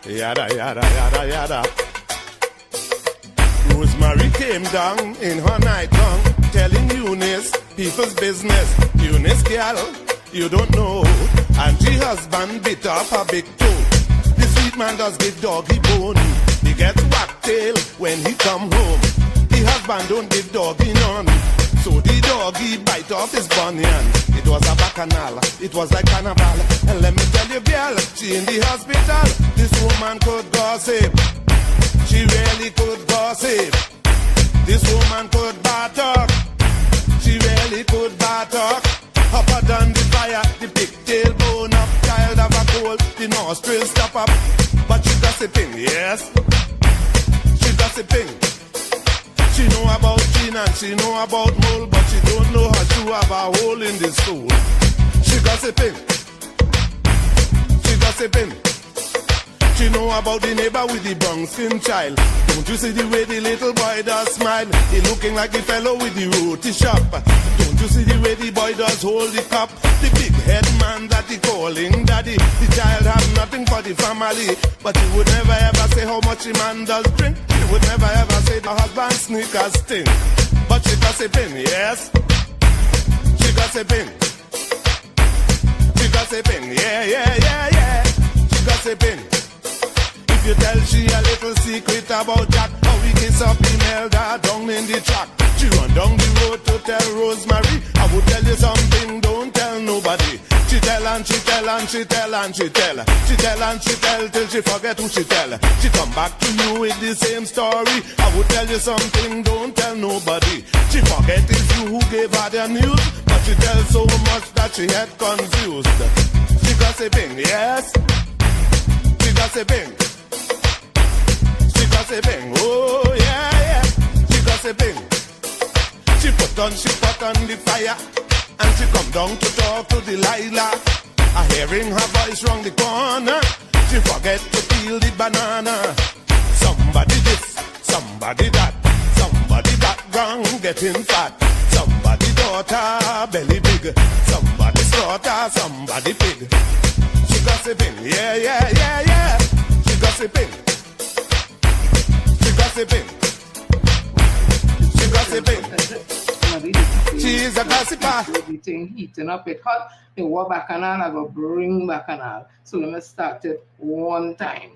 Yada, yada, yada, yada. Rosemary came down in her nightgown, telling Eunice people's business. Eunice, girl, you don't know. And she husband bit off a big toe. The sweet man does give doggy bone. He gets whack tail when he come home. The husband don't give doggy none. So the doggy bite off his bunion. It was a bacchanal, it was like carnival. And let me tell you, girl, she in the hospital. This woman could gossip. She really could gossip. This woman could batter. She really could batter. Hotter than the fire, the pigtail bone up. Child of a cold, the nostrils stop up. But she gossiping, yes. She gossiping. She know about gin and she know about mole, but she don't know how to have a hole in the soul. She gossiping. She gossiping. She know about the neighbor with the brown skin child. Don't you see the way the little boy does smile? He looking like the fellow with the roti shop. Don't you see the way the boy does hold the cup? The big head man that he calling daddy. The child have nothing for the family, but he would never ever say how much the man does drink. He would never ever say the husband sneakers stink. But she gossiping, yes. She gossiping. She gossiping, yeah, yeah, yeah, yeah. She gossiping. If you tell she a little secret about Jack, how we kiss up Imelda down in the track. She run down the road to tell Rosemary, I would tell you something, don't tell nobody. She tell and she tell and she tell and she tell. She tell and she tell till she forget who she tell. She come back to you with the same story. I would tell you something, don't tell nobody. She forget it's you who gave her the news, but she tell so much that she had confused. She gossiping, yes. She gossiping. She gossiping, oh yeah, yeah. She gossiping. She put on the fire, and she come down to talk to Delilah. I hearing her voice round the corner. She forget to peel the banana. Somebody this, somebody that, somebody background getting fat. Somebody daughter belly big, somebody slaughter somebody pig. She gossiping, yeah, yeah, yeah, yeah. She gossiping. She gossiping. She gossiping. She is a gossiper. The thing heating up, it hot. The war Bacchanal, I go bring Bacchanal. So let me start it one time.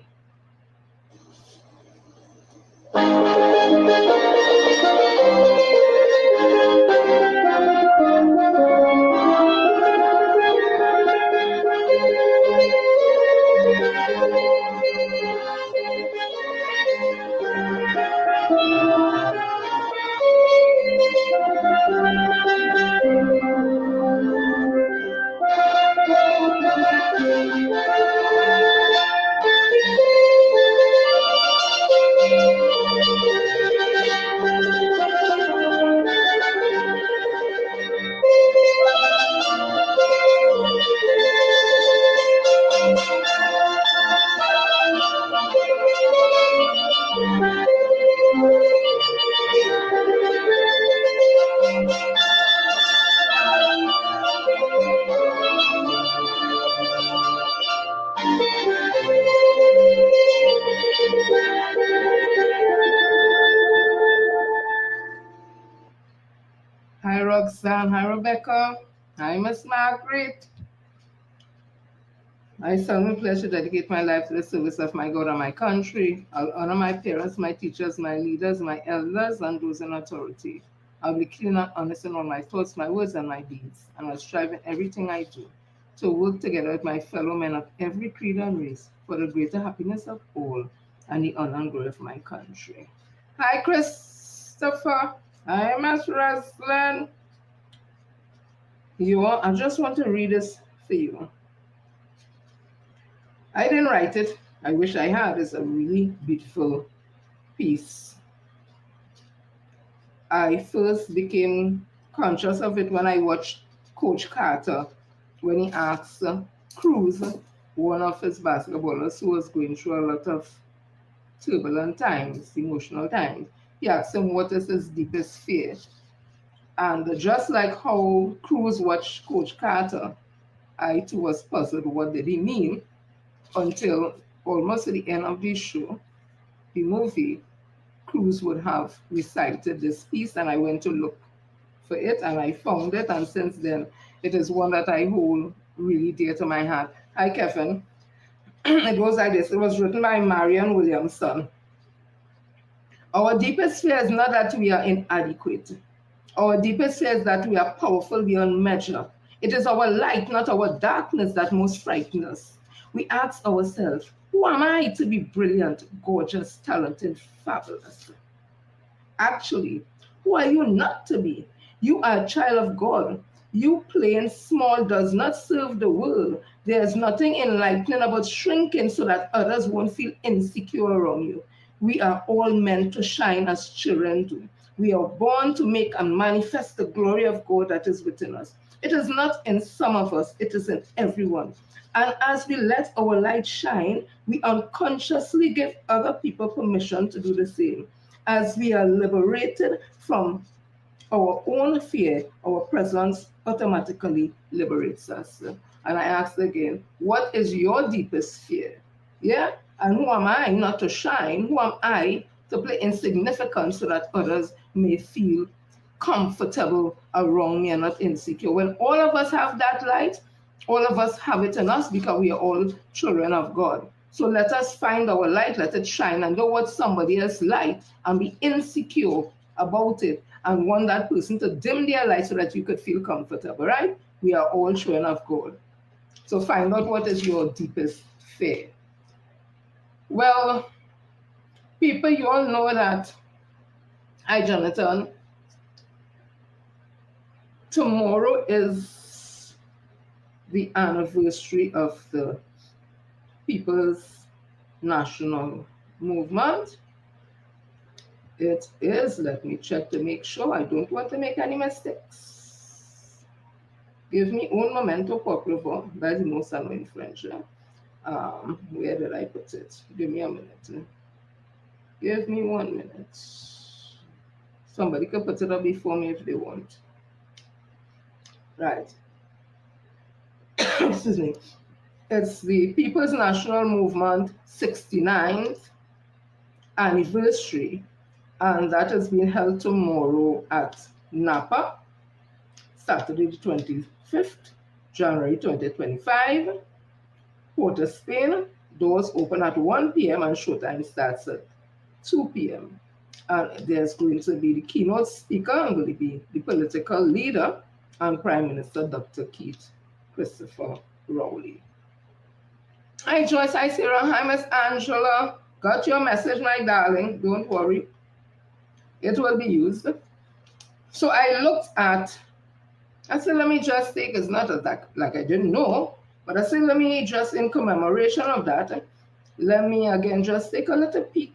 Hi Roxanne, hi Rebecca, hi Miss Margaret. I solemnly pledge to dedicate my life to the service of my God and my country. I'll honor my parents, my teachers, my leaders, my elders, and those in authority. I'll be clean and honest in all my thoughts, my words, and my deeds, and I'll strive in everything I do to work together with my fellow men of every creed and race for the greater happiness of all and the honor and glory of my country. Hi, Christopher. Hi, Miss Roslyn. I just want to read this for you. I didn't write it. I wish I had. It's a really beautiful piece. I first became conscious of it when I watched Coach Carter when he asked Cruz, one of his basketballers who was going through a lot of turbulent times, emotional times. He asked him what is his deepest fear. And just like how Cruz watched Coach Carter, I too was puzzled what did he mean until almost at the end of the show, the movie, Cruz would have recited this piece, and I went to look for it and I found it, and since then it is one that I hold really dear to my heart. Hi, Kevin. It goes like this. It was written by Marion Williamson. Our deepest fear is not that we are inadequate. Our deepest fear is that we are powerful beyond measure. It is our light, not our darkness, that most frightens us. We ask ourselves, who am I to be brilliant, gorgeous, talented, fabulous? Actually, who are you not to be? You are a child of God. You playing small does not serve the world. There's nothing enlightening about shrinking so that others won't feel insecure around you. We are all meant to shine as children do. We are born to make and manifest the glory of God that is within us. It is not in some of us, it is in everyone. And as we let our light shine, we unconsciously give other people permission to do the same. As we are liberated from our own fear, our presence automatically liberates us. And I ask again, what is your deepest fear? Yeah? And who am I not to shine? Who am I to play insignificant so that others may feel comfortable around me and not insecure? When all of us have that light, all of us have it in us because we are all children of God. So let us find our light, let it shine, and don't watch somebody else's light and be insecure about it and want that person to dim their light so that you could feel comfortable, right? We are all children of God. So find out what is your deepest fear. Well, people, you all know that, hi Jonathan, tomorrow is the anniversary of the People's National Movement. It is, let me check to make sure I don't want to make any mistakes. Give me un momento, por favor. That's the most annoying French. Where did I put it? Give me a minute. Give me 1 minute. Somebody can put it up before me if they want. Right. excuse me, it's the People's National Movement 69th anniversary, and that has been held tomorrow at Napa, Saturday the 25th, January 2025. Port of Spain, doors open at 1 p.m. and showtime starts at 2 p.m. And there's going to be the keynote speaker, and going to be the political leader and Prime Minister Dr. Keith Christopher Rowley. Hi Joyce, hi Sarah, hi Miss Angela. Got your message, my darling. Don't worry. It will be used. So I looked at, I said, let me just take, it's not like I didn't know, but I said, let me just, in commemoration of that, let me again just take a little peek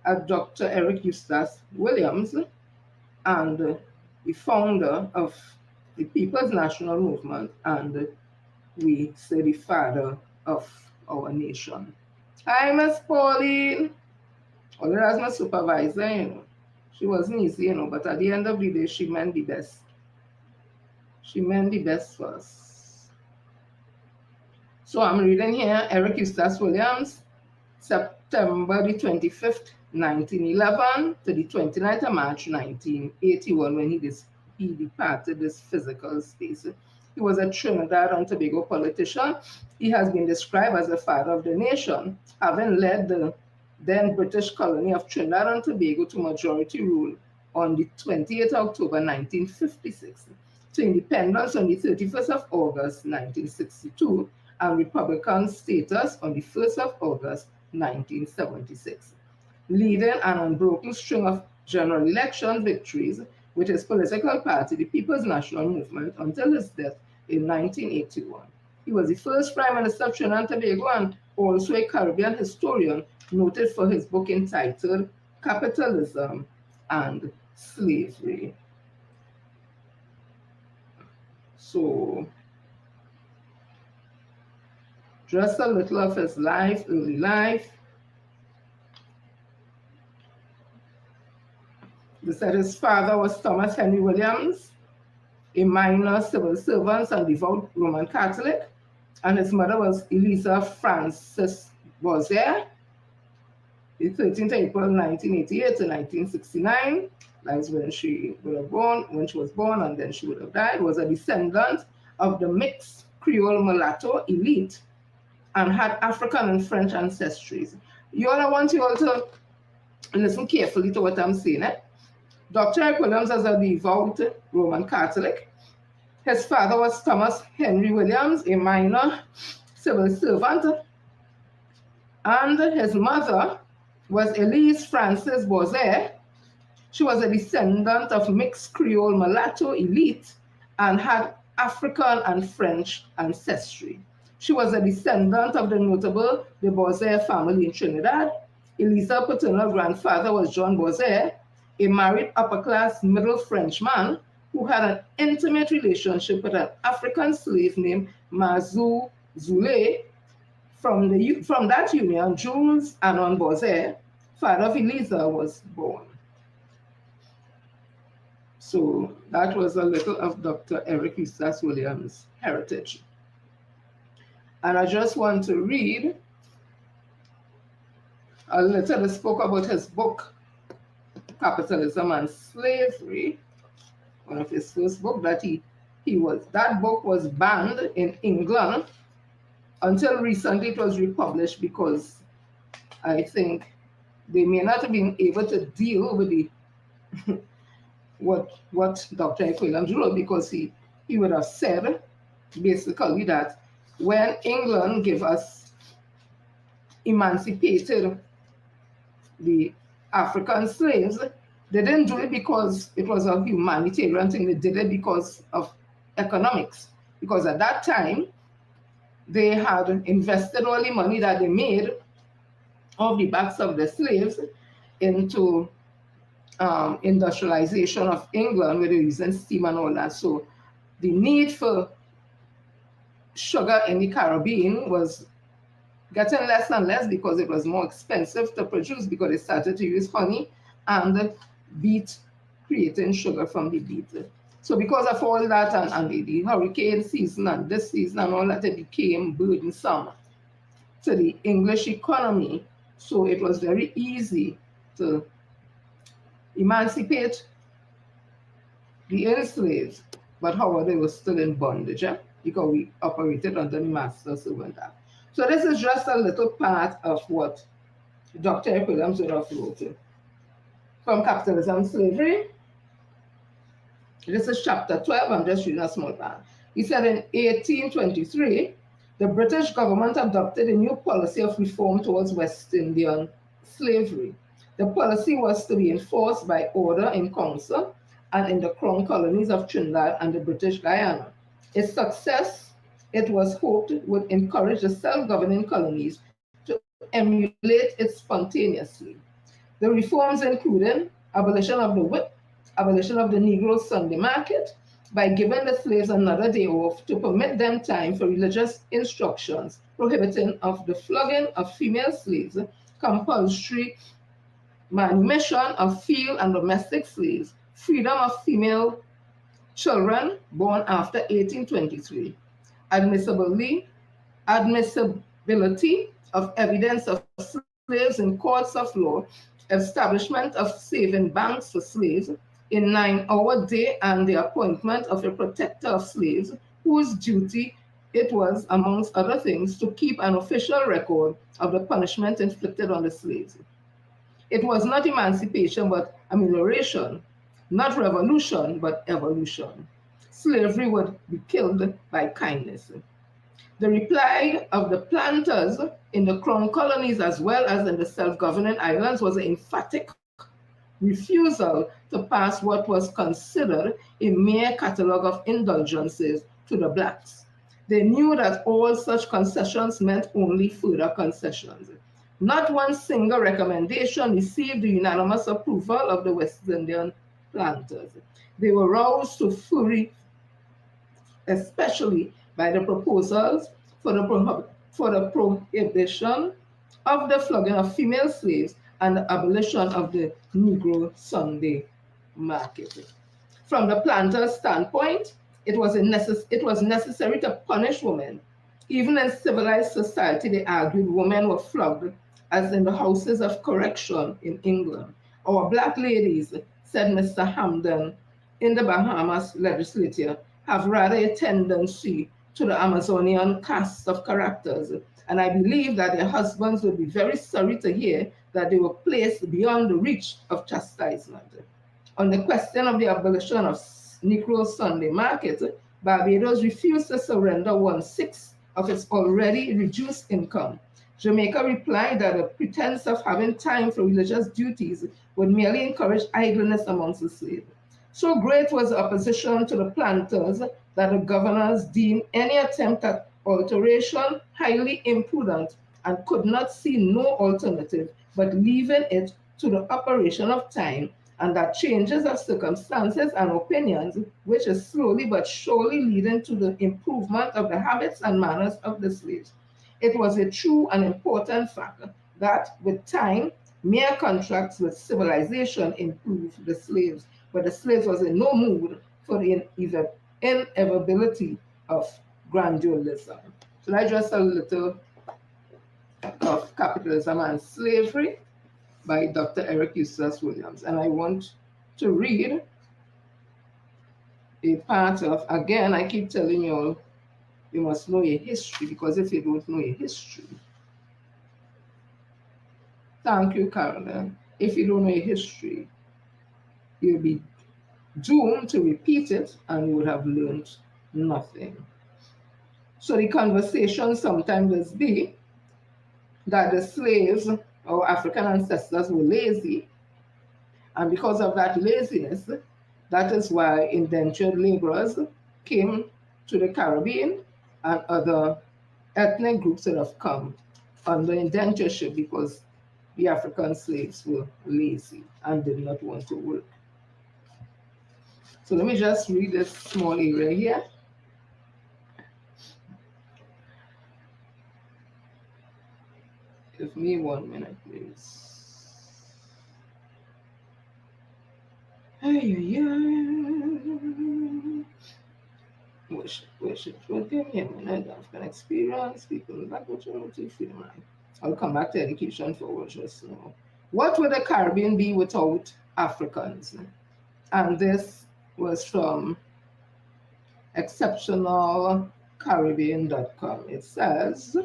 at Dr. Eric Eustace Williams, and the founder of the People's National Movement, and we say the father of our nation. Hi, Miss Pauline. Although as my supervisor, you know, she wasn't easy, you know, but at the end of the day, she meant the best. She meant the best for us. So I'm reading here, Eric Eustace Williams, September the 25th, 1911 to the 29th of March, 1981, when he departed this physical space. He was a Trinidad and Tobago politician. He has been described as the father of the nation, having led the then British colony of Trinidad and Tobago to majority rule on the 28th of October 1956, to independence on the 31st of August 1962, and Republican status on the 1st of August 1976, leading an unbroken string of general election victories with his political party, the People's National Movement, until his death in 1981. He was the first Prime Minister of Trinidad and Tobago and also a Caribbean historian noted for his book entitled Capitalism and Slavery. So, just a little of his life, early life. They said his father was Thomas Henry Williams, a minor civil servant and devout Roman Catholic, and his mother was Eliza Frances Bozier, the 13th April 1988 to 1969. That's when she was born, and then she would have died. Was a descendant of the mixed Creole mulatto elite and had African and French ancestries. I want you all to listen carefully to what I'm saying. Dr. Eric Williams was a devout Roman Catholic. His father was Thomas Henry Williams, a minor civil servant, and his mother was Elise Frances Bozier. She was a descendant of mixed Creole mulatto elite and had African and French ancestry. She was a descendant of the notable de Bozier family in Trinidad. Eliza's paternal grandfather was John Bozier, a married upper-class middle Frenchman who had an intimate relationship with an African slave named Mazou Zoulé. From that union, Jules Anon Bozier, father of Eliza, was born. So that was a little of Dr. Eric Eustace Williams' heritage. And I just want to read a little that spoke about his book, Capitalism and Slavery, one of his first books that book was banned in England. Until recently it was republished because I think they may not have been able to deal with the what Dr. Eric Williams wrote, because he would have said basically that when England gave us emancipated the African slaves, they didn't do it because it was a humanitarian thing. They did it because of economics. Because at that time, they had invested all the money that they made off the backs of the slaves into industrialization of England, where they were using steam and all that. So the need for sugar in the Caribbean was getting less and less because it was more expensive to produce, because they started to use honey and beet, creating sugar from the beet. So because of all that and the hurricane season and this season and all that, it became burdensome to the English economy. So it was very easy to emancipate the enslaved, but however, they were still in bondage, because we operated under the Master Servant Act. So this is just a little part of what Dr. Eric Williams would have wrote. From Capitalism and Slavery, this is chapter 12, I'm just reading a small part. He said in 1823, the British government adopted a new policy of reform towards West Indian slavery. The policy was to be enforced by order in council and in the crown colonies of Trinidad and the British Guyana. Its success, it was hoped, would encourage the self-governing colonies to emulate it spontaneously. The reforms included abolition of the whip, abolition of the Negro Sunday market, by giving the slaves another day off to permit them time for religious instructions, prohibiting of the flogging of female slaves, compulsory manumission of field and domestic slaves, freedom of female children born after 1823, admissibility of evidence of slaves in courts of law, establishment of saving banks for slaves, a 9-hour day, and the appointment of a protector of slaves, whose duty it was, amongst other things, to keep an official record of the punishment inflicted on the slaves. It was not emancipation, but amelioration, not revolution, but evolution. Slavery would be killed by kindness. The reply of the planters in the crown colonies as well as in the self-governing islands was an emphatic refusal to pass what was considered a mere catalogue of indulgences to the blacks. They knew that all such concessions meant only further concessions. Not one single recommendation received the unanimous approval of the West Indian planters. They were roused to fury, especially by the proposals for the prohibition of the flogging of female slaves and the abolition of the Negro Sunday market. From the planters' standpoint, it was necessary to punish women. Even in civilized society, they argued women were flogged, as in the houses of correction in England. Our black ladies, said Mr. Hamden in the Bahamas legislature, have rather a tendency to the Amazonian cast of characters, and I believe that their husbands would be very sorry to hear that they were placed beyond the reach of chastisement. On the question of the abolition of Negro Sunday market, Barbados refused to surrender 1/6 of its already reduced income. Jamaica replied that the pretense of having time for religious duties would merely encourage idleness amongst the slaves. So great was the opposition to the planters that the governors deemed any attempt at alteration highly imprudent and could not see no alternative but leaving it to the operation of time, and that changes of circumstances and opinions, which is slowly but surely leading to the improvement of the habits and manners of the slaves. It was a true and important fact that with time, mere contracts with civilization improved the slaves, but the slaves was in no mood for the inevitability of grandiosism. So that's just a little of Capitalism and Slavery by Dr. Eric Eustace Williams. And I want to read a part of, again, I keep telling you all, you must know your history, because if you don't know your history, thank you, Carolyn. If you don't know your history, you'll be doomed to repeat it and you would have learned nothing. So the conversation sometimes does be that the slaves or African ancestors were lazy, and because of that laziness, that is why indentured laborers came to the Caribbean and other ethnic groups that have come under indentureship because the African slaves were lazy and did not want to work. So let me just read this small area here. Give me 1 minute, please. Ay, ay, ay. Leadership. What give me a minute? African experience, people like what you want to feel like. I'll come back to education for just now. What would the Caribbean be without Africans? And this was from exceptionalcaribbean.com. It says,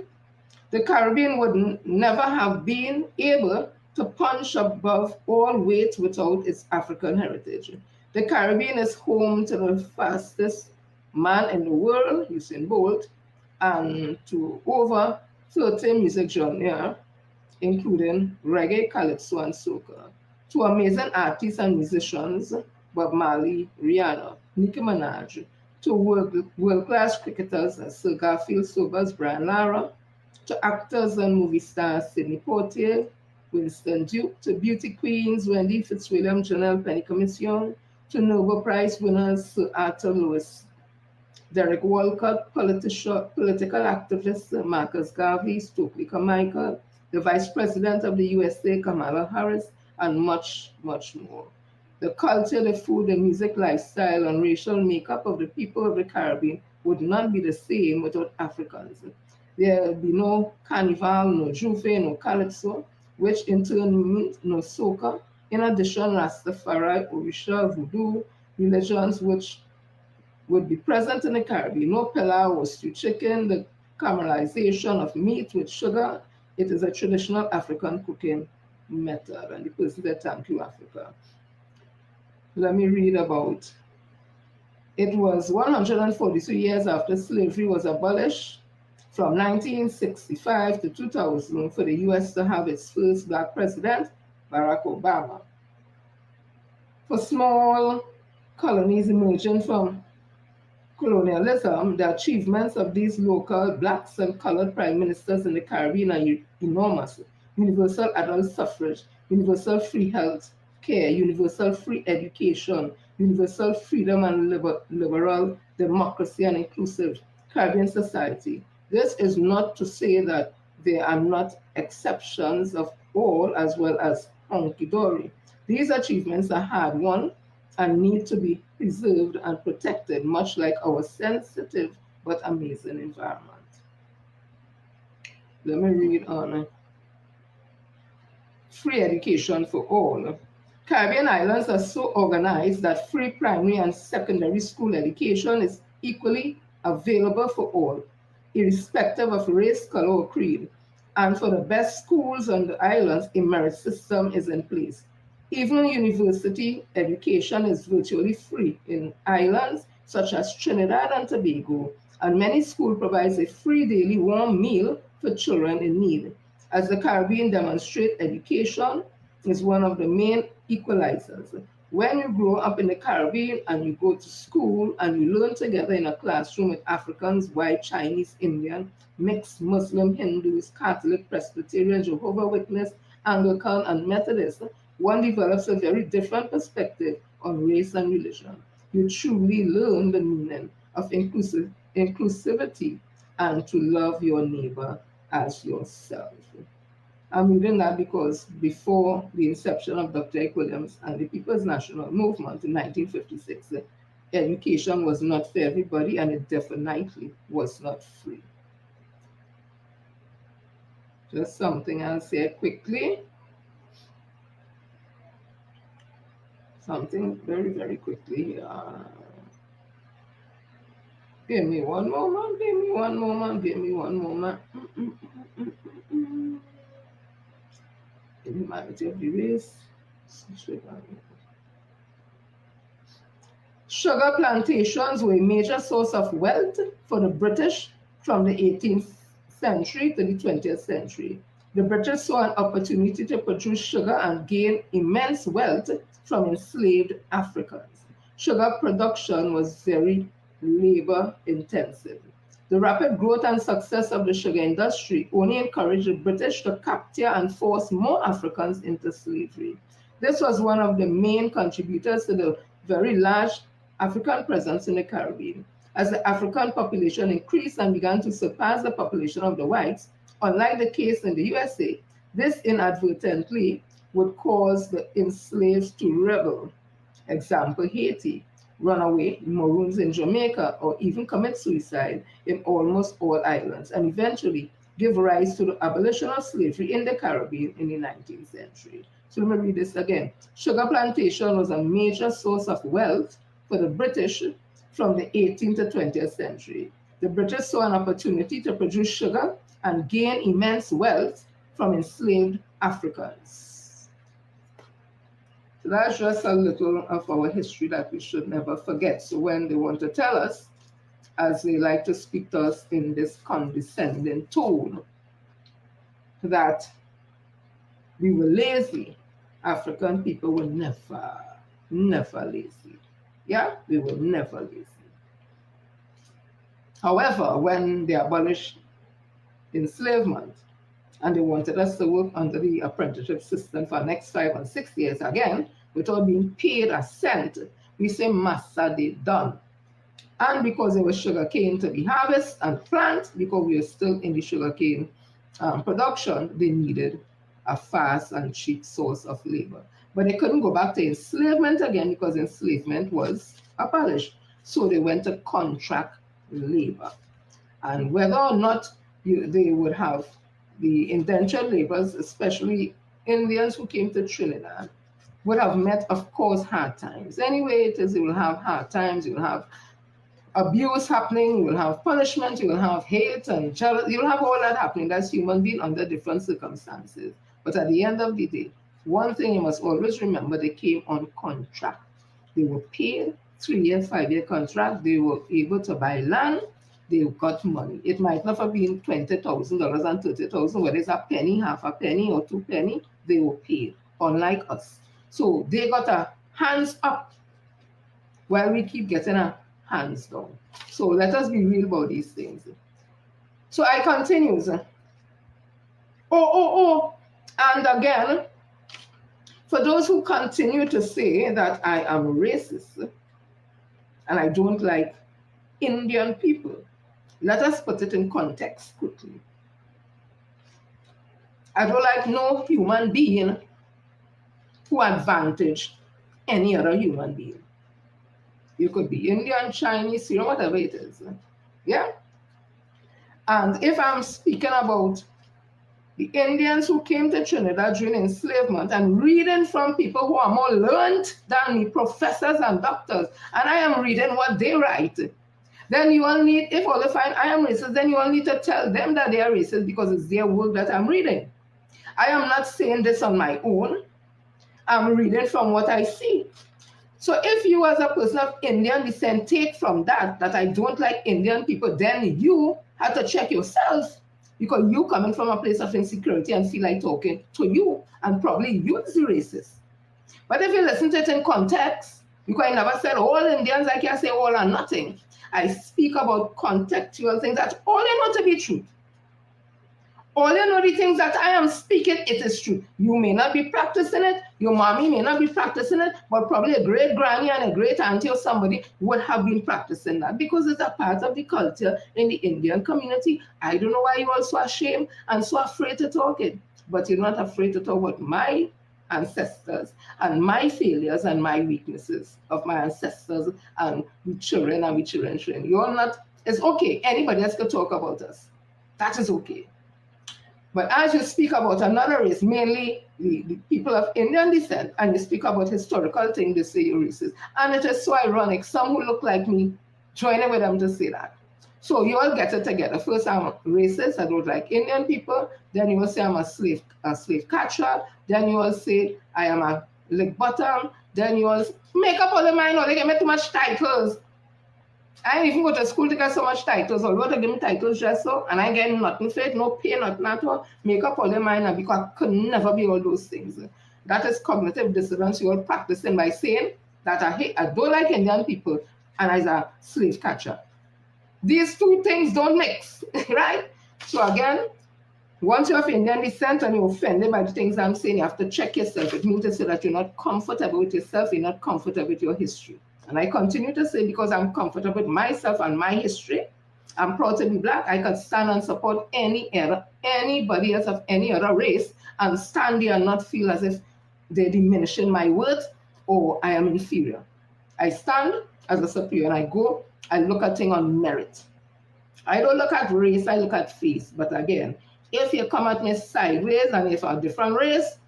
the Caribbean would never have been able to punch above all weight without its African heritage. The Caribbean is home to the fastest man in the world, Usain Bolt, and to over 30 music genres, including reggae, calypso, and soca, to amazing artists and musicians, Bob Marley, Rihanna, Nicki Minaj, to world-class cricketers Sir Garfield Sobers, Brian Lara, to actors and movie stars Sidney Poitier, Winston Duke, to beauty queens Wendy Fitzwilliam, Janelle Penny Commission, to Nobel Prize winners Sir Arthur Lewis, Derek Walcott, political activist Marcus Garvey, Stokely Carmichael, the Vice President of the USA, Kamala Harris, and much, much more. The culture, the food, the music, lifestyle, and racial makeup of the people of the Caribbean would not be the same without Africans. There would be no carnival, no juve, no calypso, which in turn means no soca. In addition, Rastafari, Orisha, Voodoo, religions which would be present in the Caribbean. No pilau or stew chicken, the caramelization of meat with sugar. It is a traditional African cooking method. And the person said, thank you, Africa. Let me read about. It was 142 years after slavery was abolished, from 1965 to 2000, for the US to have its first Black president, Barack Obama. For small colonies emerging from colonialism, the achievements of these local Blacks and colored prime ministers in the Caribbean are enormous. Universal adult suffrage, universal free health care, universal free education, universal freedom and liberal democracy and inclusive Caribbean society. This is not to say that there are not exceptions of all as well as hunky-dory. These achievements are hard-won and need to be preserved and protected, much like our sensitive but amazing environment. Let me read on. Free education for all. Caribbean islands are so organized that free primary and secondary school education is equally available for all, irrespective of race, color, or creed. And for the best schools on the islands, a merit system is in place. Even university education is virtually free in islands such as Trinidad and Tobago, and many schools provide a free daily warm meal for children in need. As the Caribbean demonstrates, education is one of the main equalizers. When you grow up in the Caribbean and you go to school and you learn together in a classroom with Africans, white, Chinese, Indian, mixed Muslim, Hindus, Catholic, Presbyterian, Jehovah's Witness, Anglican, and Methodist, one develops a very different perspective on race and religion. You truly learn the meaning of inclusivity and to love your neighbor as yourself. I'm reading that because before the inception of Dr. Ike Williams and the People's National Movement in 1956, education was not for everybody, and it definitely was not free. Just something I'll say quickly. Something very, very quickly. Give me one moment, give me one moment, give me one moment. Humanity of the race. Sugar plantations were a major source of wealth for the British from the 18th century to the 20th century. The British saw an opportunity to produce sugar and gain immense wealth from enslaved Africans. Sugar production was very labor intensive. The rapid growth and success of the sugar industry only encouraged the British to capture and force more Africans into slavery. This was one of the main contributors to the very large African presence in the Caribbean. As the African population increased and began to surpass the population of the whites, unlike the case in the USA, this inadvertently would cause the enslaved to rebel. Example, Haiti. run away, maroons in Jamaica, or even commit suicide in almost all islands, and eventually give rise to the abolition of slavery in the Caribbean in the 19th century. So let me read this again. Sugar plantation was a major source of wealth for the British from the 18th to 20th century. The British saw an opportunity to produce sugar and gain immense wealth from enslaved Africans. So that's just a little of our history that we should never forget. So when they want to tell us, as they like to speak to us in this condescending tone, that we were lazy, African people were never lazy. Yeah, we were never lazy. However, when they abolished enslavement and they wanted us to work under the apprenticeship system for the next 5 and 6 years again, without being paid a cent, we say, Massa, they done. And because there was sugar cane to be harvested and planted, because we were still in the sugar cane production, they needed a fast and cheap source of labor. But they couldn't go back to enslavement again because enslavement was abolished. So they went to contract labor. And whether or not they would have the indentured laborers, especially Indians who came to Trinidad, would have met, of course, hard times. Anyway, it is, you will have hard times, you will have abuse happening, you will have punishment, you will have hate and jealousy, you will have all that happening. That's human being under different circumstances. But at the end of the day, one thing you must always remember, they came on contract. They were paid 3-year, 5-year contract. They were able to buy land. They got money. It might not have been $20,000 and $30,000, whether it's a penny, half a penny, or 2 pennies, they were paid, unlike us. So they got a hands up while we keep getting a hands down. So let us be real about these things. So I continue. And again, for those who continue to say that I am racist and I don't like Indian people, let us put it in context quickly. I don't like no human being who advantaged any other human being. You could be Indian, Chinese, Syrian, whatever it is. Yeah? And if I'm speaking about the Indians who came to Trinidad during enslavement and reading from people who are more learned than me, professors and doctors, and I am reading what they write, then you all need, if all find I am racist, then you all need to tell them that they are racist because it's their work that I'm reading. I am not saying this on my own. I'm reading from what I see. So if you as a person of Indian descent take from that I don't like Indian people, then you have to check yourself, because you coming from a place of insecurity and feel like talking to you, and probably you is racist. But if you listen to it in context, because I never said all Indians, I can't say all or nothing. I speak about contextual things that all they know to be true. All you know, the things that I am speaking, it is true. You may not be practicing it, your mommy may not be practicing it, but probably a great granny and a great auntie or somebody would have been practicing that because it's a part of the culture in the Indian community. I don't know why you're all so ashamed and so afraid to talk it, but you're not afraid to talk about my ancestors and my failures and my weaknesses of my ancestors and we children and we children. You're not, it's okay. Anybody else can talk about us. That is okay. But as you speak about another race, mainly the people of Indian descent, and you speak about historical things, they say you're racist. And it is so ironic. Some who look like me, joining with them to say that. So you all get it together. First, I'm racist. I don't like Indian people. Then you will say I'm a slave catcher. Then you will say I am a leg bottom. Then you all make up all the mind, or they give me too much titles. I ain't even go to school to get so much titles, although they give me titles just so, and I get nothing for it, no pay, nothing at all. Make up all the mind, and because I could never be all those things. That is cognitive dissonance you are practicing by saying that I don't like Indian people, and I'm a slave catcher. These two things don't mix, right? So again, once you have Indian descent and you're offended by the things I'm saying, you have to check yourself. It means to say that you're not comfortable with yourself, you're not comfortable with your history. And I continue to say, because I'm comfortable with myself and my history, I'm proud to be Black. I can stand and support anybody else of any other race and stand there and not feel as if they're diminishing my worth or I am inferior. I stand as a superior, and I look at things on merit. I don't look at race, I look at face. But again, if you come at me sideways and if I'm a different race,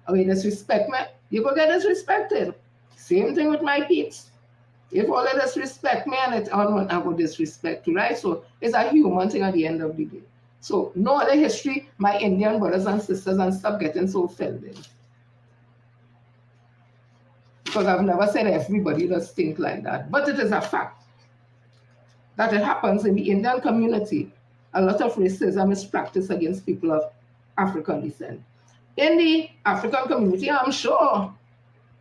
or you disrespect me, you go get disrespected. Same thing with my peeps. If all of disrespect me and it's on, I go disrespect you, right? So it's a human thing at the end of the day. So no other history, my Indian brothers and sisters, and stop getting so offended. Because I've never said everybody does think like that. But it is a fact that it happens in the Indian community. A lot of racism is practiced against people of African descent. In the African community, I'm sure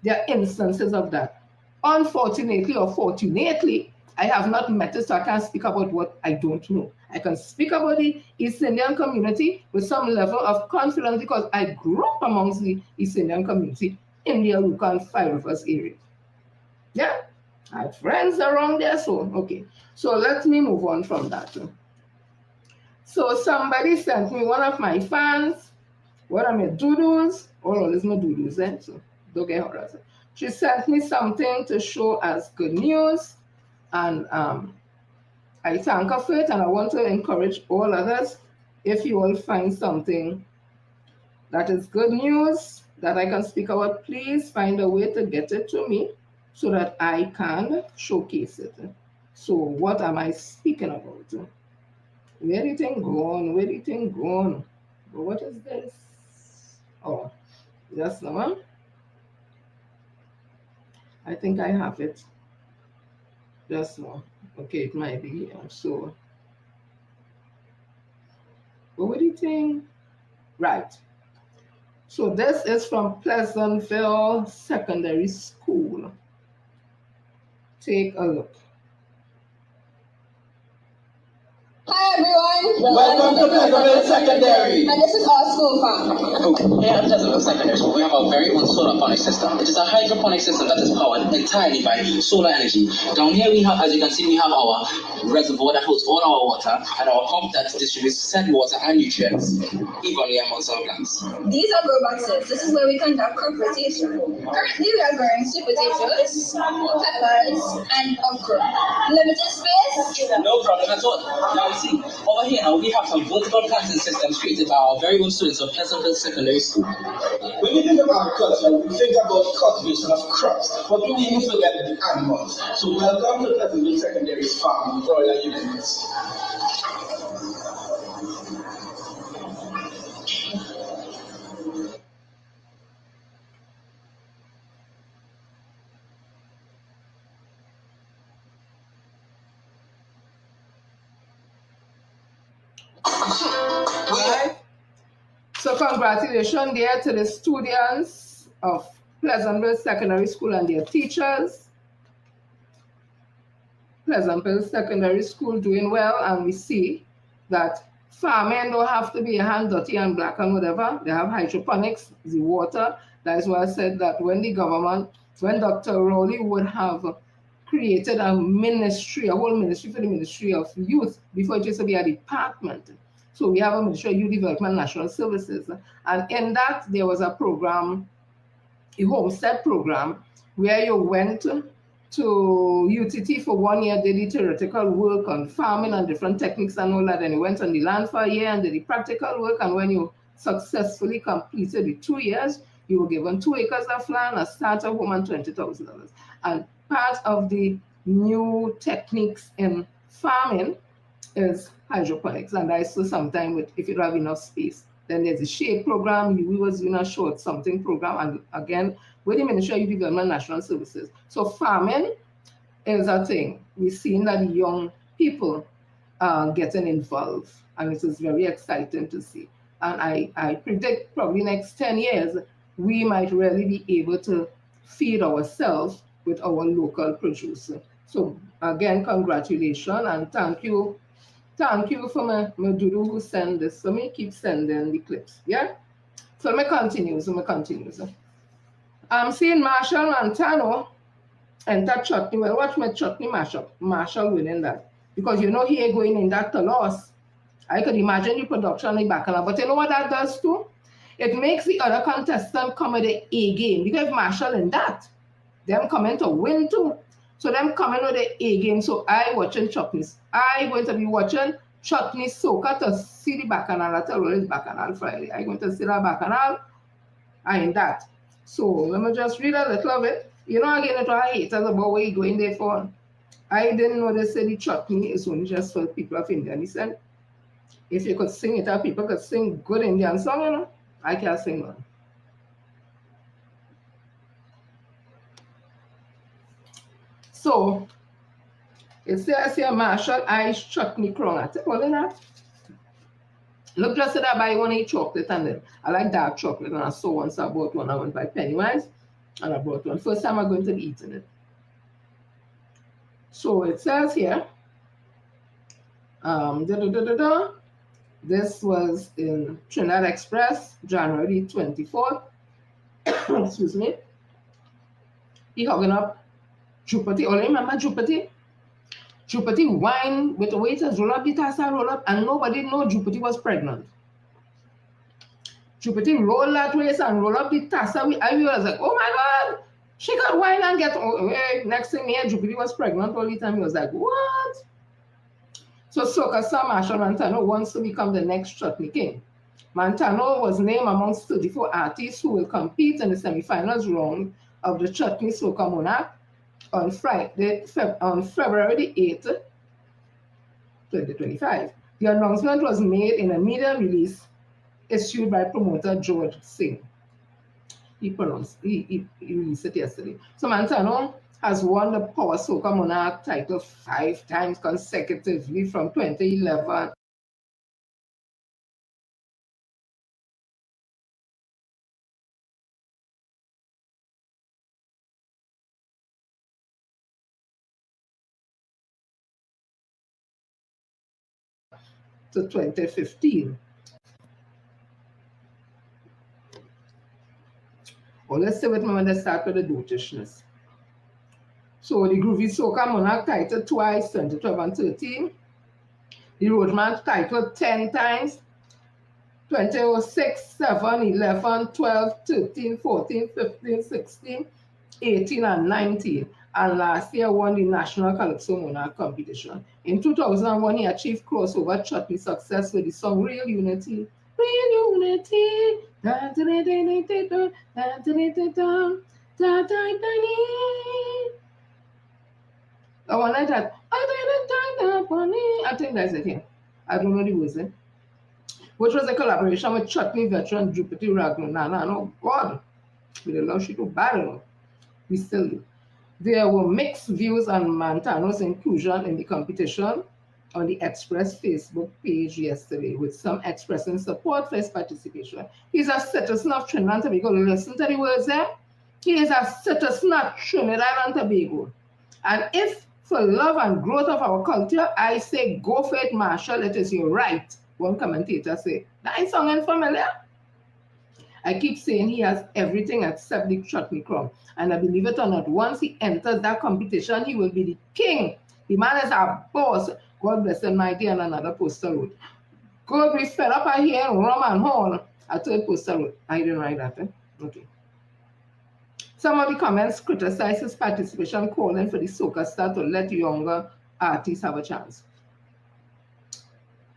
there are instances of that. Unfortunately or fortunately, I have not met it, so I can't speak about what I don't know. I can speak about the East Indian community with some level of confidence because I grew up amongst the East Indian community in the Aruka and Five Rivers area. Yeah, I have friends around there, so okay. So let me move on from that. So somebody sent me, one of my fans, one of my doodles, all is my doodles, so don't get harassed. She sent me something to show as good news, and I thank her for it, and I want to encourage all others, if you all find something that is good news that I can speak about, please find a way to get it to me so that I can showcase it. So what am I speaking about? Where did it gone? Where did it gone? What is this? Oh, just the one. I think I have it. Just one. Okay, it might be here. So, what do you think? Right. So this is from Pleasantville Secondary School. Take a look. Hi everyone! Welcome to Pleasantville Secondary! And this is our school farm. Here at Pleasantville Secondary School, we have our very own solar phonic system. It is a hydroponic system that is powered entirely by solar energy. Down here we have, as you can see, we have our reservoir that holds all our water and our pump that distributes said water and nutrients evenly amongst our plants. These are grow boxes. This is where we conduct crop rotation. Currently we are growing sweet potatoes, peppers, and okra. Limited space? No problem at all. Now see, over here now we have some vertical planting systems created by our very own students of Pleasantville Secondary School. When you think about agriculture, we think about cultivation of crops, but we even forget the animals. So welcome to Pleasantville Secondary's farm for all your units. Right. So congratulations there to the students of Pleasantville Secondary School and their teachers. Pleasantville Secondary School doing well, and we see that farming don't have to be a hand dirty and black and whatever. They have hydroponics, the water. That is why I said that when the government, when Dr. Rowley would have created a ministry, a whole ministry for the Ministry of Youth, before it used to be a department. So we have a Ministry of Youth Development National Services. And in that, there was a program, a homestead program, where you went to UTT for 1 year, did the theoretical work on farming and different techniques and all that. And you went on the land for a year and did the practical work. And when you successfully completed the 2 years, you were given 2 acres of land, a starter home, and $20,000. And part of the new techniques in farming is hydroponics, and I saw sometime with, if you have enough space. Then there's a shade program. We was doing a short something program, and again with the Ministry of Youth Development National Services. So farming is a thing. We've seen that young people are getting involved, and it is very exciting to see. And I predict probably next 10 years we might really be able to feed ourselves with our local produce. So again, congratulations and thank you. Thank you for my doodle who send this. So me keep sending the clips. Yeah? So me continues. I'm seeing Marshall Montano enter chutney. Well, watch my chutney mashup. Marshall winning that. Because you know he ain't going in that to loss. I could imagine the production in Bacchanal. But you know what that does too? It makes the other contestant come at the A game. Because if Marshall in that, them coming to win too. So them coming with the A game. So I watching chutneys. I going to be watching chutney soca to see the Bacchanal. I tell you it's Bacchanal Friday. I going to see that Bacchanal and that. So let me just read a little of it. You know, again, it I hate about what you going there for. I didn't know they said the chutney is only just for people of Indian descent. If you could sing it out, people could sing good Indian song, you know. I can't sing one. So it says here Marshall Ice Chutney Crown. I think what is that? Look, just said I buy one a chocolate and then I like dark chocolate and I saw once I bought one. I went by Pennywise and I bought one. First time I'm going to be eating it. So it says here, this was in Trinidad Express, January 24th. Excuse me. He hugging up Jupiter. Oh, remember Jupiter? Jupiter wine with the waiters roll up the tassa, roll up, and nobody know Jupiter was pregnant. Jupiter roll that waist and roll up the tassa. I was like, oh my God, she got wine and get. Next thing here, Jupiter was pregnant all the time. He was like, what? So Soca Star Marshall Montano wants to become the next chutney king. Montano was named amongst 34 artists who will compete in the semi-finals round of the Chutney Soca Monarch on February the 8th, 2025. The announcement was made in a media release issued by promoter George Singh. He released it yesterday. So Montano has won the Power Soca Monarch title 5 times consecutively from 2011 to 2015. Well, let's see what when they start with the dotishness. So the Groovy Soca Monarch title twice, 2012 and 13. The Roadman title 10 times, 2006, 7, 11, 12, 13, 14, 15, 16, 18, and 19. And last year won the National Calypso Monarch competition. In 2001, he achieved crossover chutney success with the song Real Unity. Real Unity. I wanted that. I think that's it here. I don't know the words. Which was a collaboration with chutney veteran Jupiter Ragnana. No, God, we don't know she too bad enough. We still do. There were mixed views on Montano's inclusion in the competition on the Express Facebook page yesterday, with some expressing support for his participation. He's a citizen of Trinidad and Tobago. Listen to the words there. He is a citizen of Trinidad and Tobago. And if for love and growth of our culture, I say go for it, Marshall. It is your right. One commentator say, that ain't sounding familiar. I keep saying he has everything except the chutney crown. And I believe it or not, once he enters that competition, he will be the king. The man is our boss. God bless him, mighty, and another poster wrote. God be fed up I hear rum and horn. A third poster wrote. I didn't write that. Okay. Some of the comments criticize his participation, calling for the soca star to let younger artists have a chance.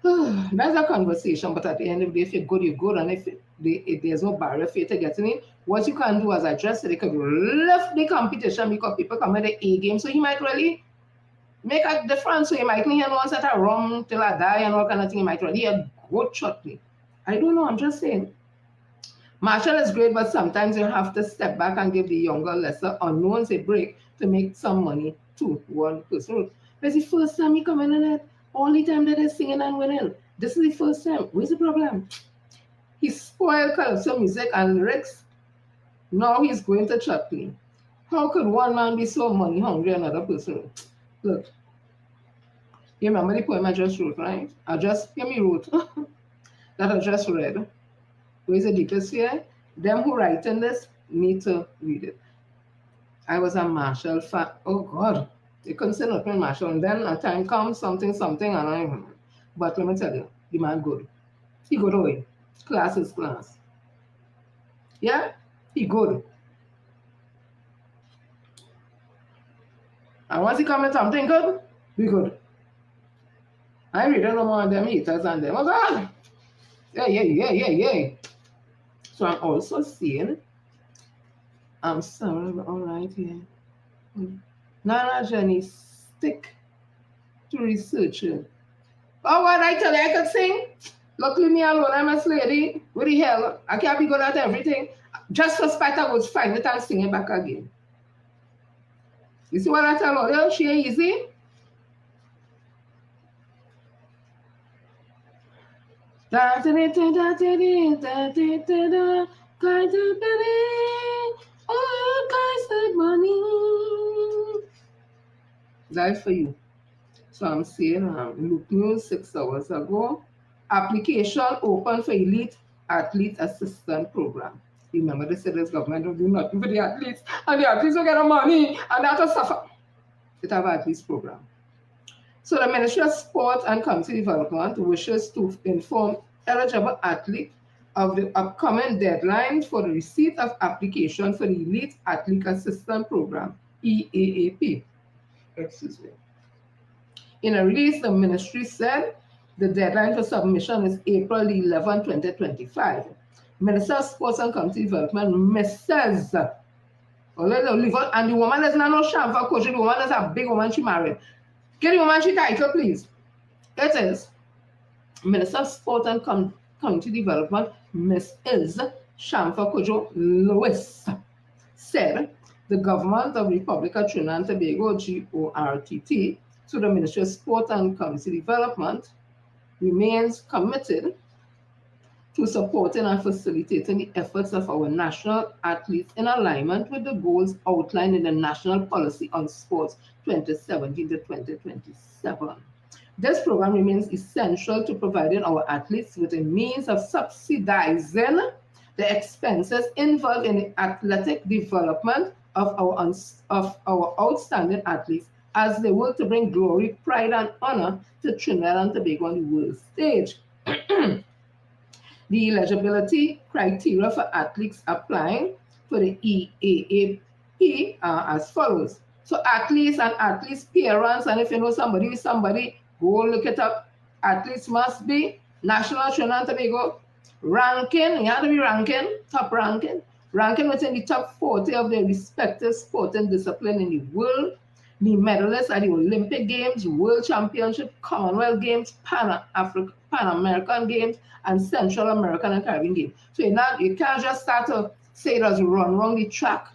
That's a conversation, but at the end of the day, if you're good, you're good. And if there's no barrier for you to get in, what you can do, as I just said, you could lift the competition because people come with the A game. So he might really make a difference. So you might hear one set of rum till I die and all kind of thing. You might really hear good chutney. I don't know, I'm just saying. Marshall is great, but sometimes you have to step back and give the younger, lesser unknowns a break to make some money too. One person. It's the first time he come in it. All the time that they're singing and winning. This is the first time. Where's the problem? He spoiled calypso music and lyrics. Now he's going to chutney. How could one man be so money hungry and another person? Look. You remember the poem I just wrote, right? Hear me wrote. That I just read. Where's the deepest fear? Them who write in this need to read it. I was a Marshall fan. Oh God. You couldn't say nothing Marshall. And then a time comes, something, and but let me tell you, the man good. He good away. Class is class. Yeah? He good. And once he come with something good, be good. I really don't know more of them haters and them. Oh God! Yeah. So I'm also saying, I'm sorry, all right here. Nana Jenny, stick to researching. Oh, what I tell you, I could sing. Luckily, me alone, I'm a lady. What the hell? I can't be good at everything. Just for spite, I would find it and sing it back again. You see what I tell you? She ain't easy. That's for you. So I'm saying, look news 6 hours ago. Application open for elite athlete assistant program. Remember, they said this government will do nothing for the athletes, and the athletes will get the money, and they have to suffer. It have an athletes program. So the Ministry of Sport and Community Development wishes to inform eligible athletes of the upcoming deadline for the receipt of application for the Elite Athlete Assistant Program, EAAP. Excuse me. In a release, the ministry said the deadline for submission is April 11, 2025. Minister of Sports and Community Development, Mrs. And the woman is not no sham for coaching. The woman is a big woman she married. Get the woman she title, please. It is Minister of Sport and Community Development, Mrs. Shamfa Kojo Lewis, said the government of the Republic of Trinidad and Tobago, GORTT, to the Ministry of Sport and Community Development, remains committed to supporting and facilitating the efforts of our national athletes in alignment with the goals outlined in the National Policy on Sports 2017 to 2027. This program remains essential to providing our athletes with a means of subsidizing the expenses involved in the athletic development of our outstanding athletes as they work to bring glory, pride, and honor to Trinidad and Tobago on the world stage. The eligibility criteria for athletes applying for the EAAP are as follows. So athletes and athletes' parents, and if you know somebody, go look it up. Athletes must be national Trinidad and Tobago ranking. You have to be top ranking within the top 40 of their respective sporting discipline in the world. The medalists at the Olympic Games, World Championship, Commonwealth Games, Pan American Games, and Central American and Caribbean Games. So you can't just start to say it as run around the track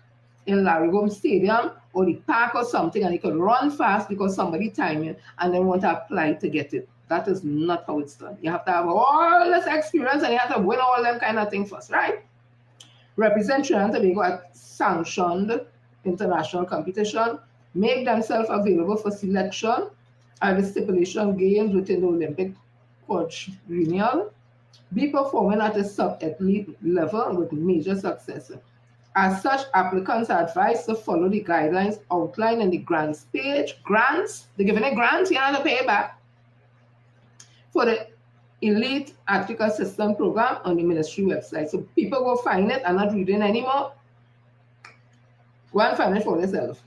in Larry Holmes Stadium or the park or something, and you could run fast because somebody timed you and then want to apply to get it. That is not how it's done. You have to have all this experience and you have to win all them kind of things first, right? Represent Trinidad and Tobago at sanctioned international competition, make themselves available for selection at the stipulation games within the Olympic quadrennial, be performing at a sub-athlete level with major success. As such, applicants are advised to follow the guidelines outlined in the grants page. Grants, they're giving a grant, you have to pay back for the Elite Athlete Assistant Program on the ministry website. So people go find it and not reading anymore. Go and find it for yourself.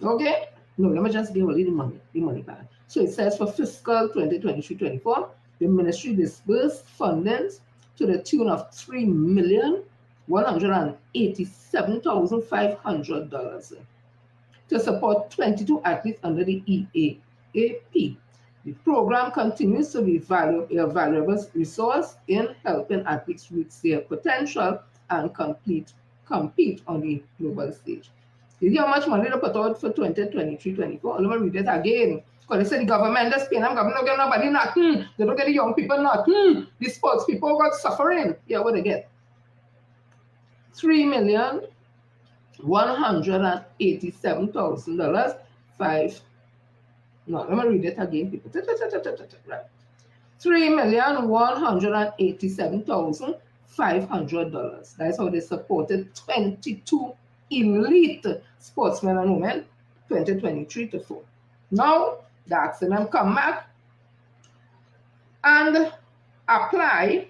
Okay? No, let me just give you the money back. So it says for fiscal 2023-24, the ministry disbursed fundings to the tune of $3,187,500 to support 22 athletes under the EAAP. The program continues to be a valuable resource in helping athletes reach their potential and compete on the global stage. You see how much money they put out for 2023-24? Let me read it again. Because they say the government is paying them, government don't get nobody nothing. They don't get the young people nothing. The sports people got suffering. Yeah, what they get? $3,187,000. No, let me read it again, people. Right. $3,187,500. That's how they supported 22 elite sportsmen and women, 2023-24. Now, that's them come back and apply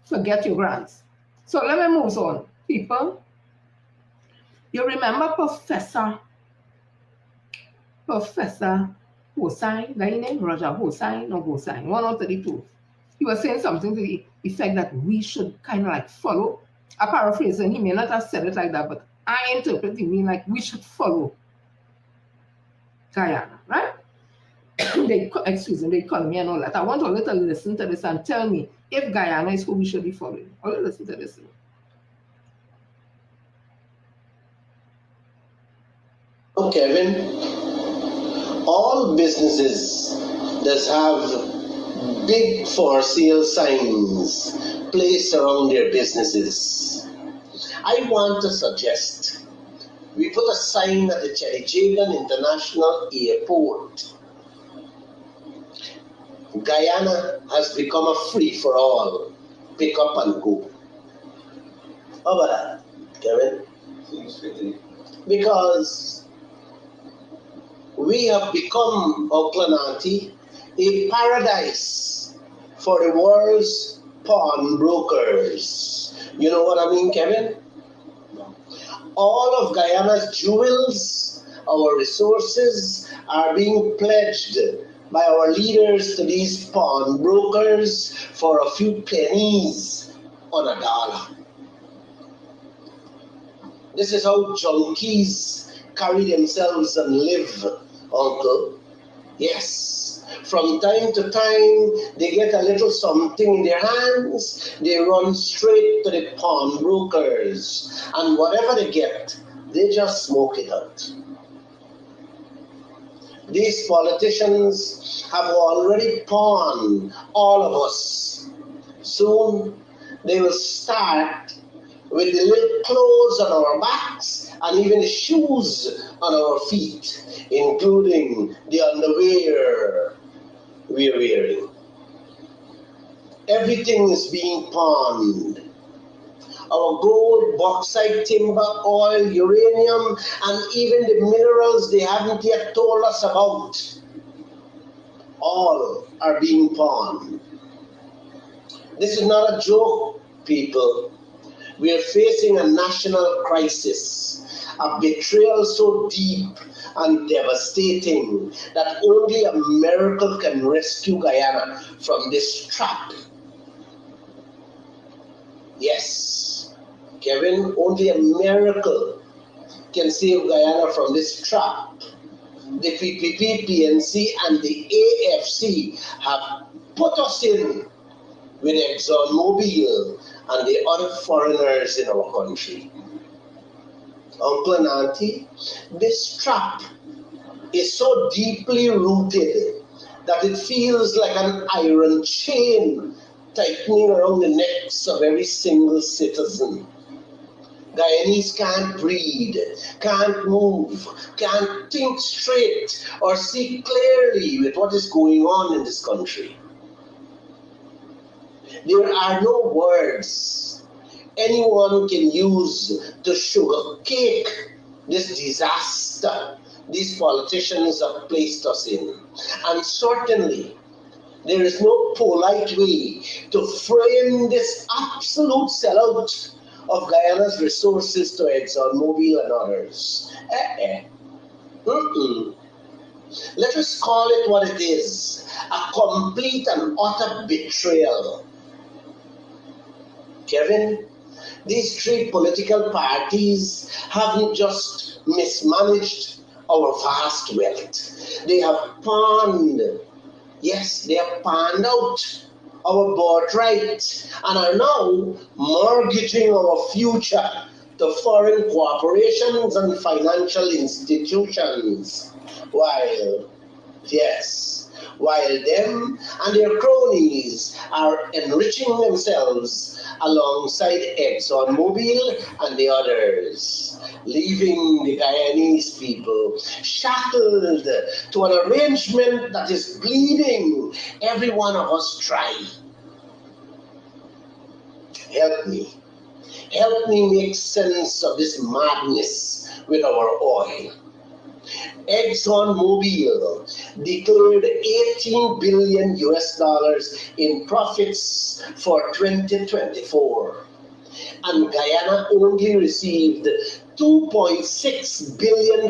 to get your grants. So let me move on. People, you remember Professor Professor Hossain, that his name, Roger Hossain or Hossain, one of the two. He was saying something to the effect that we should kind of like follow. I paraphrase, and he may not have said it like that, but I interpret it mean like we should follow Guyana, right? Excuse me, they call me and all that. I want all to listen to this and tell me if Guyana is who we should be following. All listen to this. Kevin, all businesses that have big for sale signs placed around their businesses. I want to suggest we put a sign at the Cherijagan International Airport. Guyana has become a free-for-all. Pick up and go. How about that, Kevin? Because we have become, Auckland Auntie, a paradise for the world's pawnbrokers. You know what I mean, Kevin? All of Guyana's jewels, our resources, are being pledged by our leaders to these pawnbrokers for a few pennies on a dollar. This is how junkies carry themselves and live, Uncle. Yes, from time to time, they get a little something in their hands, they run straight to the pawnbrokers, and whatever they get, they just smoke it out. These politicians have already pawned all of us. Soon, they will start with the little clothes on our backs and even the shoes on our feet, including the underwear we're wearing. Everything is being pawned. Our gold, bauxite, timber, oil, uranium, and even the minerals they haven't yet told us about, all are being pawned. This is not a joke, people. We are facing a national crisis, a betrayal so deep and devastating that only a miracle can rescue Guyana from this trap. Yes, Kevin, only a miracle can save Guyana from this trap. The PPP, PNC, and the AFC have put us in with ExxonMobil and the other foreigners in our country. Uncle and Auntie, this trap is so deeply rooted that it feels like an iron chain tightening around the necks of every single citizen. Guyanese can't breathe, can't move, can't think straight or see clearly with what is going on in this country. There are no words anyone can use to sugarcoat this disaster these politicians have placed us in. And certainly, there is no polite way to frame this absolute sellout of Guyana's resources to ExxonMobil and others. Let us call it what it is, a complete and utter betrayal. Kevin, these three political parties haven't just mismanaged our vast wealth. They have pawned, yes, they have pawned out our birthright and are now mortgaging our future to foreign corporations and financial institutions. While them and their cronies are enriching themselves alongside ExxonMobil and the others, leaving the Guyanese people shackled to an arrangement that is bleeding every one of us dry. Help me make sense of this madness with our oil. ExxonMobil declared $18 billion in profits for 2024, and Guyana only received $2.6 billion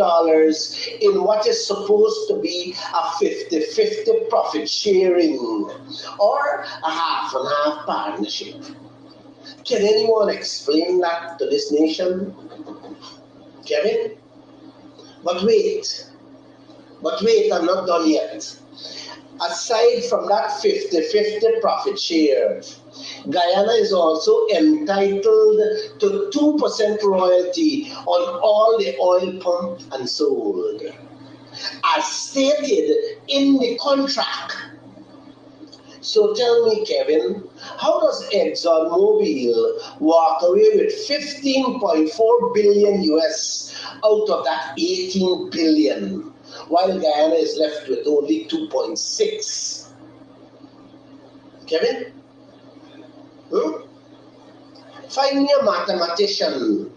in what is supposed to be a 50-50 profit sharing or a half and half partnership. Can anyone explain that to this nation? Kevin? But wait, I'm not done yet. Aside from that 50-50 profit share, Guyana is also entitled to 2% royalty on all the oil pumped and sold, as stated in the contract. So tell me, Kevin, how does ExxonMobil walk away with 15.4 billion US out of that 18 billion, while Guyana is left with only 2.6? Kevin? Find me a mathematician,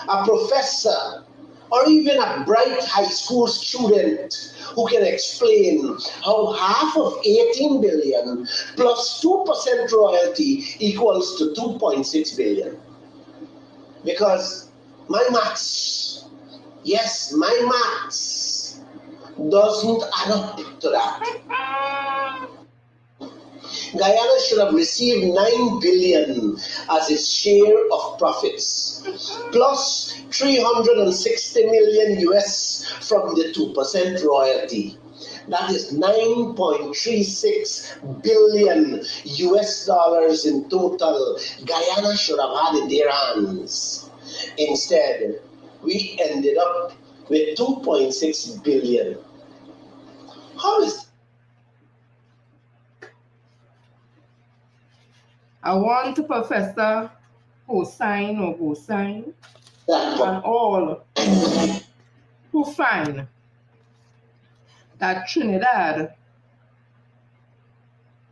a professor, or even a bright high school student who can explain how half of 18 billion plus 2% royalty equals to 2.6 billion. Because my maths, yes, my maths doesn't add up to that. Guyana should have received 9 billion as its share of profits, plus 360 million US from the 2% royalty. That is 9.36 billion US dollars in total Guyana should have had in their hands. Instead, we ended up with 2.6 billion. How is I want Professor Hossain or Hossain that? and all who find that Trinidad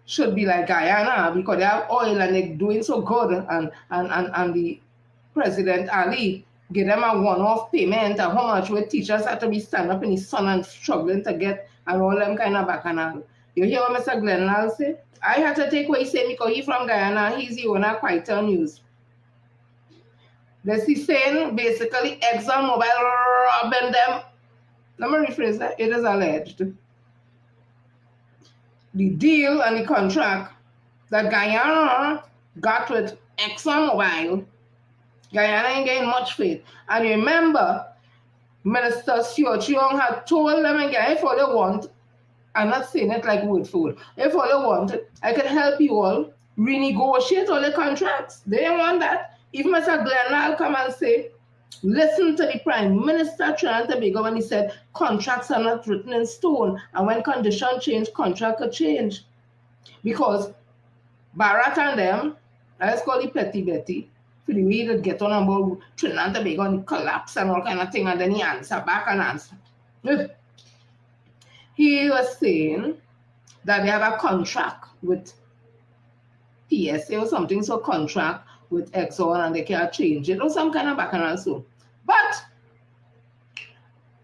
should be like Guyana because they have oil and they're doing so good, and the President Ali give them a one-off payment and how much where teachers have to be standing up in the sun and struggling to get and all them kind of Bacchanal. You hear what Mr. Glenlal say? I had to take what he said because he's from Guyana, he's the owner of Quieter News. This is saying basically ExxonMobil robbing them. Let me rephrase that. It is alleged. The deal and the contract that Guyana got with ExxonMobil, Guyana ain't getting much faith. And remember, Minister Siochiong had told them again, if all they want, I'm not saying it like word for word, if all they want, I can help you all renegotiate all the contracts. They didn't want that. Even Mr. Glenlal come and say, listen to the Prime Minister Trinidad and Tobago when he said contracts are not written in stone, and when conditions change, contract could change. Because Barat and them, let's call it Petty Betty, for the way that get on about Trinidad and Tobago and collapse and all kind of thing, and then he answer back and answer. He was saying that they have a contract with PSA or something, so contract with Exxon and they can't change it or some kind of Bacchanal so. But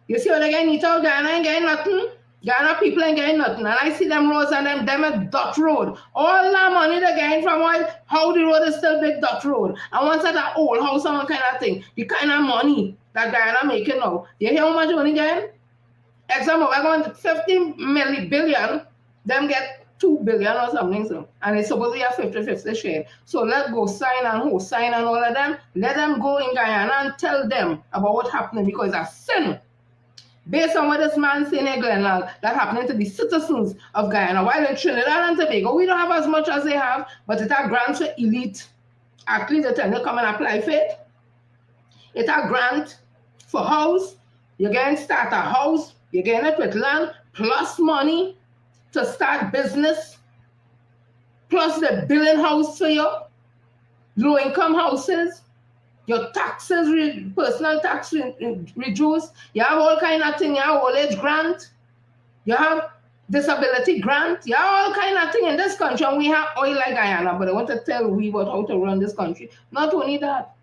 you see what they getting out, Guyana ain't getting nothing. Guyana people ain't getting nothing. And I see them roads and them at dot road. All that money they're getting from oil, how the road is still big dot road. And once at that old house and all kind of thing, the kind of money that Guyana making now. You hear how much money getting? ExxonMobil going 15 billion, them get 2 billion or something so. And it's supposed to be a 50-50 share. So let's go sign and who sign and all of them. Let them go in Guyana and tell them about what's happening because it's a sin. Based on what this man saying in Glenlal, that happening to the citizens of Guyana. While in Trinidad and Tobago, we don't have as much as they have, but it's a grant for elite athletes that tend to come and apply for it. It's a grant for house. You're going to start a house. You're getting it with land, plus money to start business, plus the building house for you, low-income houses, your taxes, personal tax reduced, you have all kind of things, you have old age grant, you have disability grant, you have all kind of things in this country, and we have oil like Guyana, but I want to tell we about how to run this country. Not only that,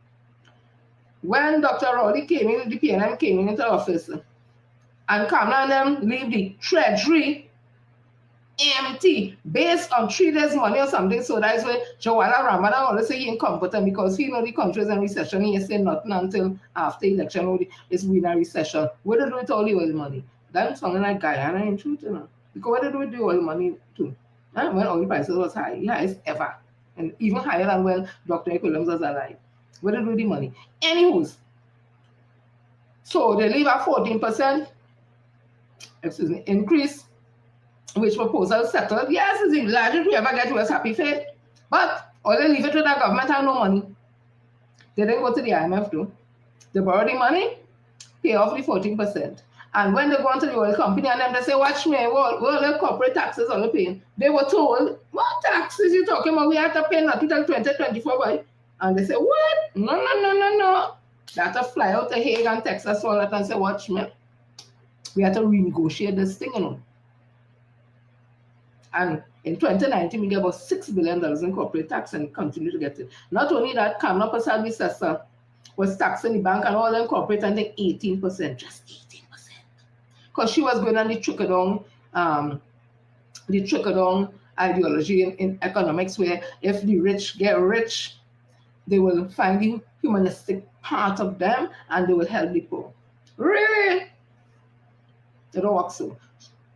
when Dr. Rowley came in, the PNM came into office, and Kamala and them leave the treasury, empty based on 3 days money or something. So that's why Jawala Ramadan always say he incompetent because he know the country is in recession. He say nothing until after election it's in a recession. What do with all the oil money? That's something like Guyana in truth, you know. Because what do with the oil money too? When oil prices was high, highest ever, and even higher than when Dr. Equilibrium was alive. What do with the money? Anywho's. So they leave a 14% increase, which proposal settled. Yes, it's the largest we ever get to us happy faith. But all they leave it to the government and no money. They didn't go to the IMF too. They borrow the money, pay off the 14%. And when they go into the oil company and then they say, watch me, what the corporate taxes are they paying? They were told, what taxes you talking about? We have to pay nothing until 2024, boy. And they say, what? No. They have to fly out to Hague and Texas all that and say, watch me. We have to renegotiate this thing, you know. And in 2019, we get about $6 billion in corporate tax and continue to get it. Not only that, Kamala Prasad was taxing the bank and all them corporate, I think 18%, just 18%. Because she was going on the trickle-down ideology in economics, where if the rich get rich, they will find the humanistic part of them and they will help the poor. Really? It don't work so.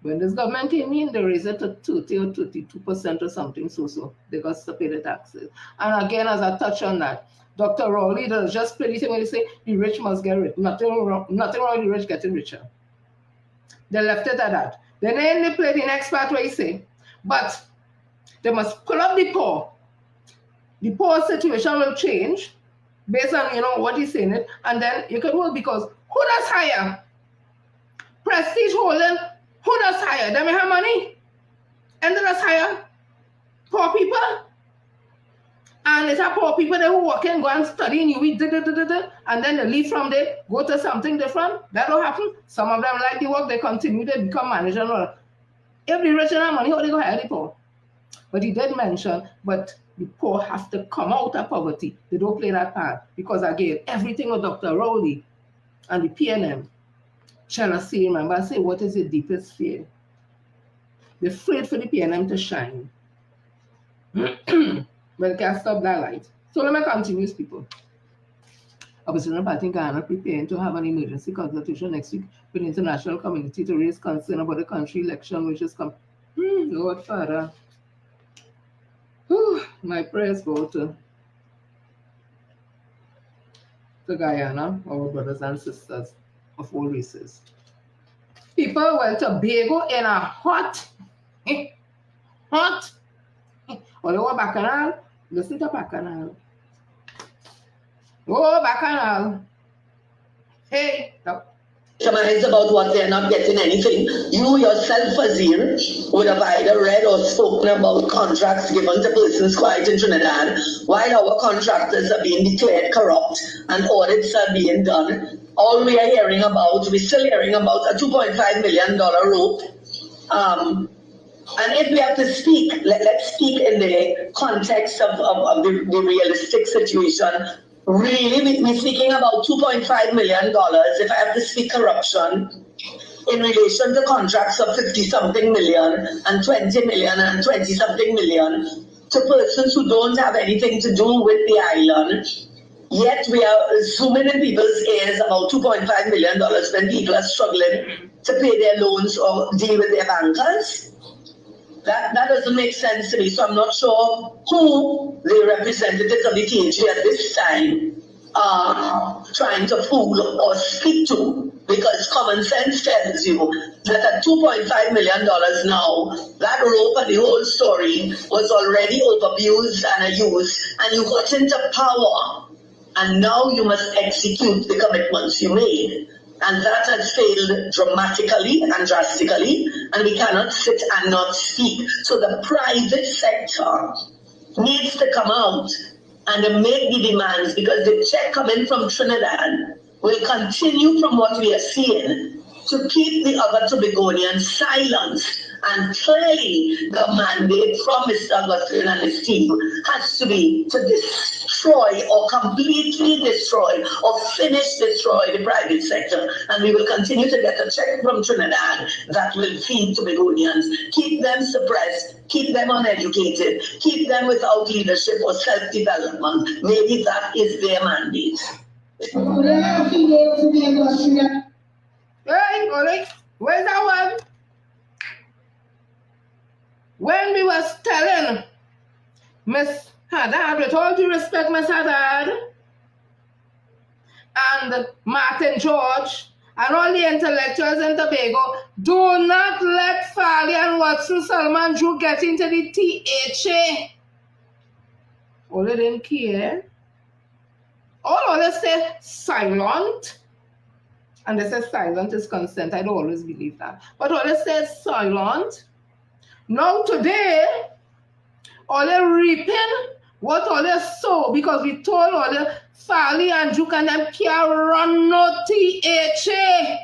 When this government came in, they raised it to 30 or 32% or something, so they got to pay the taxes. And again, as I touch on that, Dr. Rowley does just play the thing when they say the rich must get rich. Nothing wrong with the rich getting richer. They left it at that. Then they play the next part where he say, but they must pull up the poor. The poor situation will change based on what he's saying it, and then you can hold because who does hire? Prestige holding, who does hire? Them have money. And they does hire poor people. And it's a poor people that who work and go and study in UWI, and then they leave from there, go to something different. That don't happen. Some of them like the work, they continue, they become manager. If the rich have money, how they go hire the poor? But he did mention, but the poor have to come out of poverty. They don't play that part. Because again, everything with Dr. Rowley and the PNM, China see, remember, I say, what is the deepest fear? They're afraid for the PNM to shine. But can't stop that light. So let me continue, people. Opposition Party in Ghana preparing to have an emergency consultation next week with the international community to raise concern about the country election, which is coming. Lord Father. My prayers go to Guyana, our brothers and sisters of all races. People went to Tobago in a hot, all over Bacchanal. Listen to Bacchanal. Oh, Bacchanal. Hey. It's about what they're not getting anything. You yourself, Azir, would have either read or spoken about contracts given to persons quiet in Trinidad, while our contractors are being declared corrupt and audits are being done. All we are hearing about, we're still hearing about a $2.5 million rope. And if we have to speak, let's speak in the context of the realistic situation. Really, we're speaking about $2.5 million. If I have to speak corruption in relation to contracts of 50-something million and 20 million and 20-something million to persons who don't have anything to do with the island, yet we are zooming in people's ears about $2.5 million when people are struggling to pay their loans or deal with their bankers. That doesn't make sense to me. So I'm not sure who the representatives of the TNG at this time are trying to fool or speak to, because common sense tells you that at $2.5 million now, that rope and the whole story was already overused and abused, and you got into power, and now you must execute the commitments you made. And that has failed dramatically and drastically, and we cannot sit and not speak. So the private sector needs to come out and make the demands, because the check coming from Trinidad will continue from what we are seeing to keep the other Tobagonians silent. And clearly the mandate from Mr. Augustine and his team has to be to destroy or completely destroy or destroy the private sector. And we will continue to get a check from Trinidad that will feed Tobagonians, keep them suppressed, keep them uneducated, keep them without leadership or self-development. Maybe that is their mandate. Hey, Oli, where's that one? When we was telling Miss Haddad, with all due respect, Miss Haddad, and Martin George, and all the intellectuals in Tobago, do not let Fali and Watson Salman Drew get into the THA. All they didn't care. All they say silent. And they say silent is consent. I don't always believe that. But all they say silent. Now today, all they reaping what all they sow, because we told all the Fali and Duke and them can't run no THA.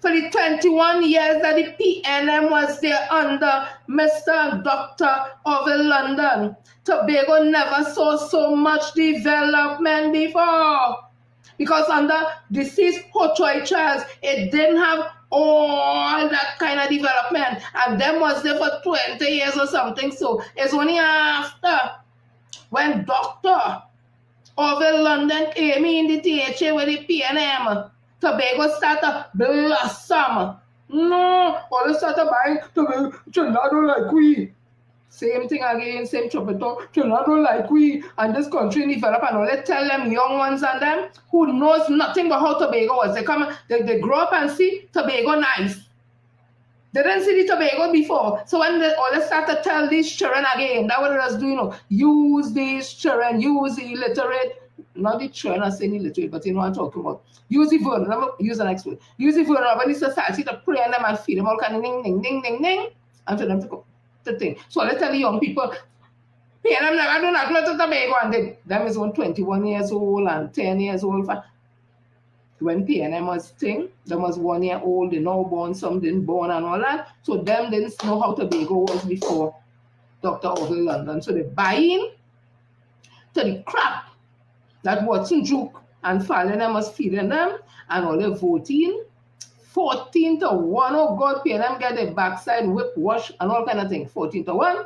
For the 21 years that the PNM was there under Mr. Dr. Orville London, Tobago never saw so much development before. Because under deceased Hochoy Charles, it didn't have all that kind of development. And them was there for 20 years or something. So it's only after when Dr. Orville London came in the THA with the PNM, Tobago started blossom. No, all they started buying Tobago, Trinidad don't like we. Same thing again, same trumpet talk. Trinidad don't like we, and this country develop, and all they tell them young ones and them who knows nothing about how Tobago was. They come, they grow up and see Tobago nice. They didn't see the Tobago before. So when all they start to tell these children again, that's what it was doing. Use these children, use the illiterate, not the children are saying illiterate, but you know what I'm talking about. Use the vulnerable, use the next word. Use the vulnerable in society to pray on them and feed them all kind of ding, ding, ding, ding, ding, and for them to go. The thing. So let's tell the young people, PNM never do not go to Tobago, and them is on 21 years old and 10 years old. When PNM was Ting, them was 1 year old, they now born, some didn't born and all that. So them didn't know how Tobago was before Dr. Orville London. So they buy in to the crap that Watson Duke and Fali them was feeding them, and all they voting 14 to 1. Oh God, PNM get their backside whip wash and all kind of things. 14 to 1.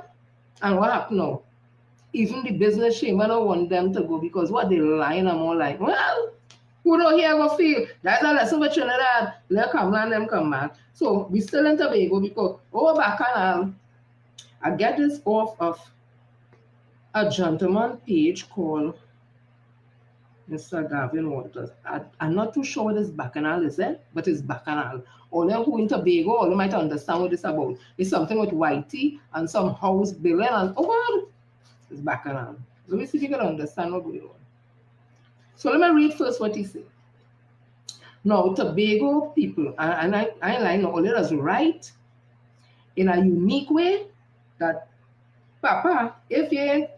And what happened now? Even the business chamber don't want them to go, because what they lying them all like, well, who don't hear go feel? That's a lesson for Trinidad. Let come and them come back. So we still in Tobago because over Bacchanal, I get this off of a gentleman page called Mr. Gavin Walters. I'm not too sure what this Bacchanal is, but it's Bacchanal. All them who in Tobago, all them might understand what it's about. It's something with whitey and some house building and oh, it's Bacchanal. Let me see if you can understand what's going on. So let me read first what he said. Now, Tobago people, and I know all of us right in a unique way that, Papa, if you ain't,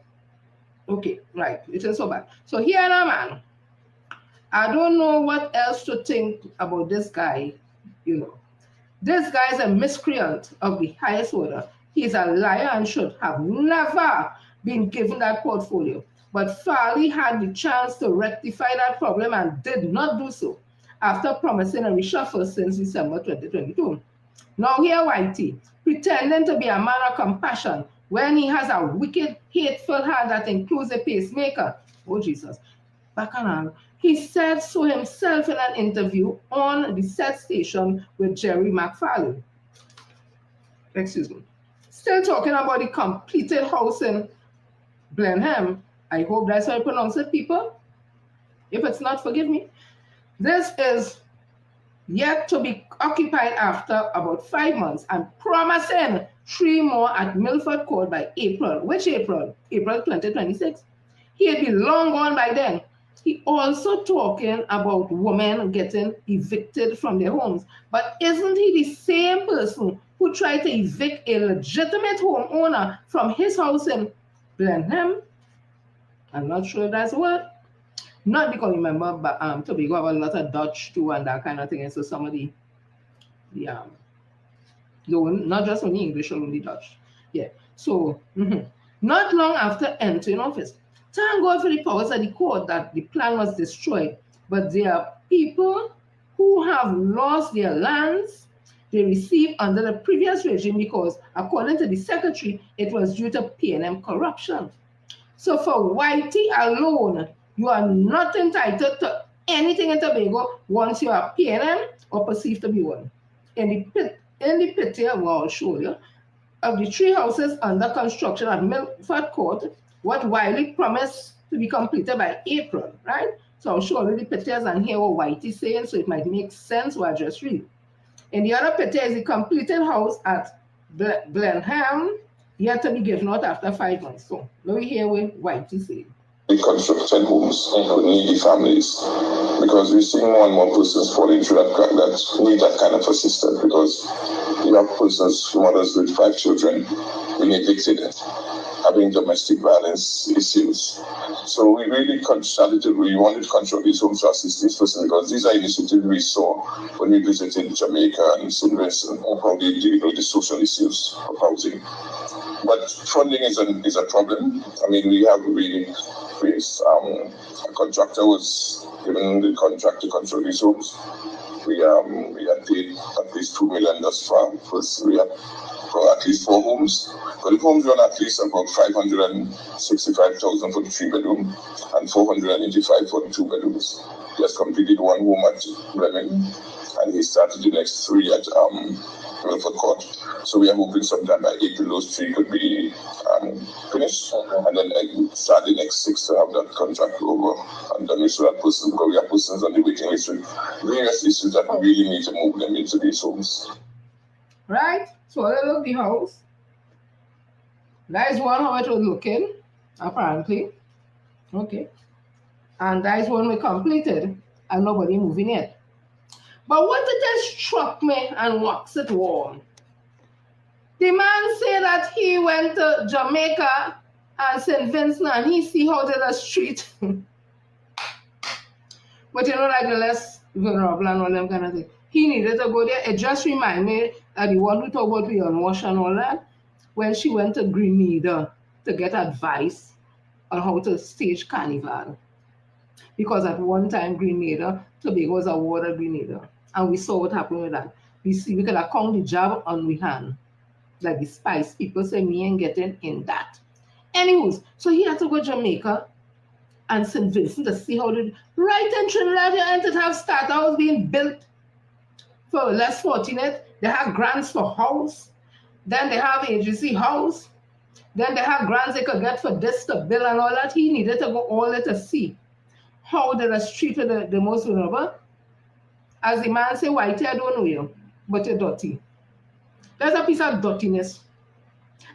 okay, right, it is so bad. So here now, man, I don't know what else to think about this guy, you know. This guy is a miscreant of the highest order. He's a liar and should have never been given that portfolio. But Fali had the chance to rectify that problem and did not do so after promising a reshuffle since December 2022. Now here Whitey, pretending to be a man of compassion when he has a wicked, hateful heart that includes a pacemaker. Oh Jesus. Bacchanal. He said so himself in an interview on the set station with Jerry McFarlane. Excuse me. Still talking about the completed house in Blenheim. I hope that's how you pronounce it, people. If it's not, forgive me. This is yet to be occupied after about 5 months and promising 3 more at Milford Court by April. Which April? April 2026. He'd be long gone by then. He also talking about women getting evicted from their homes. But isn't he the same person who tried to evict a legitimate homeowner from his house in Blenheim? I'm not sure if that's a word. Not because, remember, but Tobago have a lot of Dutch too and that kind of thing. And so some of not just only English, only Dutch. Yeah. So, not long after entering office, Thank God for the powers of the court that the plan was destroyed. But there are people who have lost their lands they received under the previous regime because, according to the secretary, it was due to P&M corruption. So for Whitey alone, you are not entitled to anything in Tobago once you are P&M or perceived to be one. In the picture, well, I'll show you, of the 3 houses under construction at Milford Court, what Wiley promised to be completed by April, right? So I'll show you the pictures and hear what Whitey is saying, so it might make sense what I just read. In the other picture is the completed house at Blenheim, yet to be given out after 5 months. So let me hear what Whitey said. Reconstructed homes for needy families, because we're seeing more and more persons falling through that crack that need that kind of assistance, because you have persons, mothers with 5 children being evicted, having domestic violence issues. So we really wanted to construct these homes to assist these persons, because these are initiatives we saw when we visited Jamaica and St. Vincent, how they deal with the social issues of housing. But funding is a problem. I mean, a contractor was given the contract to construct these homes. We had paid at least $2 million thus far. First, we had for at least 4 homes. But the homes run at least about $565,000 for the 3-bedroom and $485 for the 2 bedrooms. He has completed 1 home at Bremen, and he started the next 3 at Milford Court. So we are hoping sometime by April those 3 could be finished, and then start the next 6 to have that contract over. And then we saw that person, because we have persons on the waiting list with various issues that we really need to move them into these homes. Right? So let's look at the house. That is one how it was looking, apparently. Okay. And that is one we completed, and nobody moving yet. But what it has struck me and walks it warm. The man said that he went to Jamaica and St. Vincent and he see how they the street. But you know, like the less vulnerable and all them kind of thing. He needed to go there. It just reminded me that the one we talk about we unwash and all that, when she went to Grenada to get advice on how to stage carnival. Because at one time Grenada, Tobago was awarded Grenada. And we saw what happened with that. We could have count the job on we hand. Like the spice people say, me ain't getting in that. Anyways, so he had to go to Jamaica and St. Vincent to see how right in Trinidad and to have startups being built for less fortunate. They have grants for house. Then they have agency house. Then they have grants they could get for this to build and all that. He needed to go all there to see how they treated the most vulnerable. As the man say, Whitey, I don't know you, but you're dirty. There's a piece of dirtiness.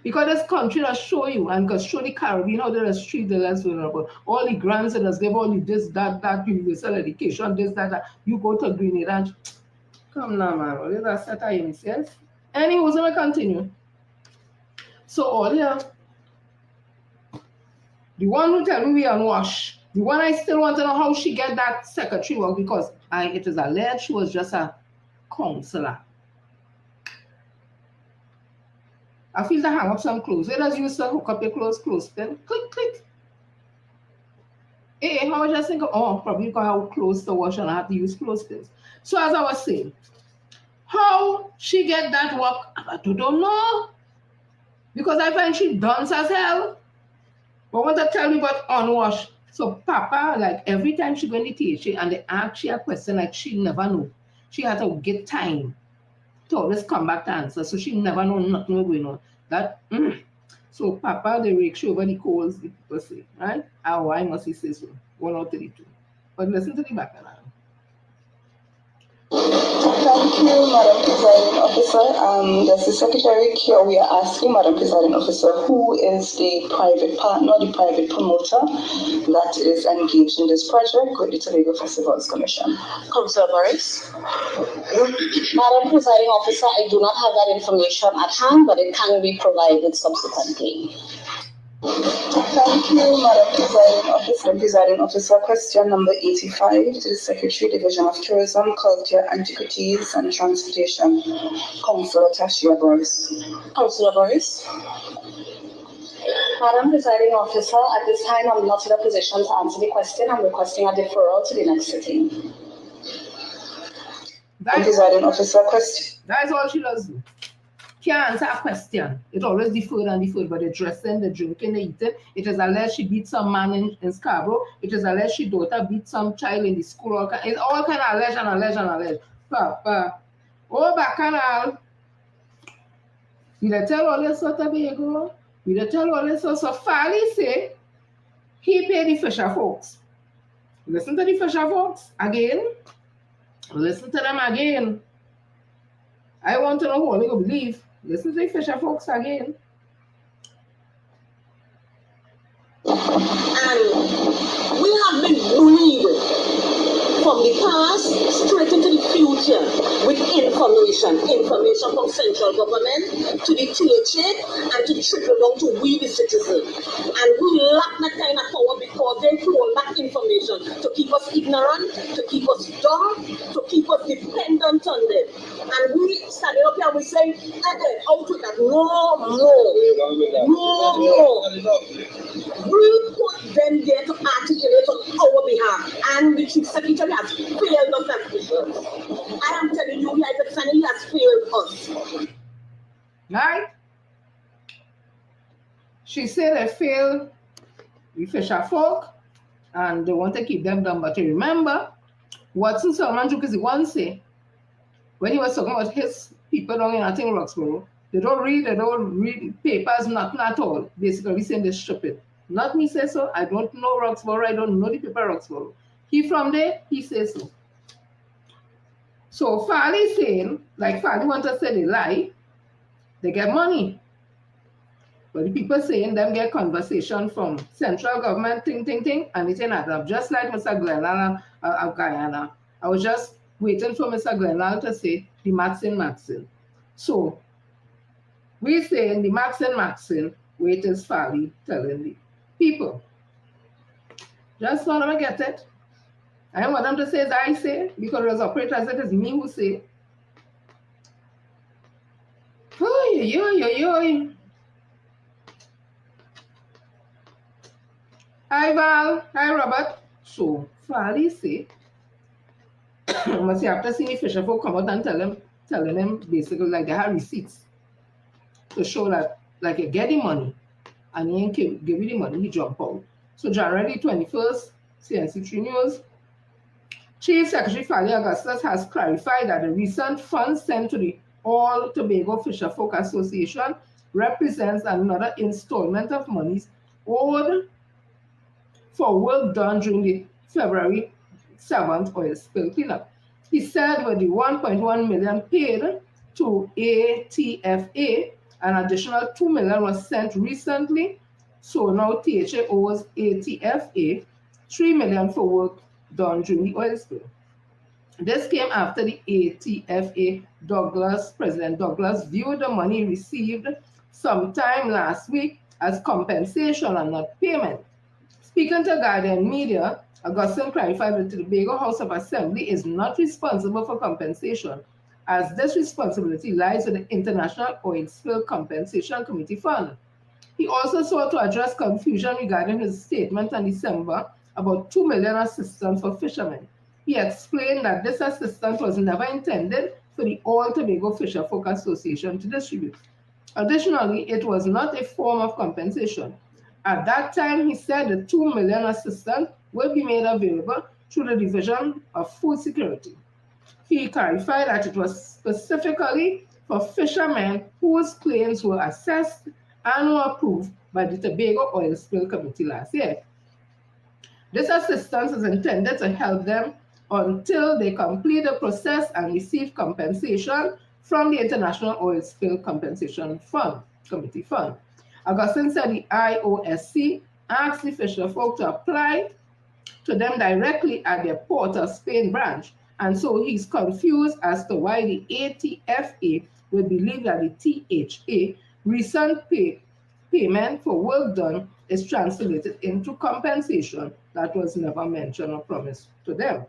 Because this country does show you, and because show the Caribbean how they does treat the less vulnerable. All the grants that does give all the this, that, universal education, this, that. You go to Grenada and come now, man. What is that set of innocence? Anyways, let me continue. So all here, the one who tell me we unwash, the one I still want to know how she get that secretary work, because it is alleged she was just a counselor. I feel to hang up some clothes. Where does you used to hook up your clothes then? Click, click. Hey, how I just think, probably because I have clothes to wash and I have to use clothespins. So as I was saying, how she get that work, I don't know. Because I find she dunce as hell. But want to tell me about unwash. So Papa, like every time she go in the teacher and they ask she a question, like she never know. She had to get time to always come back to answer. So she never know nothing going on. That So Papa, they rake over the coals, the people say, right? Why must he say so? 1 or 32. But listen to the Bacchanal. Thank you, Madam Presiding Officer. This is Secretary Kia. We are asking, Madam Presiding Officer, who is the private partner, the private promoter that is engaged in this project with the Tobago Festivals Commission? Councillor Boris. Madam Presiding Officer, I do not have that information at hand, but it can be provided subsequently. Thank you, Madam Presiding Officer. Presiding Officer, question number 85 to the Secretary, Division of Tourism, Culture, Antiquities and Transportation. Councillor Tashia Boris. Councillor Boris. Madam Presiding Officer, at this time I'm not in a position to answer the question. I'm requesting a deferral to the next sitting. Presiding Officer, question. That's all she does do. Can't answer a question. It always deferred and deferred, but the dressing, the drinking, the eating. It is alleged she beat some man in Scarborough. It is alleged she daughter beat some child in the school. It's all kind of alleged and alleged and alleged. Papa. Oh, Bacchanal. Did I tell all this sort of ago? Did I tell all this? So Farley say he paid the Fisher folks. Listen to the Fisher folks again. Listen to them again. I want to know who they believe. Listen to the Fisher folks again. And we have been bullied from the past straight into the future with information from central government to the THA and to trickle down to we the citizen. And we lack that kind of power because they hold back information to keep us ignorant, to keep us dumb, to keep us dependent on them. And we standing up here, we saying, out with that, no more. We put them there to articulate on our behalf, and the Chief Secretary has failed us as bishops. I am telling you, like the family has failed us. Right? She said they failed the Fisher folk, and they want to keep them down. But you remember what Solomon Juk is the one say when he was talking about his people down in Ting Roxborough. They don't read papers, nothing at all. Basically saying they're stupid. Not me say so. I don't know Roxborough. I don't know the people Roxborough. He from there, he says so. So Farley saying, like Farley want to say they lie, they get money. But the people saying them get conversation from central government, ting, and it ain't add up. Just like Mr. Glenal of Guyana. I was just waiting for Mr. Glenal to say the Maxin. So we saying the Maxin, wait is Farley telling the people. Just want them to get it. I don't want them to say as I say, because as operators, it is me who say. Hi Val, hi Robert. So Farley say, must you have to see the Fisher folk come out and telling them basically like they have receipts to show that like you get the money and he ain't give you the money, he jump out. So January 21st, CNC3 News, Chief Secretary Farley Augustus has clarified that the recent funds sent to the All Tobago Fisher Folk Association represents another installment of monies owed for work done during the February 7th oil spill cleanup. He said with the 1.1 million paid to ATFA, an additional 2 million was sent recently. So now THA owes ATFA 3 million for work done during the oil spill. This came after the ATFA President Douglas viewed the money received sometime last week as compensation and not payment. Speaking to Guardian Media, Augustine clarified that the Tobago House of Assembly is not responsible for compensation, as this responsibility lies with the International Oil Spill Compensation Committee Fund. He also sought to address confusion regarding his statement in December about 2 million assistance for fishermen. He explained that this assistance was never intended for the All Tobago Fisher Folk Association to distribute. Additionally, it was not a form of compensation. At that time, he said the 2 million assistance will be made available through the Division of Food Security. He clarified that it was specifically for fishermen whose claims were assessed and were approved by the Tobago Oil Spill Committee last year. This assistance is intended to help them until they complete the process and receive compensation from the International Oil Spill Compensation Committee Fund. Augustine said the IOSC asked the fisher folk to apply to them directly at their Port of Spain branch, and so he's confused as to why the ATFA would believe that the THA recent payment for work done is translated into compensation that was never mentioned or promised to them.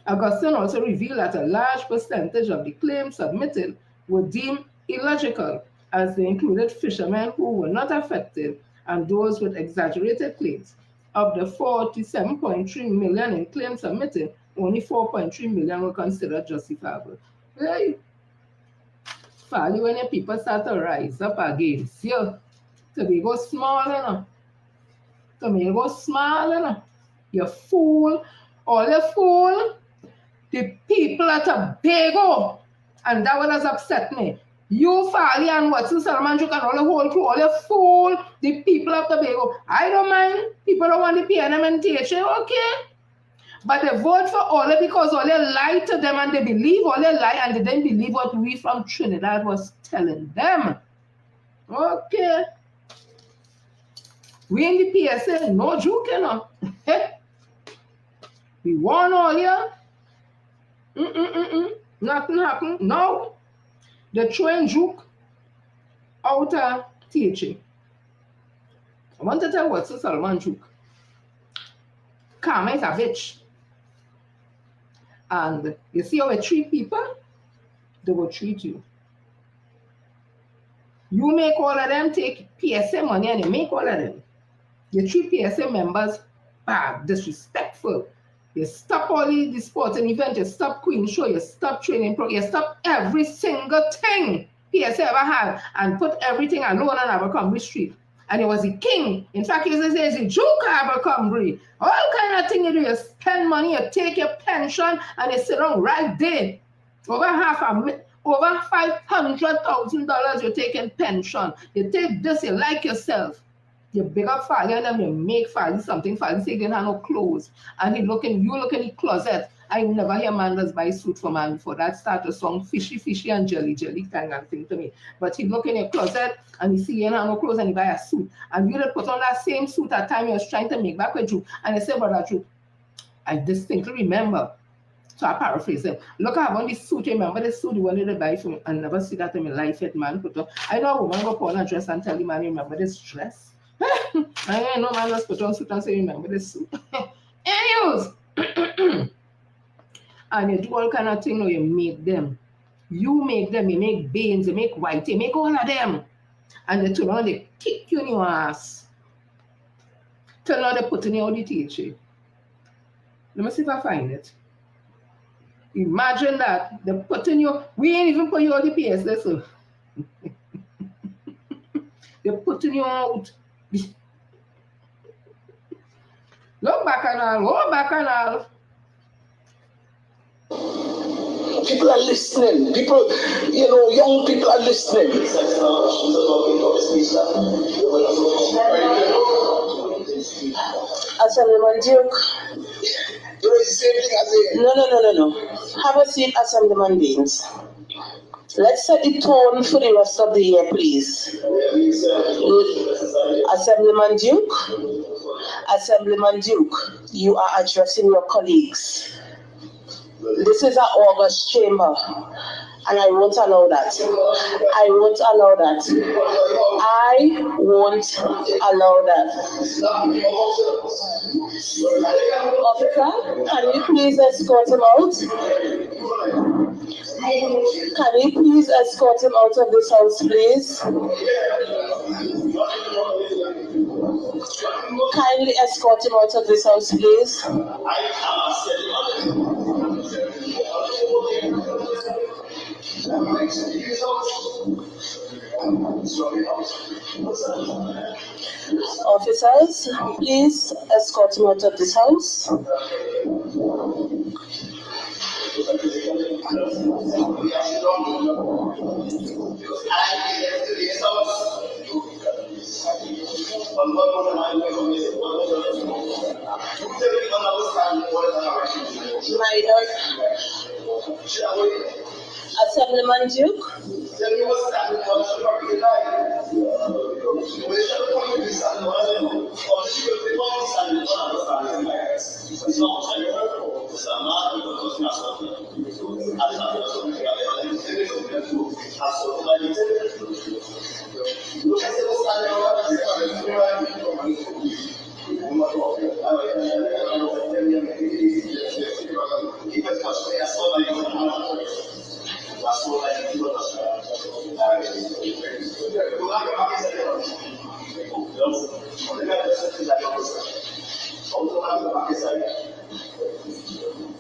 Augustine also revealed that a large percentage of the claims submitted were deemed illogical, as they included fishermen who were not affected and those with exaggerated claims. Of the 47.3 million in claims submitted, only 4.3 million were considered justifiable. Hey, finally, when your people start to rise up against you, Tobago small enough. Tobago small enough. You fool. All you fool. The people at Tobago. And that one has upset me. You, Farley, and Watson, Solomon, Duke, and all the whole crew, all you fool. The people of Tobago. I don't mind. People don't want the PNM and THA. Okay. But they vote for Ole because Ole lied to them and they believe Ole lie and they didn't believe what we from Trinidad was telling them. Okay. We in the PSA, no joke, you know. We won all year. Nothing happened. No. They throwing juke out of teaching. I want to tell what's Solomon juke. Karma is a bitch. And you see how they treat people? They will treat you. You make all of them take PSA money and you make all of them. You treat PSA members bad, disrespectful. You stop all the sporting events, you stop Queen Show, you stop training program, you stop every single thing PSA ever had and put everything alone on Abercrombie Street. And it was the king. In fact, he says he's a joke Abercrombie. All kind of thing you do, you spend money, you take your pension, and you sit down right there. Over $500,000 you're taking pension. You take this, you like yourself. You big up Farley and then you make Farley something. Farley say he didn't have no clothes. And you look in the closet. I never hear man does buy suit for man before. That start a song, fishy, fishy and jelly, jelly kind of thing to me. But he look in your closet and he see you don't have no clothes and he buy a suit. And you did put on that same suit at time you was trying to make back with you. And he say, brother Drew, I distinctly remember. So I paraphrase him. Look, I have on this suit. Remember the suit you wanted to buy for me? I never see that in my life yet, man. Put on. I know a woman go put on a dress and tell the man, remember this dress? I know man just put on suit and say, remember this suit. Anyways. And you do all kind of things, you make them. You make them, you make beans, you make white, you make all of them. And they turn on, they kick you in your ass. Turn on, they put in your teacher. Let me see if I find it. Imagine that. They put in your, we ain't even put you on the PS, listen. They put in you out. Look, Bacchanal, oh, Bacchanal. People are listening. People, young people are listening. Assemblyman Duke. You know, it's the same thing as a... No. Have a seat, Assemblyman Beans. Let's set the tone for the rest of the year, please. Assemblyman Duke, you are addressing your colleagues. This is an August chamber, and I won't allow that. I won't allow that. Officer, can you please escort him out? Can you please escort him out of this house, please? Kindly escort him out of this house, please. Officers, please escort him out of this house. Assemblyman Duke.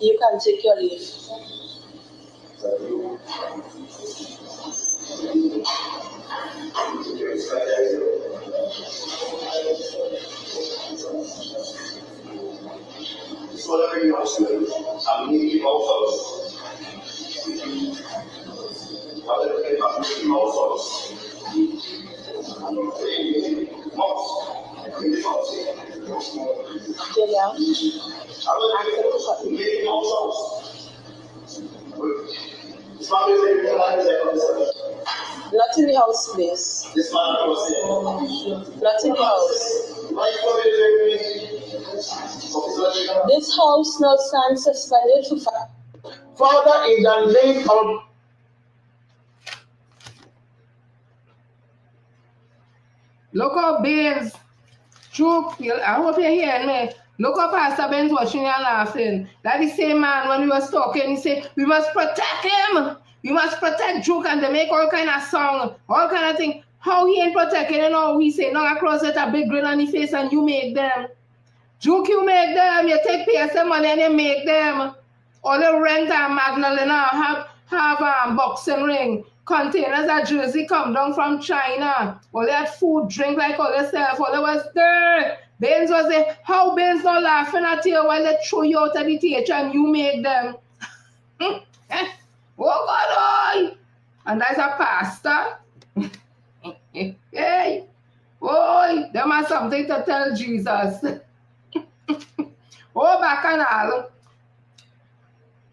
You can take your leave. So every house, I'm Mickey Mouse House. Mouse House. Mouse. Julia, Mickey Mouse House. not in the house, please. This man was here. Not in the house. This house now stands suspended to Father, in the name of Look how Baines, Juke, I hope you're hearing me. Look how Pastor Baines watching you and laughing. That the same man when we was talking, he said, we must protect him. We must protect Juke, and they make all kind of song, all kind of thing. How he ain't protecting, you know, he say, no, across it a big grin on the face and you make them. Juke, you make them. You take PSM money and you make them. All the rent and Magdalena have boxing ring. Containers of jersey come down from China. All that food, drink like all yourself. All that was there. Baines was there. How Baines not laughing at you while they throw you out of the theater and you make them? Oh God, oh. And that's a pastor. Hey, boy, them has something to tell Jesus. Oh, Bacchanal.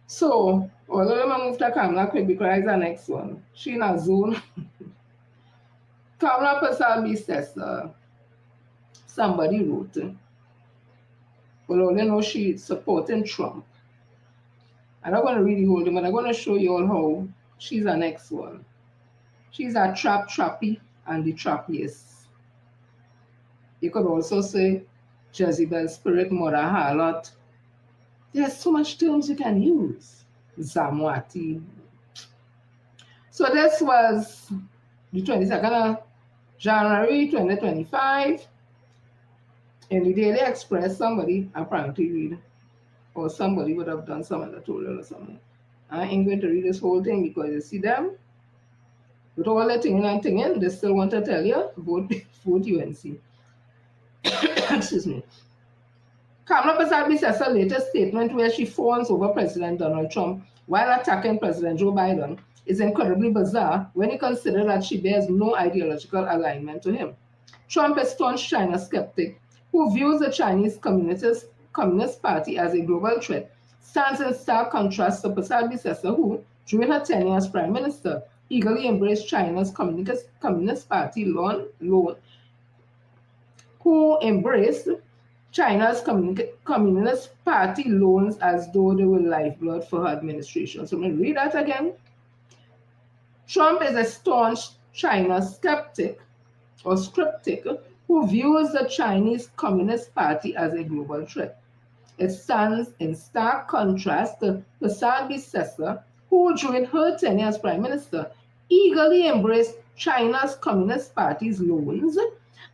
So, let me move the camera quick because it's the next one. She in a zone. Camera person says, somebody wrote, well, only know she's supporting Trump. I'm not going to read the whole thing, but I'm going to show you all how she's the next one. She's a trappy, and the trappiest. You could also say Jezebel spirit, mother harlot. There's so much terms you can use. Zamwati. So this was the 22nd of January 2025. In the Daily Express, somebody apparently read, or somebody would have done some editorial or something. I ain't going to read this whole thing because you see them. With all the thing and thing, they still want to tell you, vote UNC. Excuse me. Kamala Pasabi says her latest statement where she fawns over President Donald Trump while attacking President Joe Biden is incredibly bizarre when you consider that she bears no ideological alignment to him. Trump is a staunch China skeptic who views the Chinese Communist Party as a global threat, stands in stark contrast to Pasabi Sessa, who, during her tenure as Prime Minister, eagerly embraced China's Communist Party Communist Party loans as though they were lifeblood for her administration. So let me read that again. Trump is a staunch China skeptic or scriptic who views the Chinese Communist Party as a global threat. It stands in stark contrast to Pasabi Sessa, who during her tenure as Prime Minister eagerly embraced China's Communist Party's loans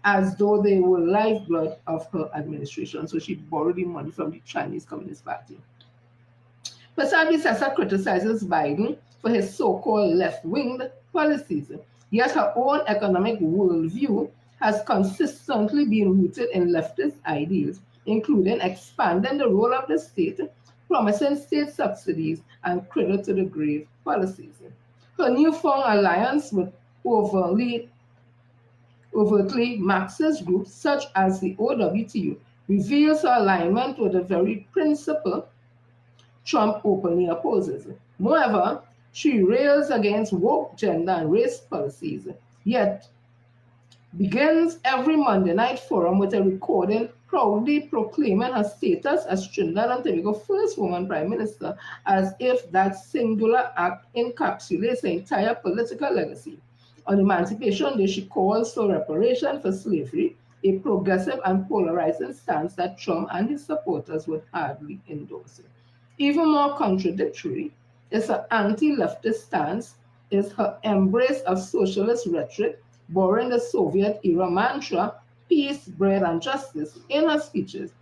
as though they were lifeblood of her administration. So she borrowed the money from the Chinese Communist Party. Pasabi Sessa criticizes Biden for his so-called left-winged policies, yet her own economic worldview has consistently been rooted in leftist ideals, including expanding the role of the state, promising state subsidies, and cradle-to-the-grave policies. Her newfound alliance with overtly Marxist groups such as the OWTU reveals her alignment with the very principle Trump openly opposes. Moreover, she rails against woke gender and race policies, yet begins every Monday night forum with a recording proudly proclaiming her status as Trinidad and Tobago's first woman prime minister, as if that singular act encapsulates the entire political legacy. On Emancipation Day, she calls for reparation for slavery, a progressive and polarizing stance that Trump and his supporters would hardly endorse. Even more contradictory is her anti-leftist stance, is her embrace of socialist rhetoric, borrowing the Soviet-era mantra, peace, bread, and justice, in her speeches,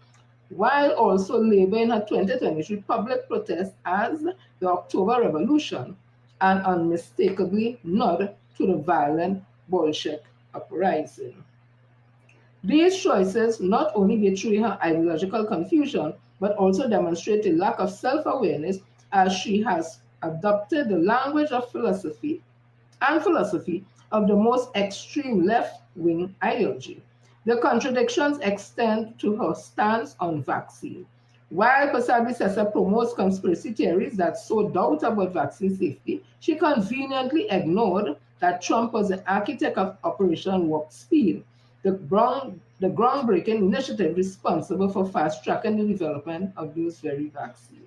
while also labeling her 2023 public protest as the October Revolution, and unmistakably nod to the violent Bolshevik uprising. These choices not only betray her ideological confusion, but also demonstrate a lack of self-awareness as she has adopted the language of philosophy of the most extreme left-wing ideology. The contradictions extend to her stance on vaccine. While Pasabi Sessa promotes conspiracy theories that sow doubt about vaccine safety, she conveniently ignored that Trump was the architect of Operation Warp Speed, the groundbreaking initiative responsible for fast-tracking the development of those very vaccines.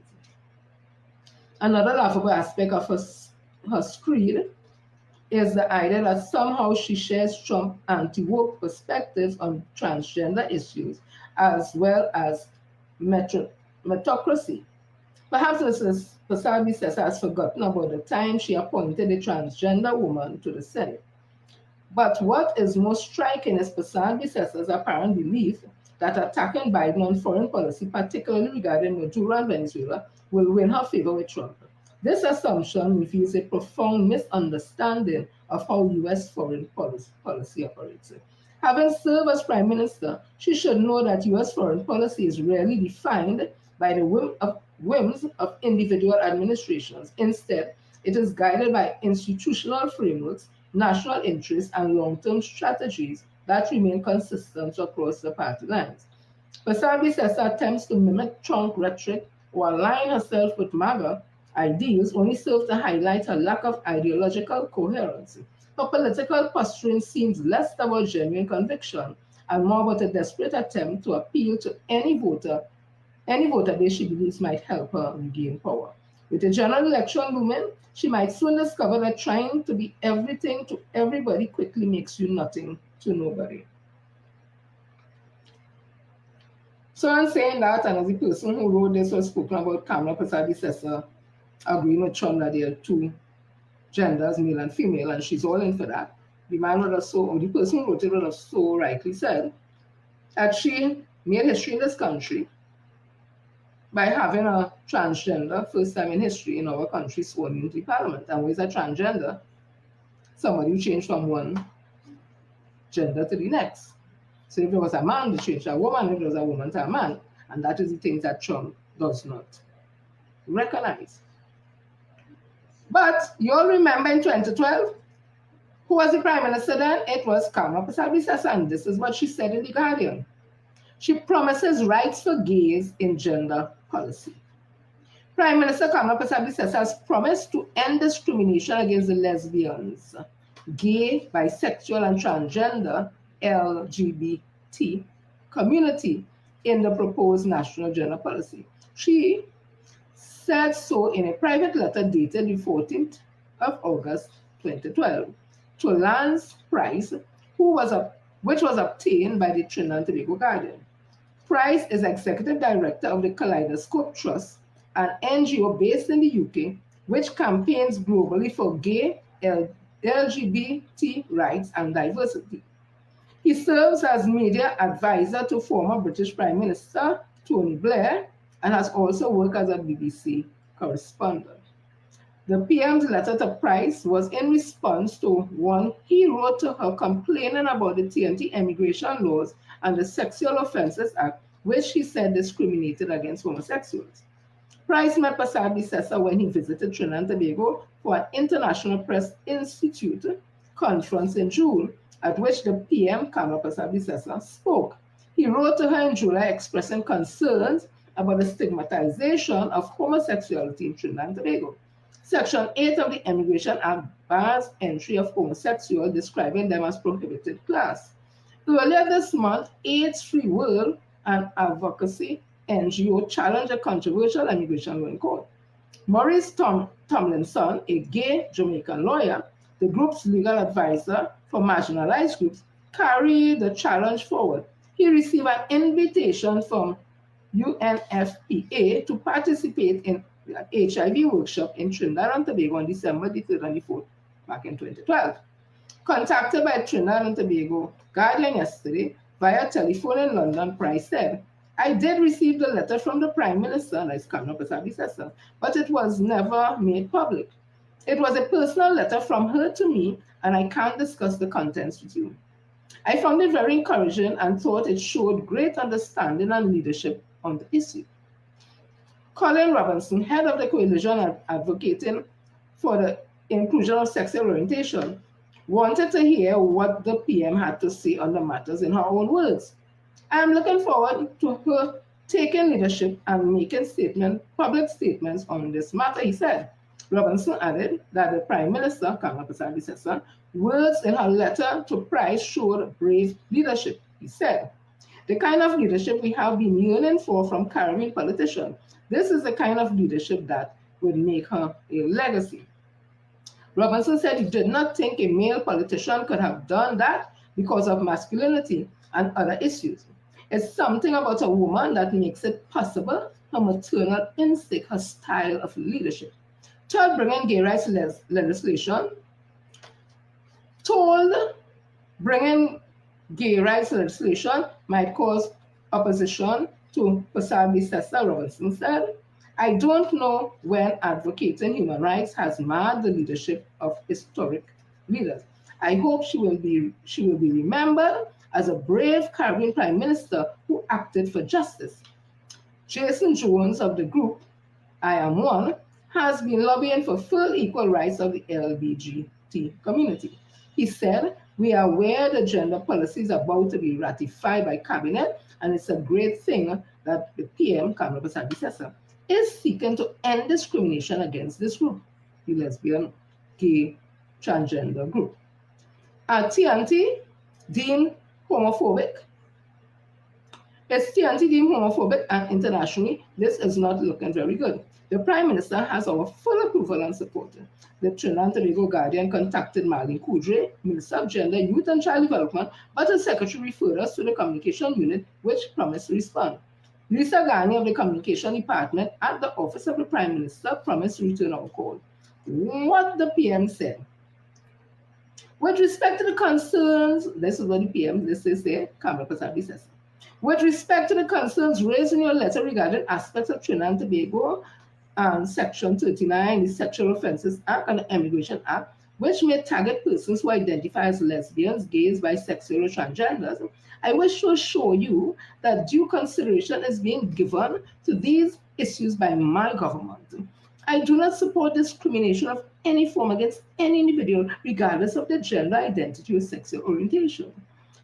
Another laughable aspect of her screed is the idea that somehow she shares Trump's anti-woke perspectives on transgender issues, as well as meritocracy. Perhaps Mrs. Pasabi Sessa has forgotten about the time she appointed a transgender woman to the Senate. But what is most striking is Pasabi Sessa's apparent belief that attacking Biden on foreign policy, particularly regarding Maduro and Venezuela, will win her favor with Trump. This assumption reveals a profound misunderstanding of how U.S. foreign policy operates. Having served as Prime Minister, she should know that U.S. foreign policy is rarely defined by the whims of individual administrations. Instead, it is guided by institutional frameworks, national interests, and long-term strategies that remain consistent across the party lines. Pasabi Sessa attempts to mimic Trump rhetoric or align herself with MAGA ideals only serve to highlight her lack of ideological coherence. Her political posturing seems less about genuine conviction and more about a desperate attempt to appeal to any voter base she believes might help her regain power. With the general election looming, she might soon discover that trying to be everything to everybody quickly makes you nothing to nobody. So I'm saying that, and as the person who wrote this was spoken about Kamala Pasabi Sessa agreeing with Trump that there are two genders, male and female, and she's all in for that. The man would have or the person who wrote it would have so rightly said that she made history in this country by having a transgender first time in history in our country sworn into the parliament. And what is a transgender? Somebody who changed from one gender to the next. So if it was a man to change to a woman, if it was a woman to a man. And that is the thing that Trump does not recognize. But you all remember in 2012, who was the Prime Minister then? It was Kamala Pasabi Sessa, and this is what she said in The Guardian. She promises rights for gays in gender policy. Prime Minister Kamala Pasabi Sessa has promised to end discrimination against the lesbians, gay, bisexual, and transgender LGBT community in the proposed national gender policy. She said so in a private letter dated the 14th of August 2012 to Lance Price, which was obtained by the Trinidad and Tobago Guardian. Price is executive director of the Kaleidoscope Trust, an NGO based in the UK, which campaigns globally for gay, LGBT rights and diversity. He serves as media advisor to former British Prime Minister Tony Blair and has also worked as a BBC correspondent. The PM's letter to Price was in response to one he wrote to her complaining about the TNT immigration laws and the Sexual Offences Act, which he said discriminated against homosexuals. Price met Pasabi Sessa when he visited Trinidad and Tobago for an International Press Institute conference in June, at which the PM, Kamala Pasabi Sessa, spoke. He wrote to her in July expressing concerns about the stigmatization of homosexuality in Trinidad and Tobago. Section 8 of the Immigration Act bars entry of homosexuals, describing them as prohibited class. Earlier this month, AIDS Free World, an advocacy NGO, challenged a controversial immigration law in court. Maurice Tomlinson, a gay Jamaican lawyer, the group's legal advisor for marginalized groups, carried the challenge forward. He received an invitation from UNFPA to participate in an HIV workshop in Trinidad and Tobago on December the 3rd and the 4th, back in 2012. Contacted by Trinidad and Tobago Guardian yesterday via telephone in London, Price said, I did receive the letter from the Prime Minister, that's coming up as our predecessor, but it was never made public. It was a personal letter from her to me, and I can't discuss the contents with you. I found it very encouraging and thought it showed great understanding and leadership on the issue. Colin Robinson, head of the coalition advocating for the inclusion of sexual orientation, wanted to hear what the PM had to say on the matters in her own words. I am looking forward to her taking leadership and making public statements on this matter, he said. Robinson added that the Prime Minister, Kamala Prasad, words in her letter to Price showed brave leadership, he said. The kind of leadership we have been yearning for from Caribbean politicians. This is the kind of leadership that would make her a legacy. Robinson said he did not think a male politician could have done that because of masculinity and other issues. It's something about a woman that makes it possible, her maternal instinct, her style of leadership. Told bringing gay rights legislation might cause opposition to Pasabi Sessa, Robinson said. I don't know when advocating human rights has marred the leadership of historic leaders. I hope she will be remembered as a brave Caribbean Prime Minister who acted for justice. Jason Jones of the group, I Am One, has been lobbying for full equal rights of the LGBT community. He said, we are aware the gender policy is about to be ratified by Cabinet, and it's a great thing that the PM, Kamala Prasad, is seeking to end discrimination against this group, the lesbian, gay, transgender group. TNT deemed homophobic. It's TNT deemed homophobic, and internationally, this is not looking very good. The Prime Minister has our full approval and support. The Trinidad and Tobago Guardian contacted Marlene Kudre, Minister of Gender, Youth and Child Development, but the Secretary referred us to the Communication Unit, which promised to respond. Lisa Ghani of the Communication Department at the Office of the Prime Minister promised to return our call. What the PM said. With respect to the concerns, this is what the PM, this is there, Kamala Prasad says. With respect to the concerns raised in your letter regarding aspects of Trinidad and Tobago and Section 39, the Sexual Offences Act and the Immigration Act, which may target persons who identify as lesbians, gays, bisexual, or transgenders, I wish to assure you that due consideration is being given to these issues by my government. I do not support discrimination of any form against any individual, regardless of their gender identity or sexual orientation.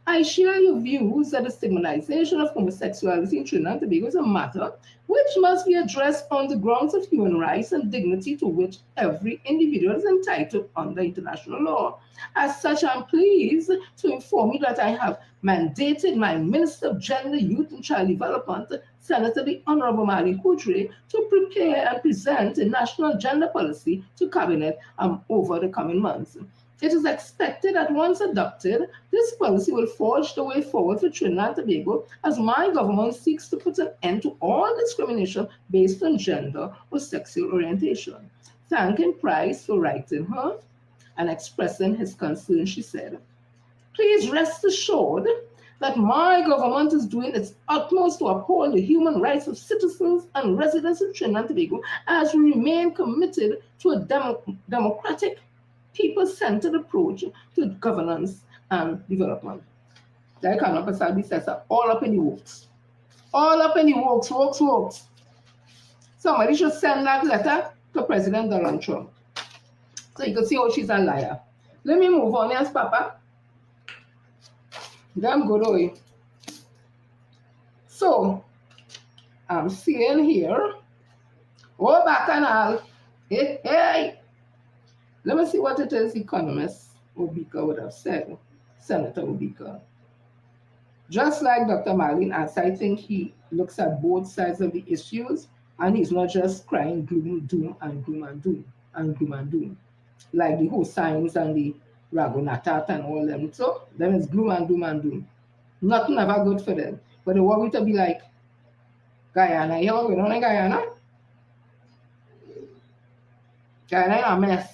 I share your views that the stigmatization of homosexuality in Trinidad and Tobago is a matter which must be addressed on the grounds of human rights and dignity to which every individual is entitled under international law. As such, I'm pleased to inform you that I have mandated my Minister of Gender, Youth and Child Development, Senator the Honorable Marlene Kudre, to prepare and present a national gender policy to Cabinet over the coming months. It is expected that once adopted, this policy will forge the way forward for Trinidad and Tobago as my government seeks to put an end to all discrimination based on gender or sexual orientation. Thanking Price for writing her and expressing his concern, she said, please rest assured that my government is doing its utmost to uphold the human rights of citizens and residents of Trinidad and Tobago as we remain committed to a democratic, people-centered approach to governance and development. Like Kamala Prasad says, all up in the works. All up in the works. Somebody should send that letter to President Donald Trump. So you can see how she's a liar. Let me move on, yes, Papa. Damn good away. So, I'm seeing here, oh, Bacchanal, hey. Let me see what it is economist Obika would have said, Senator Obika. Just like Dr. Marlene asks, I think he looks at both sides of the issues, and he's not just crying gloom, doom, and gloom and doom, like the Hossains and the Ragunatat and all them. So, them is gloom and doom. Nothing ever good for them. But they want me to be like, Guyana, you know, we don't like Guyana? Guyana is a mess.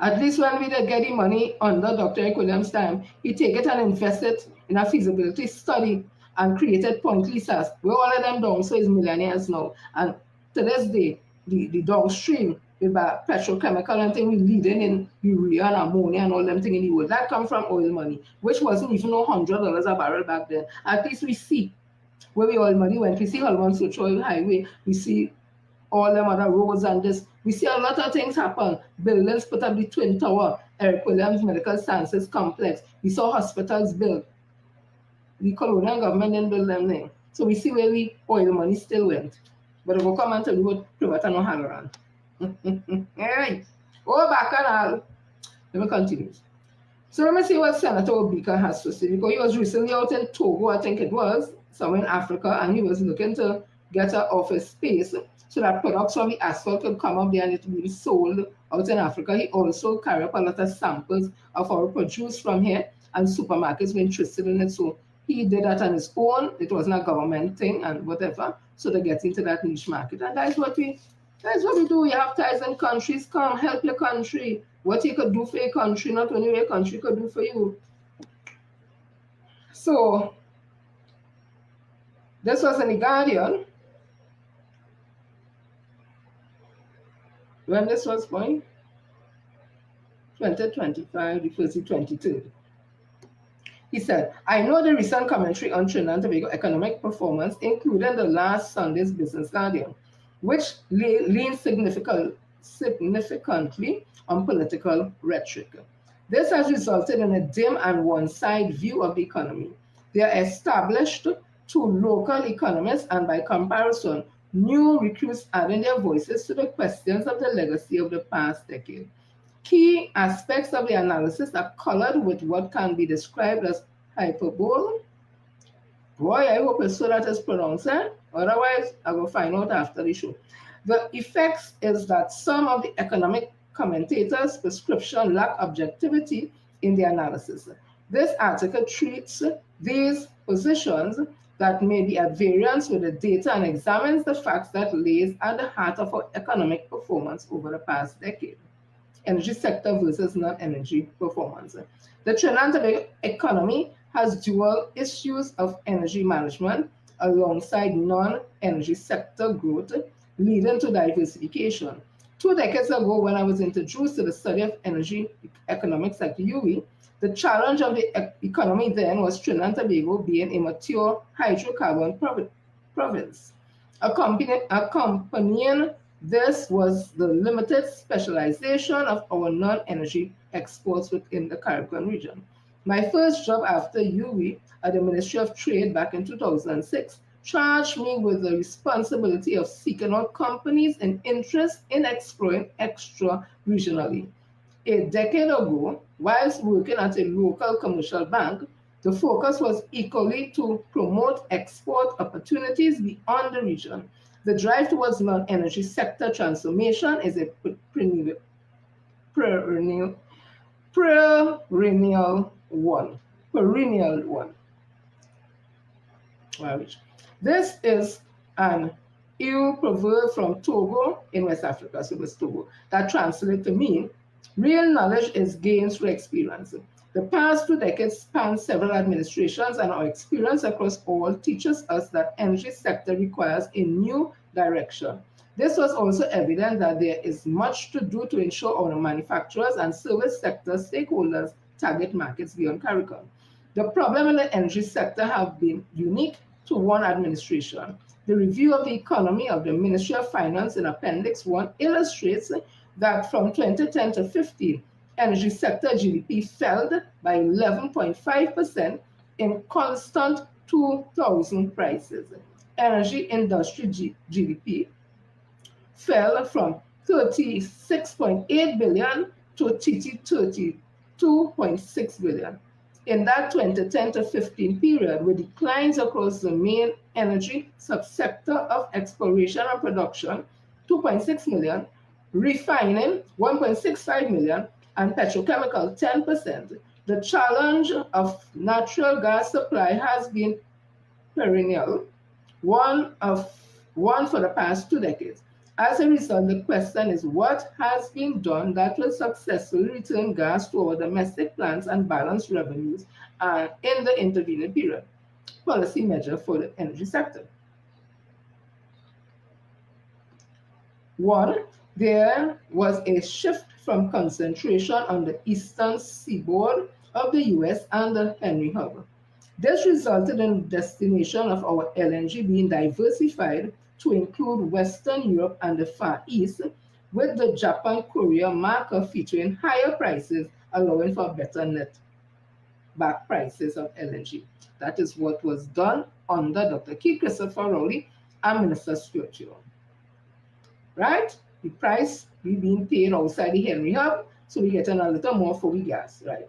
At least when we did get the money under Dr. Williams' time, he take it and invest it in a feasibility study and created Point Lisas. Where all of them down, so is millionaires now. And to this day, the downstream with petrochemical and thing we leading in urea and ammonia and all them things in the world. That come from oil money, which wasn't even $100 a barrel back then. At least we see where the oil money went. We see Holman Such Oil Highway. We see all them other roads and this. We see a lot of things happen. Buildings put up the Twin Tower, Eric Williams Medical Sciences Complex. We saw hospitals built. The colonial government didn't build them there. So we see where the oil money still went. But I will come and tell you what private no hang around. Alright. Oh, Bacchanal. Let me continue. So let me see what Senator Obika has to say, because he was recently out in Togo, I think it was, somewhere in Africa, and he was looking to get an office space so that products from the asphalt could come up there and it would be sold out in Africa. He also carried up a lot of samples of our produce from here, and supermarkets were interested in it. So he did that on his own. It wasn't a government thing and whatever. So to get into that niche market. And that's what we do. You have ties in countries. Come help your country. What you could do for your country, not only what your country could do for you. So this was in the Guardian. When this was going? 2025, the 1st, 23rd. He said, I know the recent commentary on Trinidad and Tobago economic performance, including the last Sunday's Business Guardian, which leans significantly on political rhetoric. This has resulted in a dim and one-side view of the economy. They are established to local economists and by comparison, new recruits adding their voices to the questions of the legacy of the past decade. Key aspects of the analysis are colored with what can be described as hyperbole. Boy, I hope it's so that it's pronounced. Otherwise, I will find out after the show. The effects is that some of the economic commentators' prescription lack objectivity in the analysis. This article treats these positions that may be at variance with the data and examines the facts that lays at the heart of our economic performance over the past decade. Energy sector versus non-energy performance. The Trinidad and Tobago economy has dual issues of energy management alongside non-energy sector growth, leading to diversification. 2 decades ago, when I was introduced to the study of energy economics at UWI, the challenge of the economy then was Trinidad and Tobago being a mature hydrocarbon province. Accompanying this was the limited specialization of our non-energy exports within the Caribbean region. My first job after UWI at the Ministry of Trade back in 2006 charged me with the responsibility of seeking out companies and interest in exploring extra-regionally. A decade ago, whilst working at a local commercial bank, the focus was equally to promote export opportunities beyond the region. The drive towards non-energy sector transformation is a perennial one. This is an Ewe proverb from Togo in West Africa, so it's Togo, that translates to mean real knowledge is gained through experience. The past 2 decades span several administrations, and our experience across all teaches us that energy sector requires a new direction. This was also evident that there is much to do to ensure our manufacturers and service sector stakeholders target markets beyond Caribbean. The problem in the energy sector have been unique to one administration. The review of the economy of the Ministry of Finance in Appendix 1 illustrates that from 2010 to 15, energy sector GDP fell by 11.5% in constant 2000 prices. Energy industry GDP fell from 36.8 billion to 32.6 billion. In that 2010 to 15 period, with declines across the main energy subsector of exploration and production, 2.6 million, refining, 1.65 million, and petrochemical, 10%, the challenge of natural gas supply has been perennial, one for the past 2 decades. As a result, the question is what has been done that will successfully return gas to our domestic plants and balance revenues in the intervening period? Policy measure for the energy sector. One, there was a shift from concentration on the eastern seaboard of the US and the Henry Hub. This resulted in the destination of our LNG being diversified to include Western Europe and the Far East, with the Japan-Korea marker featuring higher prices, allowing for better net back prices of LNG. That is what was done under Dr. Keith Christopher Rowley and Minister Stuart Young. Right? The price we being paid outside the Henry Hub, so we getting a little more for the gas, right?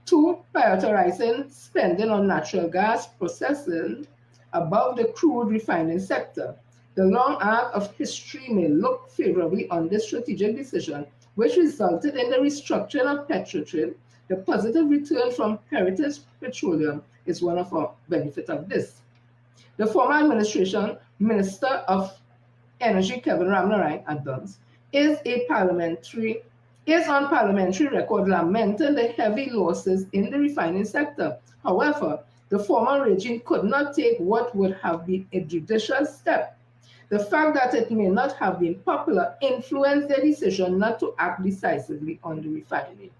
Two, prioritizing spending on natural gas processing above the crude refining sector. The long arc of history may look favorably on this strategic decision, which resulted in the restructuring of Petrotrade. The positive return from Heritage Petroleum is one of our benefits of this. The former administration Minister of Energy Kevin Ramnarai Adams is on parliamentary record lamenting the heavy losses in the refining sector. However, the former regime could not take what would have been a judicious step. The fact that it may not have been popular influenced their decision not to act decisively on the refining.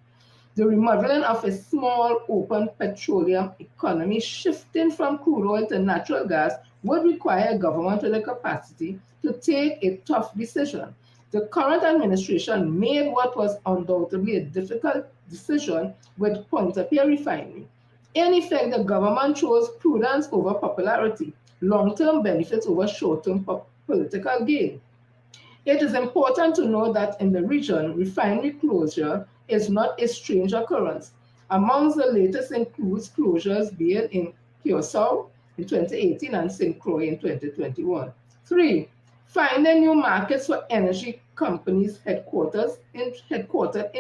The remodeling of a small open petroleum economy shifting from crude oil to natural gas would require a government with the capacity to take a tough decision. The current administration made what was undoubtedly a difficult decision with Point-a-Pierre refinery. In effect, the government chose prudence over popularity, long-term benefits over short-term political gain. It is important to note that in the region, refinery closure is not a strange occurrence. Amongst the latest includes closures being in Curacao in 2018 and St. Croix in 2021. 3. Finding new markets for energy companies headquartered in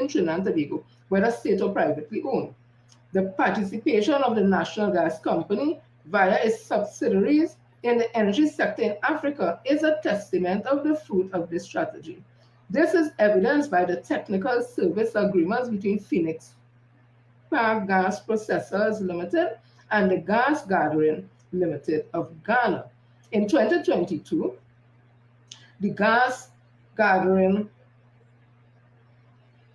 Trinidad and Tobago, whether state or privately owned. The participation of the National Gas Company via its subsidiaries in the energy sector in Africa is a testament of the fruit of this strategy. This is evidenced by the technical service agreements between Phoenix Park Gas Processors Limited and the Gas Gathering Limited of Ghana. In 2022, the Gas Gathering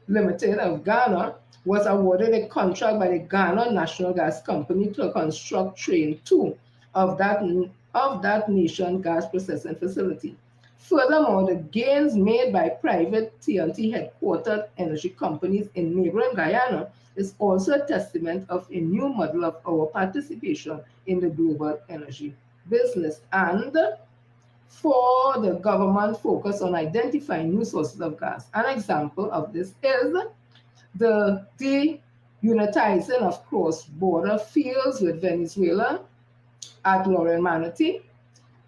Limited of Ghana was awarded a contract by the Ghana National Gas Company to construct Train 2 of that nation gas processing facility. Furthermore, the gains made by private TNT headquartered energy companies in neighboring Guyana is also a testament of a new model of our participation in the global energy business. And 4, the government focus on identifying new sources of gas. An example of this is the deunitizing of cross-border fields with Venezuela at Lauren Manatee.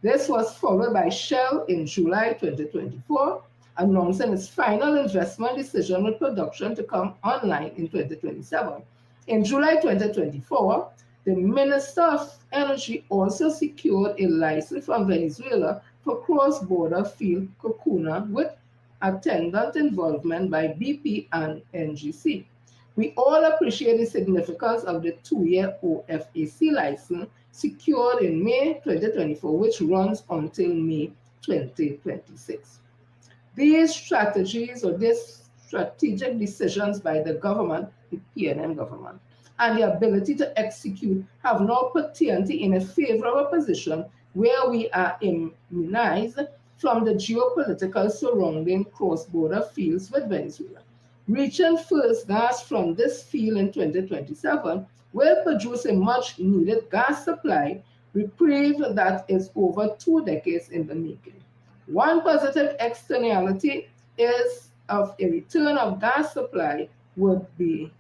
This was followed by Shell in July 2024, announcing its final investment decision with production to come online in 2027. In July 2024, the Minister of Energy also secured a license from Venezuela for cross-border field Cocuna with attendant involvement by BP and NGC. We all appreciate the significance of the 2-year OFAC license secured in May 2024, which runs until May 2026. These strategies or these strategic decisions by the government, the PNM government, and the ability to execute have now put TNT in a favorable position where we are immunized from the geopolitical surrounding cross-border fields with Venezuela. Reaching first gas from this field in 2027 will produce a much-needed gas supply reprieve that is over 2 decades in the making. One positive externality is of a return of gas supply would be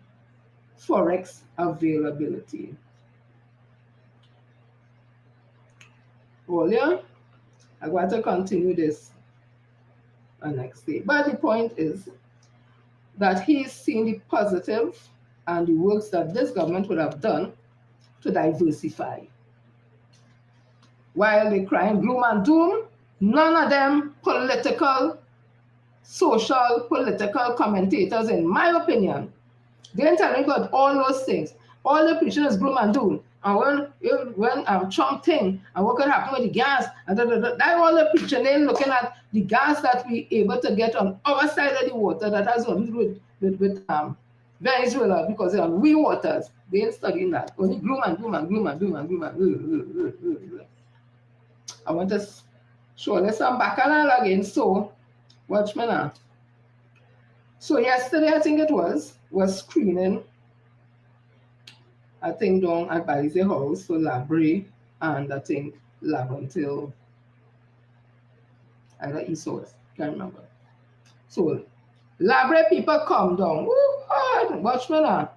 forex availability. Earlier, I want to continue this next day. But the point is that he's seen the positive and the works that this government would have done to diversify. While they crying gloom and doom, None of them social, political commentators, in my opinion, they ain't telling about all those things. All the preaching is gloom and doom. And when Trump Ting, and what could happen with the gas, and that all the preaching, they looking at the gas that we able to get on our side of the water that has nothing to do with Venezuela, because they're on we waters. They ain't studying that. Only gloom and doom and gloom and doom and gloom and I want to show you some Bacchanal again. So watch me now. So yesterday, I think it was screening, I think, down at Bacchs house for Labre, and I think Laventille, either East or West, can't remember. So Labre people come down. Watch me now.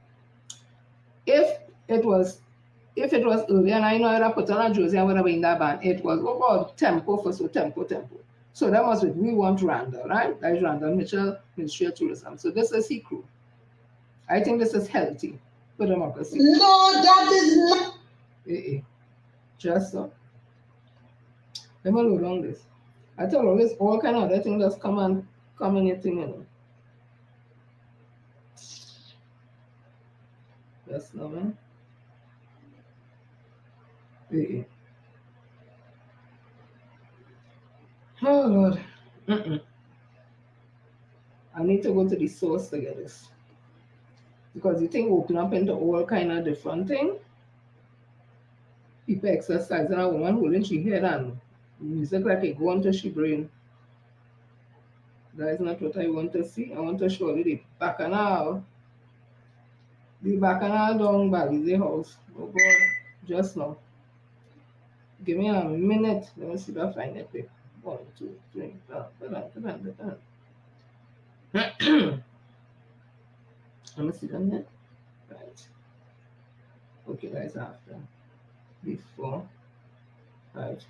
If it was early, and I know I put on a jersey and whatever in that band, it was about tempo for tempo. So that was with We Want Randall, right? That is Randall Mitchell, Ministry of Tourism. So this is C crew. I think this is healthy for democracy. No, that is not. Just so. Let me load on this. I tell you, this all kind of other things that's come in your thing, you know. Yes, no, man. Oh, Lord. I need to go to the source to get this. Because the thing open up into all kind of different things. People exercise, and a woman holding she head and music like it go into she brain. That is not what I want to see. I want to show you the Bacchanal. The Bacchanal down Bacchs house. Oh God, just now. Give me a minute. Let me see if I find it quick. 1, 2, 3. Let me see them here. Right. Okay, guys, after. Before. Right.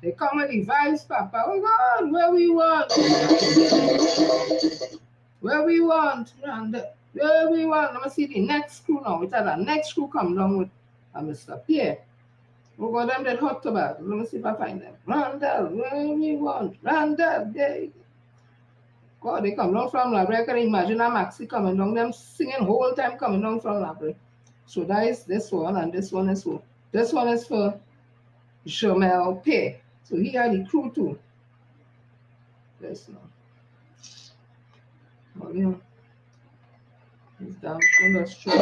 They come with the vibes, Papa. Oh God, where we want. Where we want. Where we want. Let me see the next crew now. It's the next crew come along with Mr. Pierre. Oh God, them that hot tobacco. Let me see if I find them. Randall, where we want. Randall, they. God, they come down from Labre. I can imagine a maxi coming down, them singing whole time coming down from Labre. So that is this one, and this one is for. This one is for Jamel Pay. So he had the crew too. Yes, no. Oh, yeah. He's down from the street.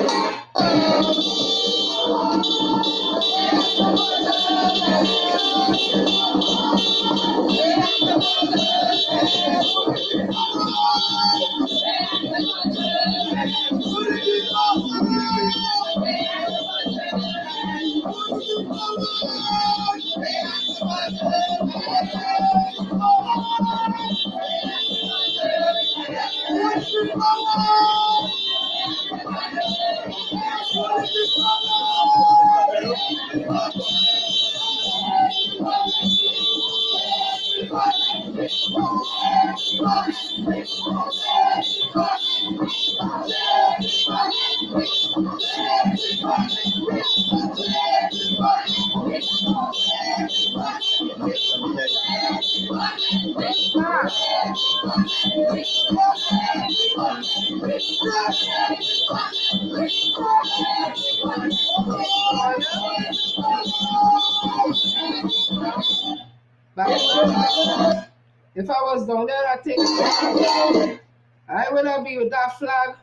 If I was down there, I'd take it. I will be with that flag.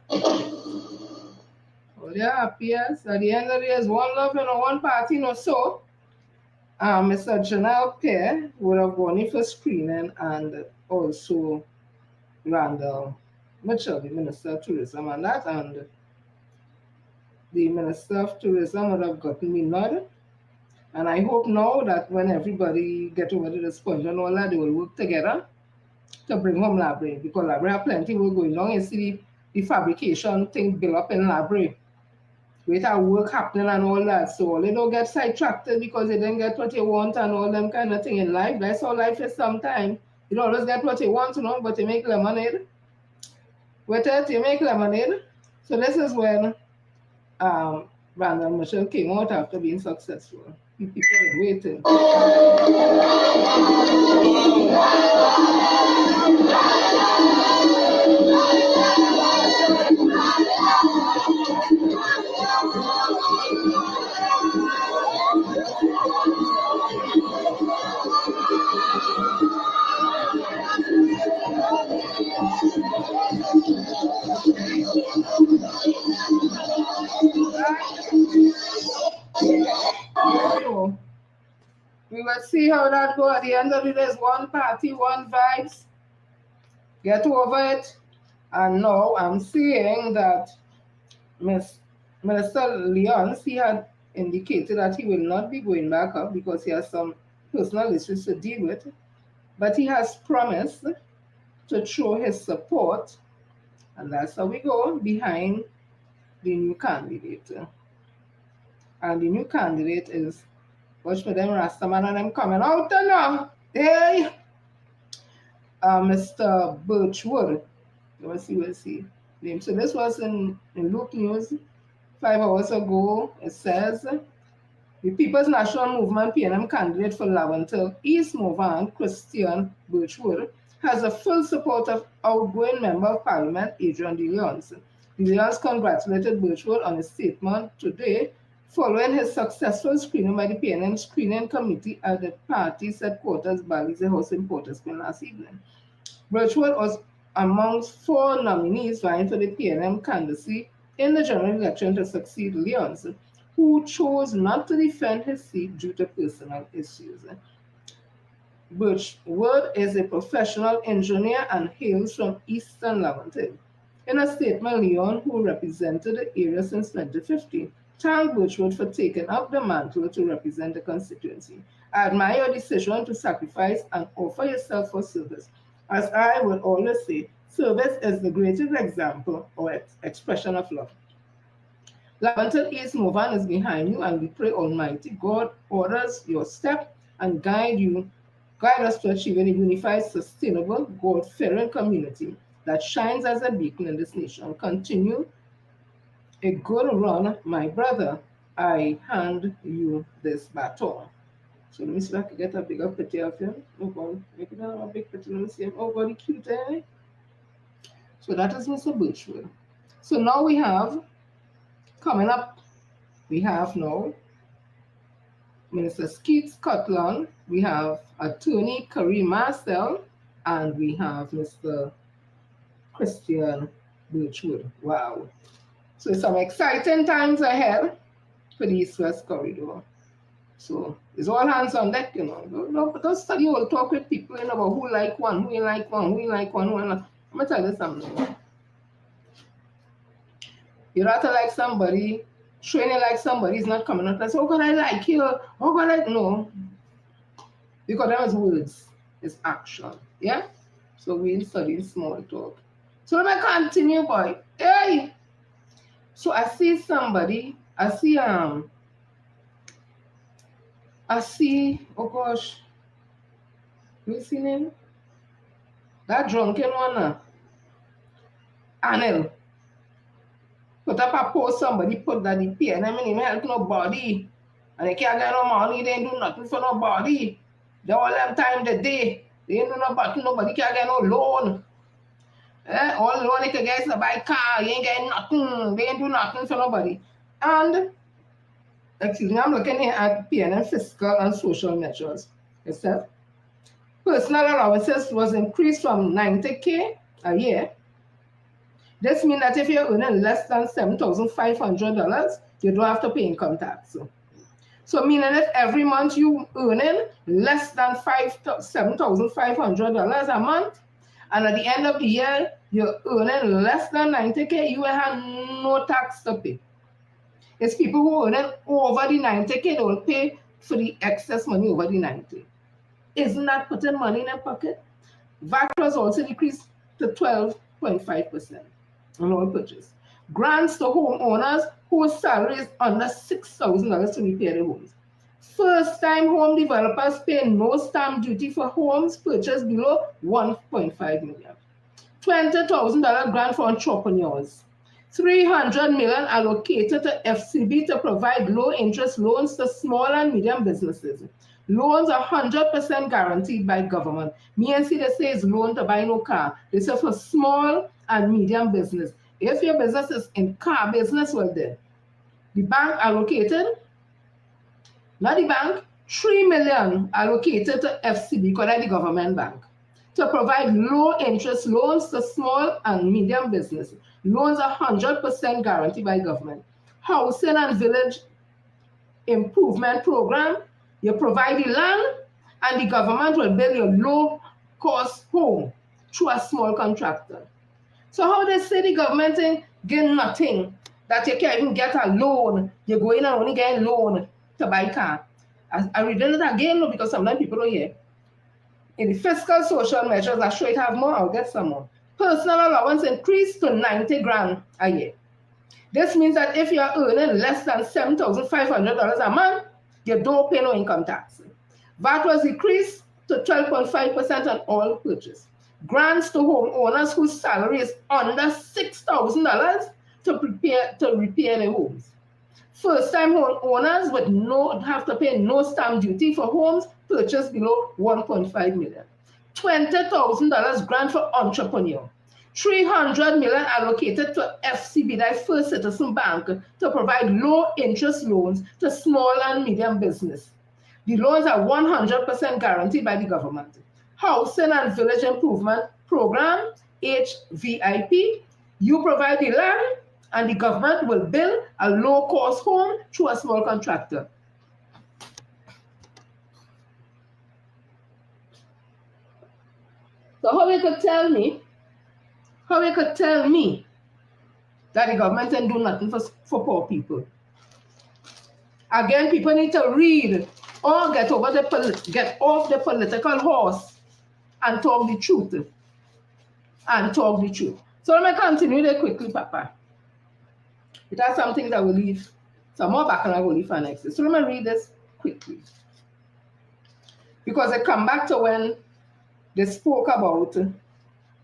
Oh, they're happy, yes. At the end of the day, there's one love and one party, no so. Mr. Janelle Pear would have gone in for screening, and also Randall Mitchell, the Minister of Tourism, and that, and the Minister of Tourism would have gotten me nod. And I hope now that when everybody get over to this point and all that, they will work together to bring home library, because library have plenty work going on. You see the fabrication thing built up in library. With our work happening and all that. So they don't get sidetracked because they didn't get what they want and all them kind of thing in life. That's how life is sometimes. You don't always get what you want, but you make lemonade. With it, you make lemonade. So this is when Brandon Mitchell came out after being successful. People are waiting. So we will see how that goes. At the end of it, there's one party, one vibes. Get over it. And now I'm seeing that Minister Leon, he had indicated that he will not be going back up because he has some personal issues to deal with. But he has promised to show his support, and that's how we go, behind the new candidate. And the new candidate is, watch for them Rastaman and them coming out now. Hey! Mr. Birchwood. Let's see. So this was in Luke News 5 hours ago. It says, the People's National Movement PNM candidate for Laventille East Morvan, Christian Birchwood, has the full support of outgoing Member of Parliament, Adrian de Leons. De Leons congratulated Birchwood on his statement today following his successful screening by the PNM Screening Committee at the party's headquarters, Bally's House in Port of Spain last evening. Birchwood was amongst 4 nominees vying for the PNM candidacy in the general election to succeed Leons, who chose not to defend his seat due to personal issues. Birchwood is a professional engineer and hails from Eastern Laventille. In a statement, Leon, who represented the area since 2015, thanked Birchwood for taking up the mantle to represent the constituency. I admire your decision to sacrifice and offer yourself for service. As I would always say, service is the greatest example or expression of love. Laventille East Morvan is behind you, and we pray Almighty God orders your step and guide us to achieving a unified, sustainable, God-fearing community that shines as a beacon in this nation. Continue a good run, my brother. I hand you this baton. So let me see if I can get a bigger picture of him. Oh God, make it a big picture. Let me see him. Oh God, he cute, eh? So that is Mr. Birchwood. So now we have, coming up, we have now Minister Skeet Scotland, we have Attorney Kareem Marcel, and we have Mr. Christian Birchwood. Wow. So some exciting times ahead for the East-West Corridor. So it's all hands on deck, Don't study or talk with people, about who like one, who ain't like one, who ain't like one, who ain't like. I'm going to tell you something. You rather like somebody, training like somebody is not coming up and say, oh God, I like you. Oh God, no. Because that was words, it's action. Yeah? So we study small talk. So let me continue, boy. Hey! So I see somebody, oh gosh, you see him? That drunken one, Anil. Put up a post, somebody put that in here, and I mean, he help nobody. And they can't get no money, they ain't do nothing for nobody. They all them time the day, they ain't do nothing, nobody can't get no loan. All the loan they can get is to buy car, you ain't getting nothing, they ain't do nothing for nobody. And, excuse me, I'm looking here at PNM fiscal and social measures. It says, personal allowances was increased from 90K a year This means that if you're earning less than $7,500, you don't have to pay income tax. So meaning if every month you earning less than $7,500 a month, and at the end of the year, you're earning less than 90K, you will have no tax to pay. It's people who earn over the 90K, they will pay for the excess money over the 90. Isn't that putting money in their pocket? VAT was also decreased to 12.5% on all purchase. Grants to homeowners whose salary is under $6,000 to repair their homes. First-time home developers pay no stamp duty for homes purchased below $1.5 million. $20,000 grant for entrepreneurs. $300 million allocated to FCB to provide low-interest loans to small and medium businesses. Loans are 100% guaranteed by government. Me and see they say it's loan to buy no car. This is for small and medium business. If your business is in car business, well then, the bank allocated, not the bank, $3 million allocated to FCB, because that's the government bank, to provide low-interest loans to small and medium businesses. Loans are 100% guaranteed by government. Housing and Village Improvement Program, you provide the land and the government will build your low-cost home through a small contractor. So how they say the government ain't getting nothing, that you can't even get a loan, you go in and only get a loan to buy a car. I read it again because sometimes people don't hear. In the fiscal social measures, I sure it have more, I'll get some more. Personal allowance increased to 90 grand a year. This means that if you're earning less than $7,500 a month, you don't pay no income tax. VAT was decreased to 12.5% on all purchase. Grants to homeowners whose salary is under $6,000 to repair their homes. First-time homeowners would not have to pay no stamp duty for homes purchased below $1.5 million. $20,000 grant for entrepreneur. $300 million allocated to FCB, that First Citizen Bank, to provide low-interest loans to small and medium business. The loans are 100% guaranteed by the government. Housing and Village Improvement Program, HVIP, you provide the land and the government will build a low-cost home through a small contractor. So how you could tell me that the government can do nothing for poor people? Again, people need to read or get off the political horse and talk the truth. So let me continue there quickly, Papa. It has some things I will leave, some more Bacchanal I will leave for next. So let me read this quickly. Because I come back to when they spoke about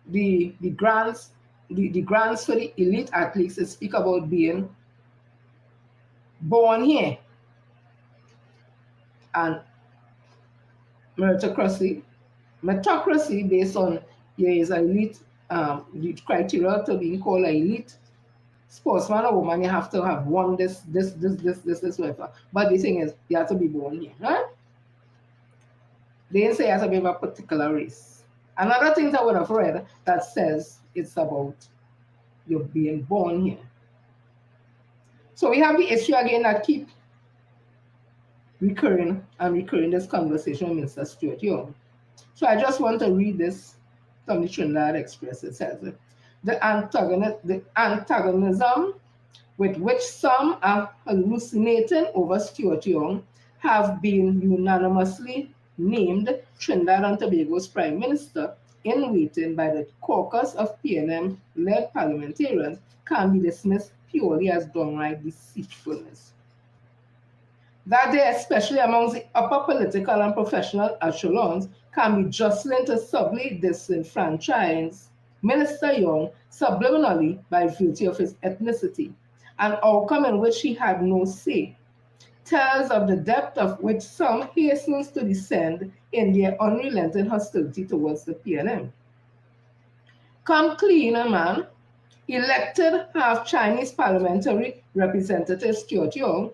the grants for the elite athletes. They speak about being born here and meritocracy based on is elite, the criteria to being called an elite sportsman or woman. You have to have won this, whatever. But the thing is, you have to be born here, right? They didn't say you have to be of a particular race. Another thing I would have read that says it's about you being born here. So we have the issue again that keep recurring this conversation with Mr. Stuart Young. So I just want to read this from the Trinidad Express. It says, the antagonism with which some are hallucinating over Stuart Young have been unanimously named Trinidad and Tobago's Prime Minister in waiting by the caucus of PNM-led parliamentarians can be dismissed purely as downright deceitfulness. That they, especially amongst the upper political and professional echelons, can be jostling to subtly disenfranchise Minister Young subliminally by virtue of his ethnicity, an outcome in which he had no say, tells of the depth of which some hastens to descend in their unrelenting hostility towards the PNM. Come clean, man. Elected half-Chinese parliamentary representative Stuart Young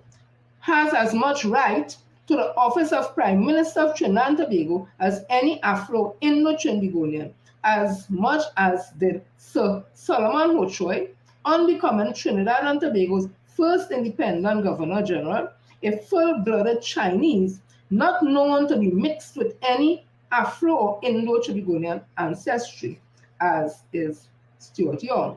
has as much right to the office of Prime Minister of Trinidad and Tobago as any Afro-Indo-Trinidadian, as much as did Sir Solomon Hochoy on becoming Trinidad and Tobago's first independent Governor General, a full-blooded Chinese not known to be mixed with any Afro or Indo-Trinidadian ancestry, as is Stuart Young.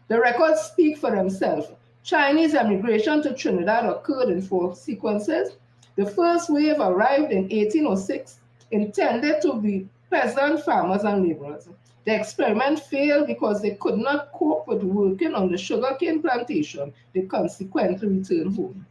The records speak for themselves. Chinese emigration to Trinidad occurred in 4 sequences. The first wave arrived in 1806, intended to be peasant farmers and laborers. The experiment failed because they could not cope with working on the sugarcane plantation. They consequently returned home.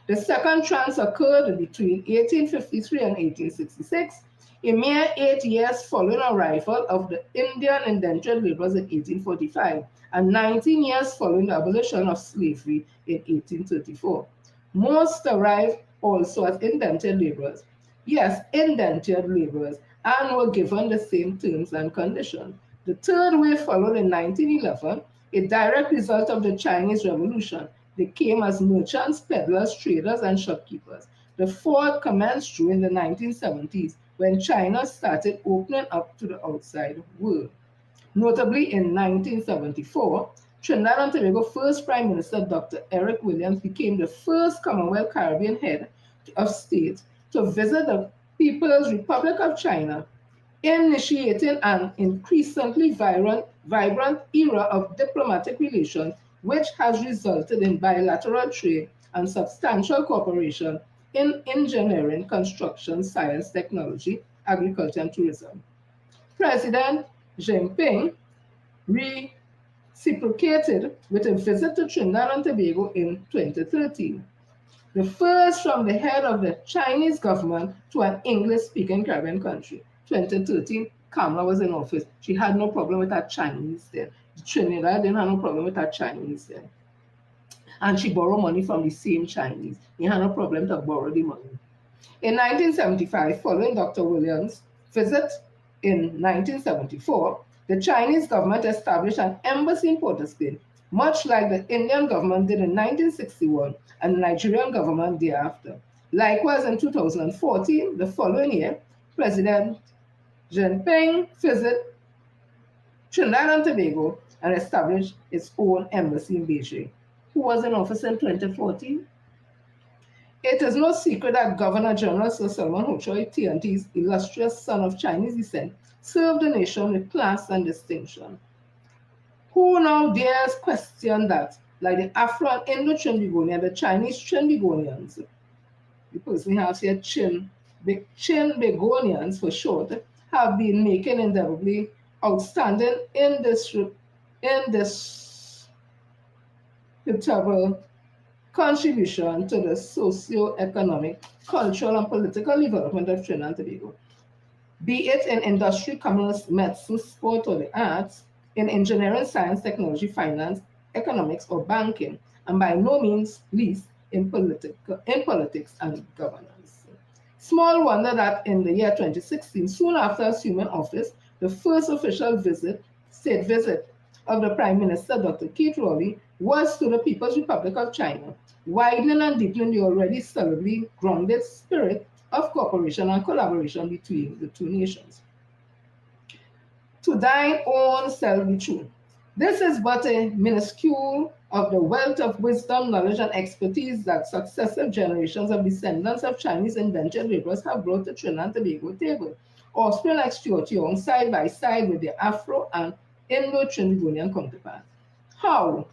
The second trance occurred between 1853 and 1866, a mere 8 years following arrival of the Indian indentured laborers in 1845, and 19 years following the abolition of slavery in 1834. Most arrived also as indentured laborers. Yes, indentured laborers, and were given the same terms and conditions. The third wave followed in 1911, a direct result of the Chinese Revolution. They came as merchants, peddlers, traders, and shopkeepers. The fourth commenced during the 1970s, when China started opening up to the outside world. Notably, in 1974, Trinidad and Tobago first Prime Minister Dr. Eric Williams became the first Commonwealth Caribbean head of state to visit the People's Republic of China, initiating an increasingly vibrant era of diplomatic relations, which has resulted in bilateral trade and substantial cooperation in engineering, construction, science, technology, agriculture, and tourism. President Jinping reciprocated with a visit to Trinidad and Tobago in 2013, the first from the head of the Chinese government to an English-speaking Caribbean country. 2013, Kamala was in office. She had no problem with her Chinese there. Trinidad didn't have no problem with her Chinese there. And she borrowed money from the same Chinese. He had no problem to borrow the money. In 1975, following Dr. Williams' visit in 1974, the Chinese government established an embassy in Port of Spain, much like the Indian government did in 1961 and the Nigerian government thereafter. Likewise, in 2014, the following year, President Jinping visited Trinidad and Tobago and established its own embassy in Beijing. Who was in office in 2014? It is no secret that Governor General Sir Solomon Hochoy, TNT's illustrious son of Chinese descent, served the nation with class and distinction. Who now dares question that, like the Afro and Indo-Trinbagonian, the Chinese Trinbagonians, the person has here Trinbagonians for short, have been making indelible outstanding indisputable contribution to the socio-economic, cultural, and political development of Trinidad and Tobago, be it in industry, commerce, medicine, sport, or the arts, in engineering, science, technology, finance, economics, or banking, and by no means least in politics and governance. Small wonder that in the year 2016, soon after assuming office, the first official state visit of the Prime Minister, Dr. Keith Rowley, was to the People's Republic of China, widening and deepening the already solidly grounded spirit of cooperation and collaboration between the two nations. To thine own self be true. This is but a minuscule of the wealth of wisdom, knowledge, and expertise that successive generations of descendants of Chinese indentured laborers have brought to Trinidad and Tobago table, offspring like Stuart Young, side by side with their Afro and Indo-Trinbagonian counterparts. How?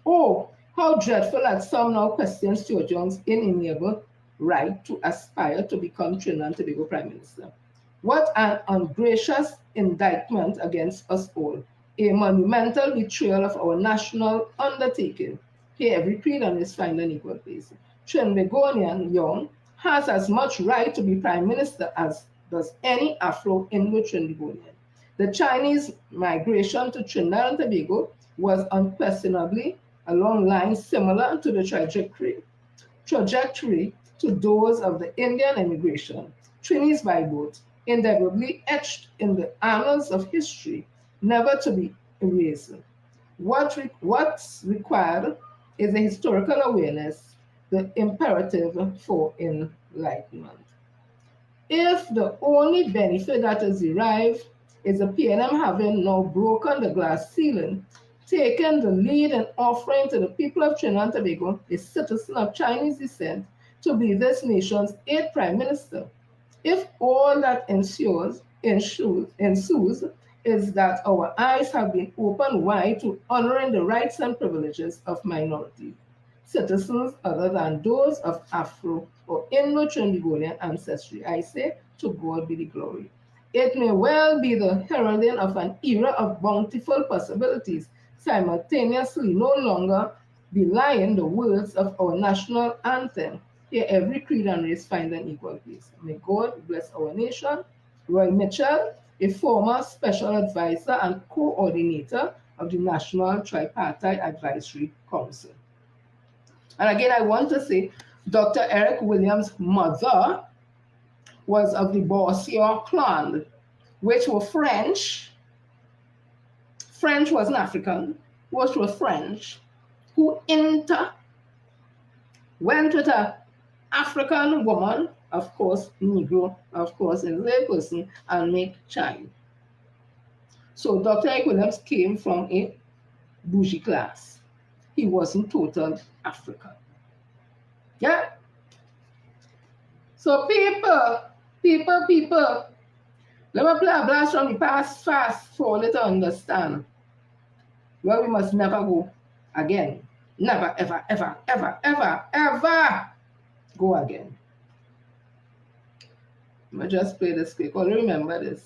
Oh, how dreadful that some now question Stuart Young's inalienable right to aspire to become Trinidad and Tobago Prime Minister. What an ungracious indictment against us all, a monumental betrayal of our national undertaking. Here every creed and is find an equal place. Trinbagonian Young has as much right to be Prime Minister as does any Afro-Indo-Trinbagonian. The Chinese migration to Trinidad and Tobago was unquestionably along lines similar to the trajectory to those of the Indian immigration. Trinis by boat, indelibly etched in the annals of history, never to be erased. What's required is a historical awareness, the imperative for enlightenment. If the only benefit that is derived is the PNM having now broken the glass ceiling, taken the lead in offering to the people of Trinidad and Tobago, a citizen of Chinese descent, to be this nation's 8th Prime Minister. If all that ensues is that our eyes have been opened wide to honoring the rights and privileges of minorities, citizens other than those of Afro or Indo-Trinidadian ancestry, I say, to God be the glory. It may well be the heralding of an era of bountiful possibilities, simultaneously no longer belying the words of our national anthem. Here every creed and race find an equal place. May God bless our nation. Roy Mitchell, a former special advisor and coordinator of the National Tripartite Advisory Council. And again, I want to say, Dr. Eric Williams' mother was of the Bossier clan, which were French. French wasn't African, which were French, who went with an African woman, of course, Negro, of course, a lay person, and make child. So Dr. Eric Williams came from a bougie class. He wasn't total African. Yeah? So people, let me play a blast from the past fast for you to understand where we must never go again. Never, ever, ever, ever, ever, ever go again. Let me just play this quick. Only remember this.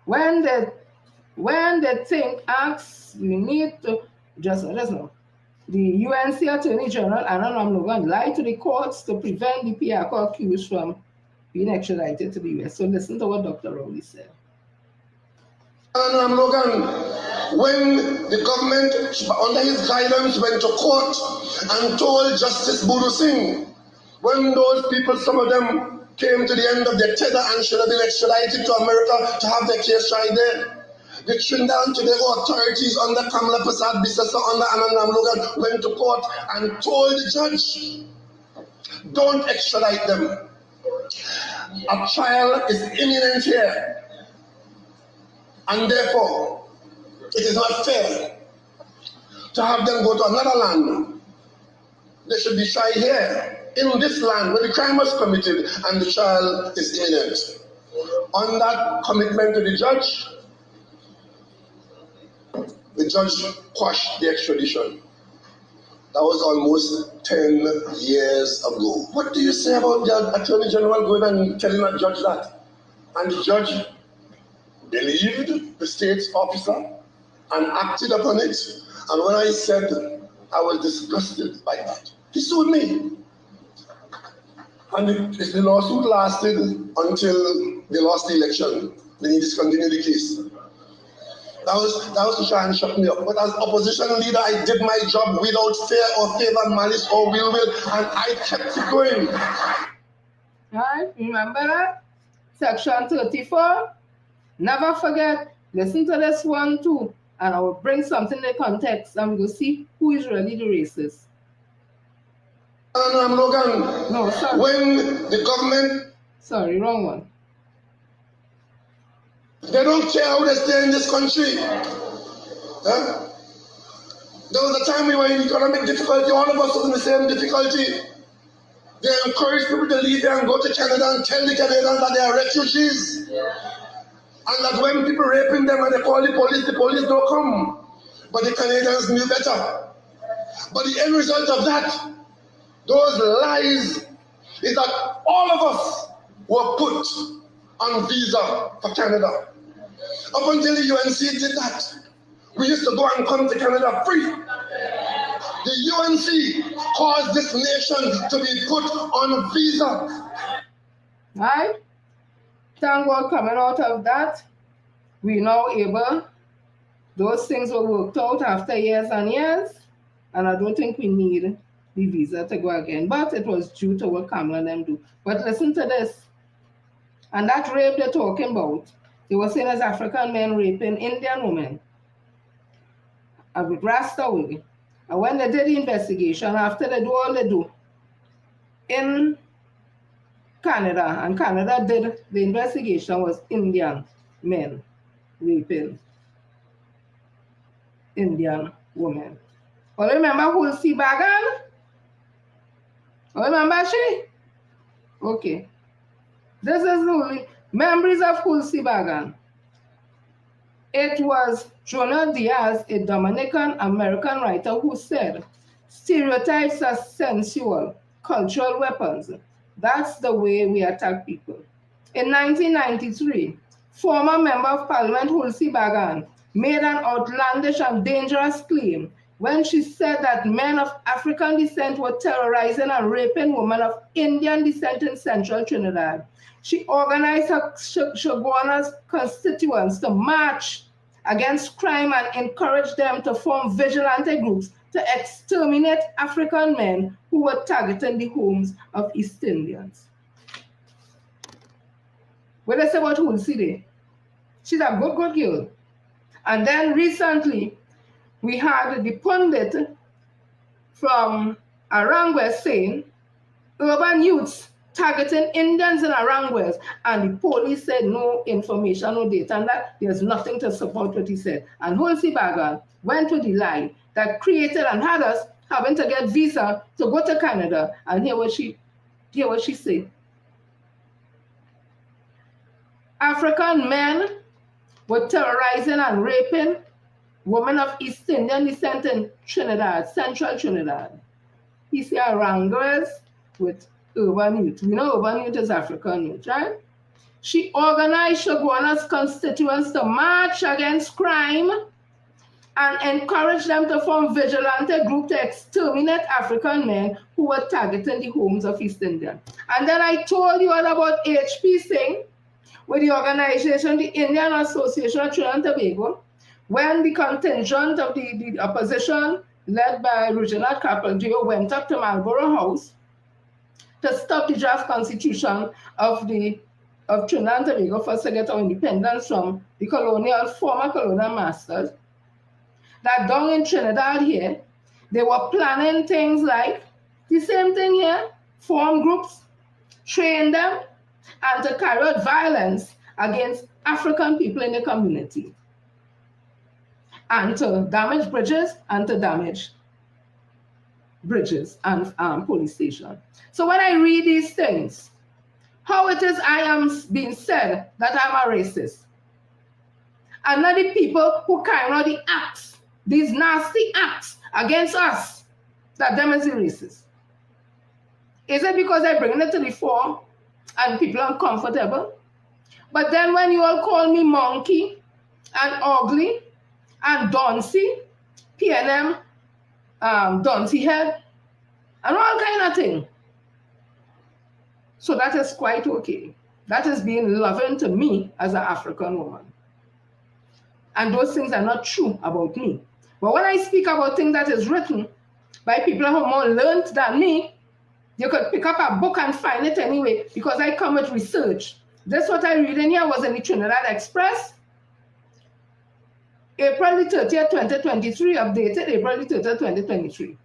When the Ting asks, you need to just know. The UNC Attorney General, Anna Ramlogan, lied to the courts to prevent the PR accused from being extradited to the US. So listen to what Dr. Rowley said. Anna Ramlogan, when the government, under his guidance, went to court and told Justice Buru Singh, when those people, some of them came to the end of their tether and should have been extradited to America to have their case tried there. The Trinidad and Tobago authorities under Kamala Prasad Bissessa, under Anand Ramlogan, went to court and told the judge, don't extradite them. A trial is imminent here. And therefore, it is not fair to have them go to another land. They should be tried here, in this land where the crime was committed and the trial is imminent. On that commitment to the judge quashed the extradition. That was almost 10 years ago. What do you say about the Attorney General going and telling a judge that? And the judge believed the state's officer and acted upon it. And when I said I was disgusted by that, he sued me. And the lawsuit lasted until they lost the election. Then he discontinued the case. That was to try and shut me up. But as opposition leader, I did my job without fear or favor, malice or ill will, and I kept it going. Right? Remember that? Section 34. Never forget. Listen to this one too. And I will bring something in context and we'll see who is really the racist. Logan. No, sorry. When the government... Sorry, wrong one. They don't care how they stay in this country. Huh? There was a time we were in economic difficulty, all of us were in the same difficulty. They encourage people to leave here and go to Canada and tell the Canadians that they are refugees. And that when people raping them and they call the police don't come. But the Canadians knew better. But the end result of that, those lies, is that all of us were put on visa for Canada. Up until the UNC did that, we used to go and come to Canada free. The UNC caused this nation to be put on visa. Right? Thank God coming out of that, we now able, those things were worked out after years and years, and I don't think we need the visa to go again. But it was due to what Kamala and them do. But listen to this. And that rape they're talking about, they were saying as African men raping Indian women with Rasta away. And when they did the investigation, after they do all they do, in Canada, and Canada did the investigation was Indian men raping Indian women. Well, remember Hulsi Bagan? Remember she? Okay. This is only memories of Hulsi Bagan. It was Jonah Diaz, a Dominican-American writer, who said, stereotypes are sensual, cultural weapons. That's the way we attack people. In 1993, former Member of Parliament Hulsi Bagan made an outlandish and dangerous claim when she said that men of African descent were terrorizing and raping women of Indian descent in central Trinidad. She organized her Shoguana's constituents to march against crime and encouraged them to form vigilante groups to exterminate African men who were targeting the homes of East Indians. What I say about Hulsi there? She's a good girl. And then recently, we had the pundit from Arangwes saying, urban youths targeting Indians in Arangwes, and the police said no information, no data, and that there's nothing to support what he said. And Hulsi Bagan went to the lie that created and had us having to get visa to go to Canada, and hear what she said. African men were terrorizing and raping women of East Indian descent in Trinidad, central Trinidad. He said Arangwes with urban youth. We know urban youth is African youth, right? She organized Shoguana's constituents to march against crime and encourage them to form vigilante group to exterminate African men who were targeting the homes of East Indians. And then I told you all about HP Singh with the organization, the Indian Association of Trinidad and Tobago, when the contingent of the opposition led by Reginald Capel went up to Marlborough House to stop the draft constitution of Trinidad and Tobago first to get our independence from the former colonial masters, that down in Trinidad here, they were planning things like the same thing here, form groups, train them, and to carry out violence against African people in the community, and to damage bridges and police stations. So when I read these things, how it is I am being said that I'm a racist, and not the people who carry out the acts, these nasty acts against us, that them is the racist. Is it because I bring it to the fore and people are uncomfortable? But then when you all call me monkey and ugly and Doncy, PNM, Doncy head, and all kind of thing. So that is quite okay. That is being loving to me as an African woman. And those things are not true about me. But when I speak about things that is written by people who are more learned than me, you could pick up a book and find it anyway, because I come with research. This what I read in here was in the Trinidad Express, April the 30th, 2023, updated April the 30th, 2023.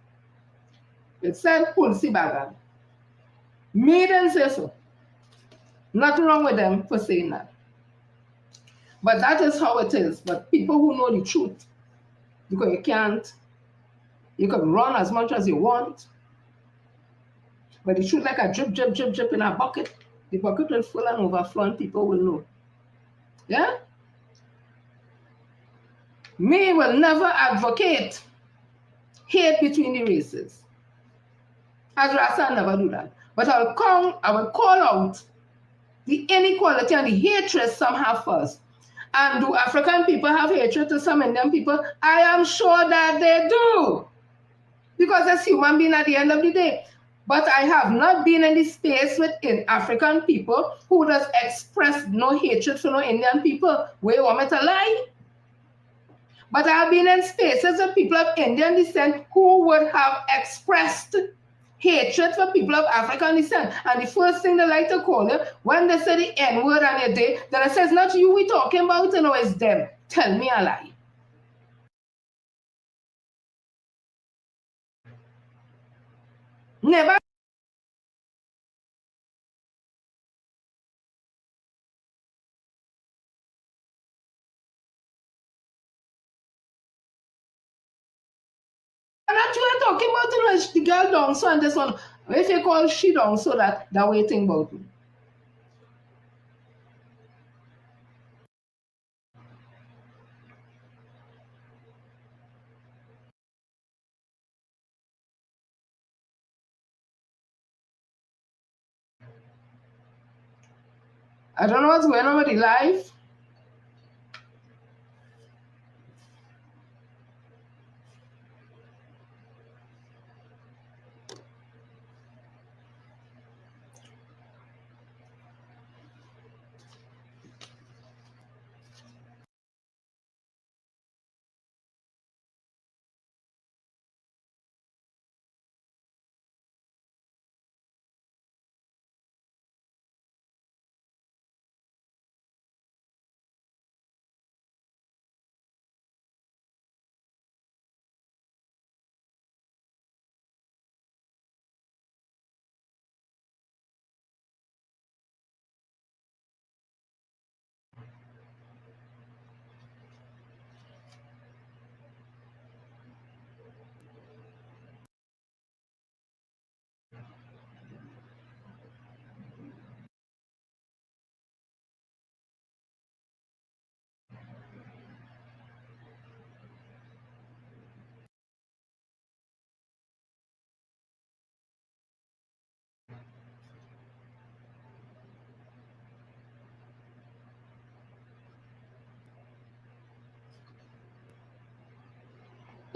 It said Hulsi Bagan. Me didn't say so. Nothing wrong with them for saying that. But that is how it is. But people who know the truth, because you can run as much as you want, but the truth like a drip, drip, drip, drip in a bucket, the bucket will full and overflow and people will know. Yeah? Me will never advocate hate between the races. As Rasta, I never do that. But I will call out the inequality and the hatred some have for us. And do African people have hatred to some Indian people? I am sure that they do. Because as human beings at the end of the day. But I have not been in the space with African people who does express no hatred for no Indian people. Where you want me to lie? But I have been in spaces with people of Indian descent who would have expressed hatred for people of African descent. And the first thing they like to call you, when they say the N-word on your day, then I say, it's not you we talking about, you know, it's them. Tell me a lie. Never you were talking about it when the girl down so and this one. If you call she down so that waiting about me. I don't know what's going on with the live.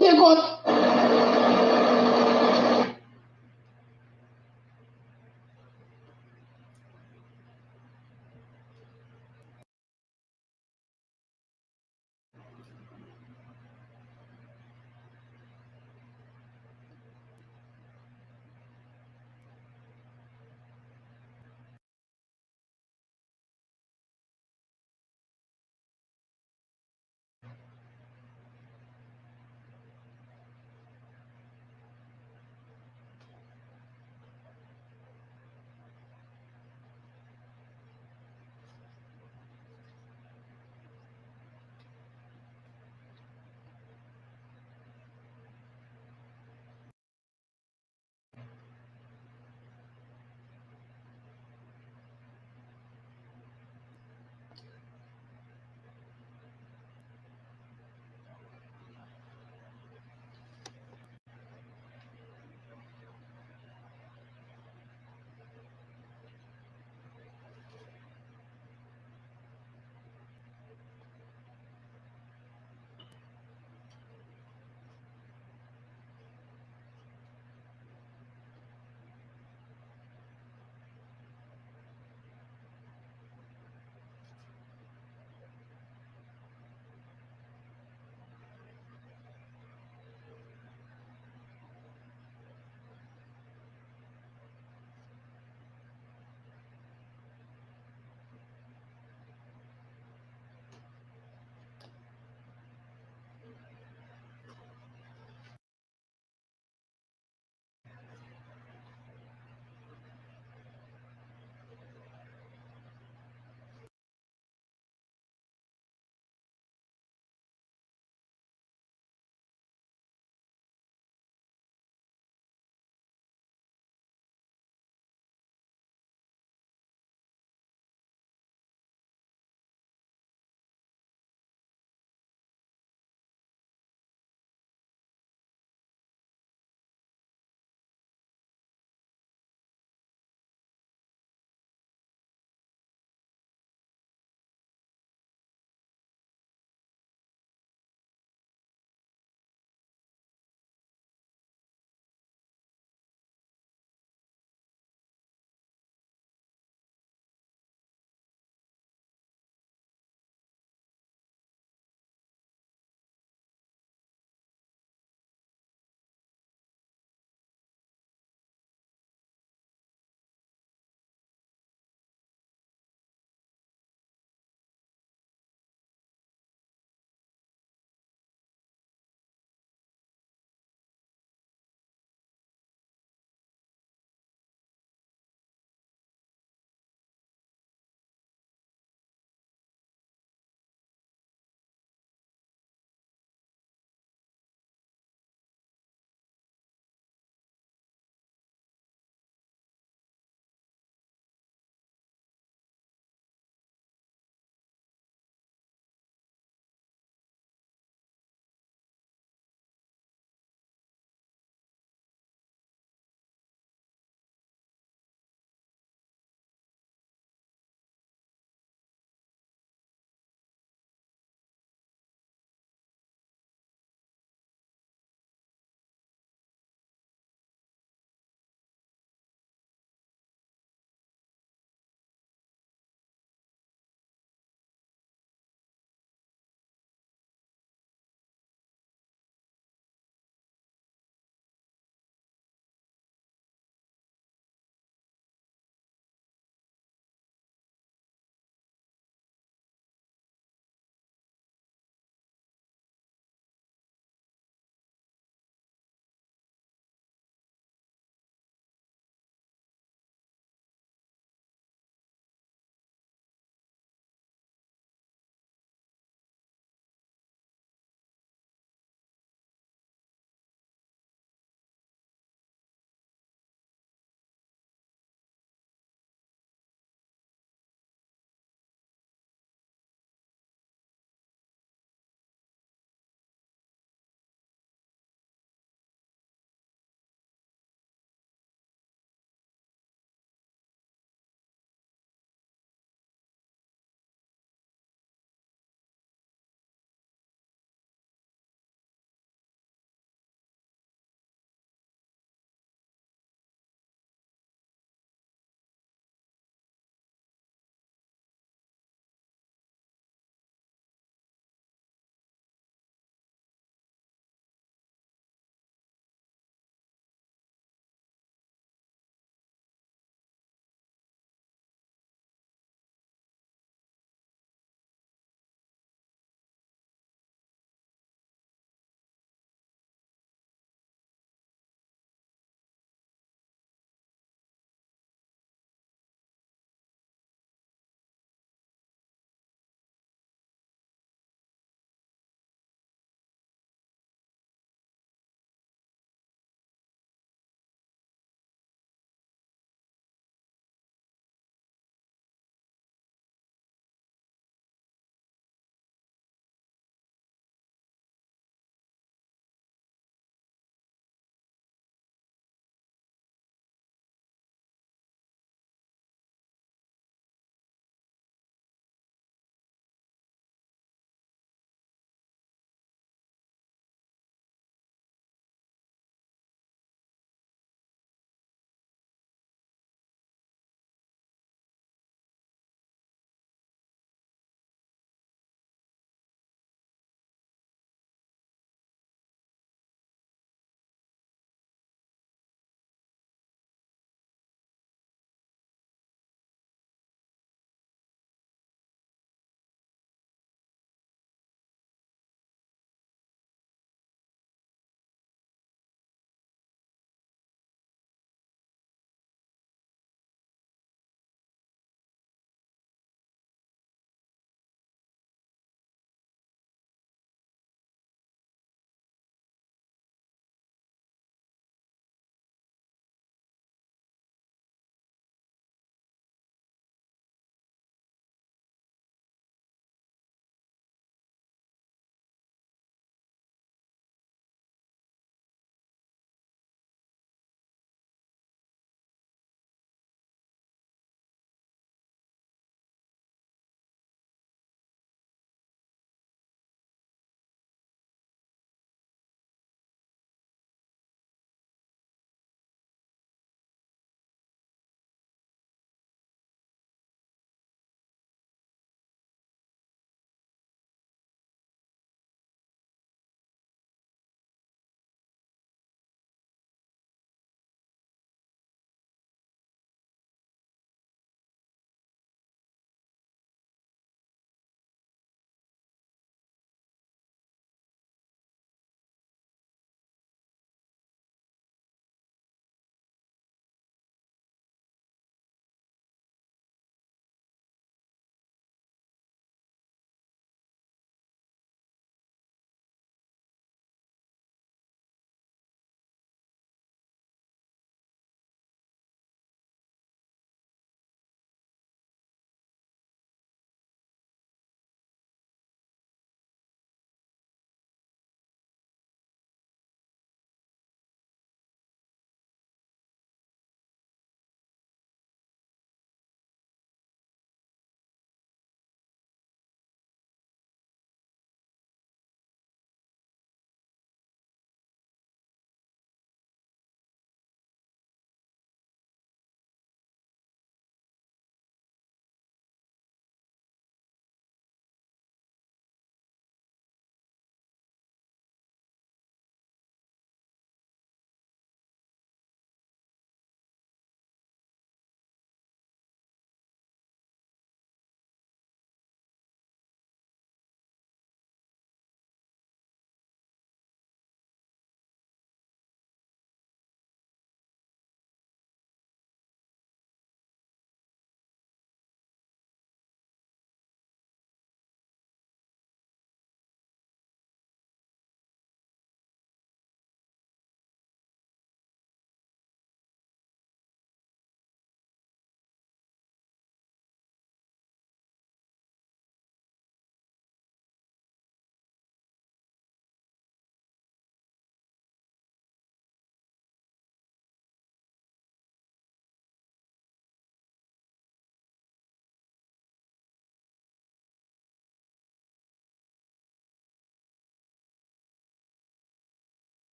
You go.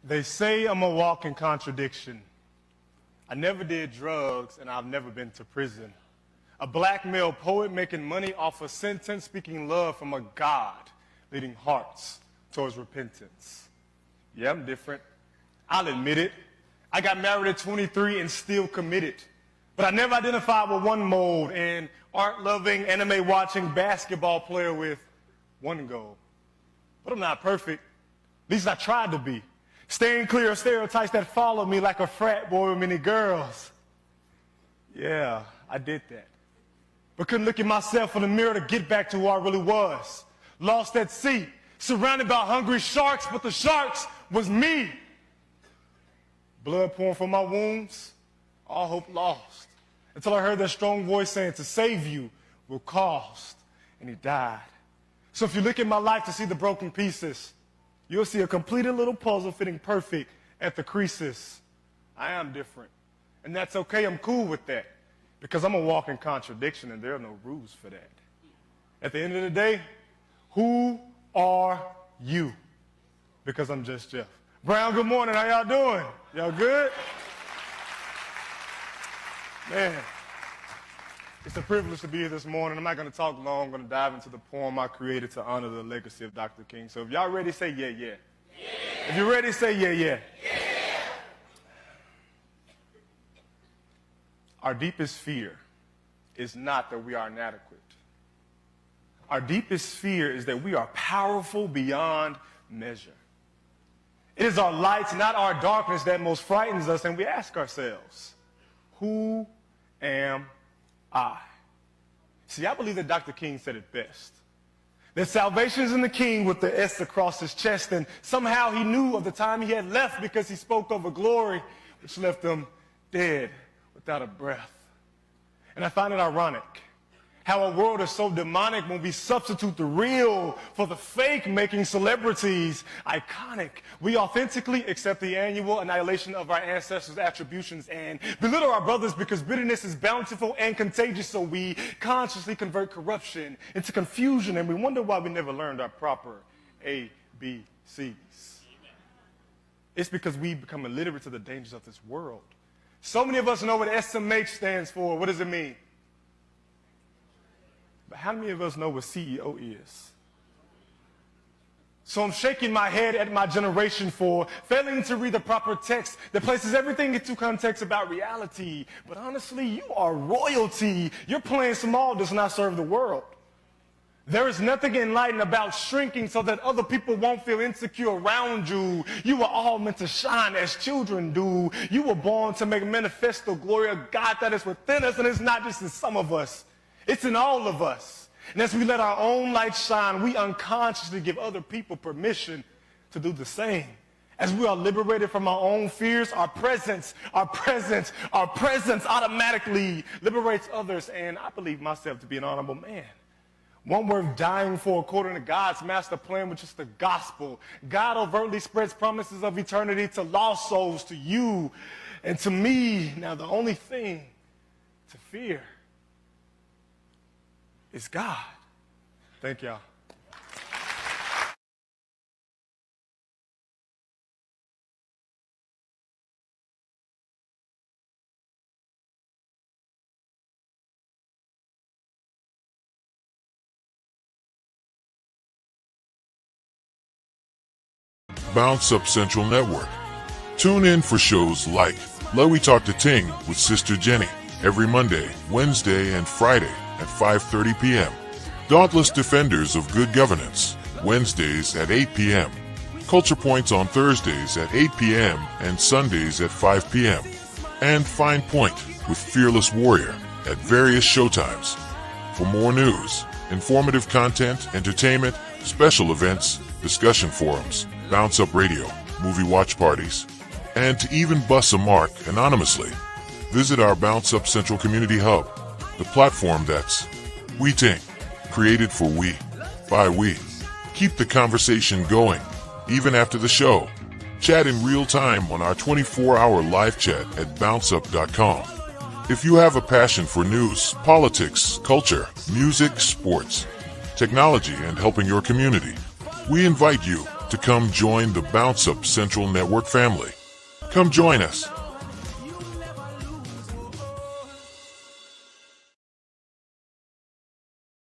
They say I'm a walking contradiction. I never did drugs, and I've never been to prison. A black male poet making money off a sentence, speaking love from a God, leading hearts towards repentance. Yeah, I'm different. I'll admit it. I got married at 23 and still committed. But I never identified with one mold and art-loving, anime-watching basketball player with one goal. But I'm not perfect. At least I tried to be. Staying clear of stereotypes that follow me like a frat boy with many girls. Yeah, I did that. But couldn't look at myself in the mirror to get back to who I really was. Lost at sea, surrounded by hungry sharks, but the sharks was me. Blood pouring from my wounds, all hope lost. Until I heard that strong voice saying, to save you will cost. And he died. So if you look at my life to see the broken pieces, you'll see a completed little puzzle fitting perfect at the creases. I am different. And that's okay, I'm cool with that. Because I'm a walking contradiction and there are no rules for that. At the end of the day, who are you? Because I'm just Jeff. Brown, good morning, how y'all doing? Y'all good? Man, it's a privilege to be here this morning. I'm not going to talk long. I'm going to dive into the poem I created to honor the legacy of Dr. King. So if y'all ready, say yeah, yeah. Yeah. If you're ready, say yeah, yeah. Yeah. Our deepest fear is not that we are inadequate. Our deepest fear is that we are powerful beyond measure. It is our lights, not our darkness, that most frightens us, and we ask ourselves, who am I? See, I believe that Dr. King said it best. That salvation is in the King with the S across his chest, and somehow he knew of the time he had left because he spoke of a glory which left him dead without a breath. And I find it ironic how a world is so demonic when we substitute the real for the fake, making celebrities iconic. We authentically accept the annual annihilation of our ancestors' attributions and belittle our brothers because bitterness is bountiful and contagious, so we consciously convert corruption into confusion, and we wonder why we never learned our proper ABCs. It's because we become illiterate to the dangers of this world. So many of us know what SMH stands for. What does it mean? But how many of us know what CEO is? So I'm shaking my head at my generation for failing to read the proper text that places everything into context about reality. But honestly, you are royalty. Your playing small does not serve the world. There is nothing enlightened about shrinking so that other people won't feel insecure around you. You were all meant to shine as children do. You were born to make manifest the glory of God that is within us, and it's not just in some of us. It's in all of us. And as we let our own light shine, we unconsciously give other people permission to do the same. As we are liberated from our own fears, our presence automatically liberates others. And I believe myself to be an honorable man. One worth dying for according to God's master plan, which is the gospel. God overtly spreads promises of eternity to lost souls, to you and to me. Now, the only thing to fear is God. Thank y'all. Bounce Up Central Network. Tune in for shows like Let We Talk to Ting with Sister Jenny every Monday, Wednesday, and Friday at 5:30 p.m. Dauntless Defenders of Good Governance, Wednesdays at 8 p.m. Culture Points on Thursdays at 8 p.m. and Sundays at 5 p.m. And Fine Point with Fearless Warrior at various showtimes. For more news, informative content, entertainment, special events, discussion forums, Bounce Up Radio, movie watch parties, and to even bus a mark anonymously, visit our Bounce Up Central Community Hub, the platform that's We Ting, created for we, by we. Keep the conversation going, even after the show. Chat in real time on our 24-hour live chat at bounceup.com. If you have a passion for news, politics, culture, music, sports, technology, and helping your community, we invite you to come join the Bounce Up Central Network family. Come join us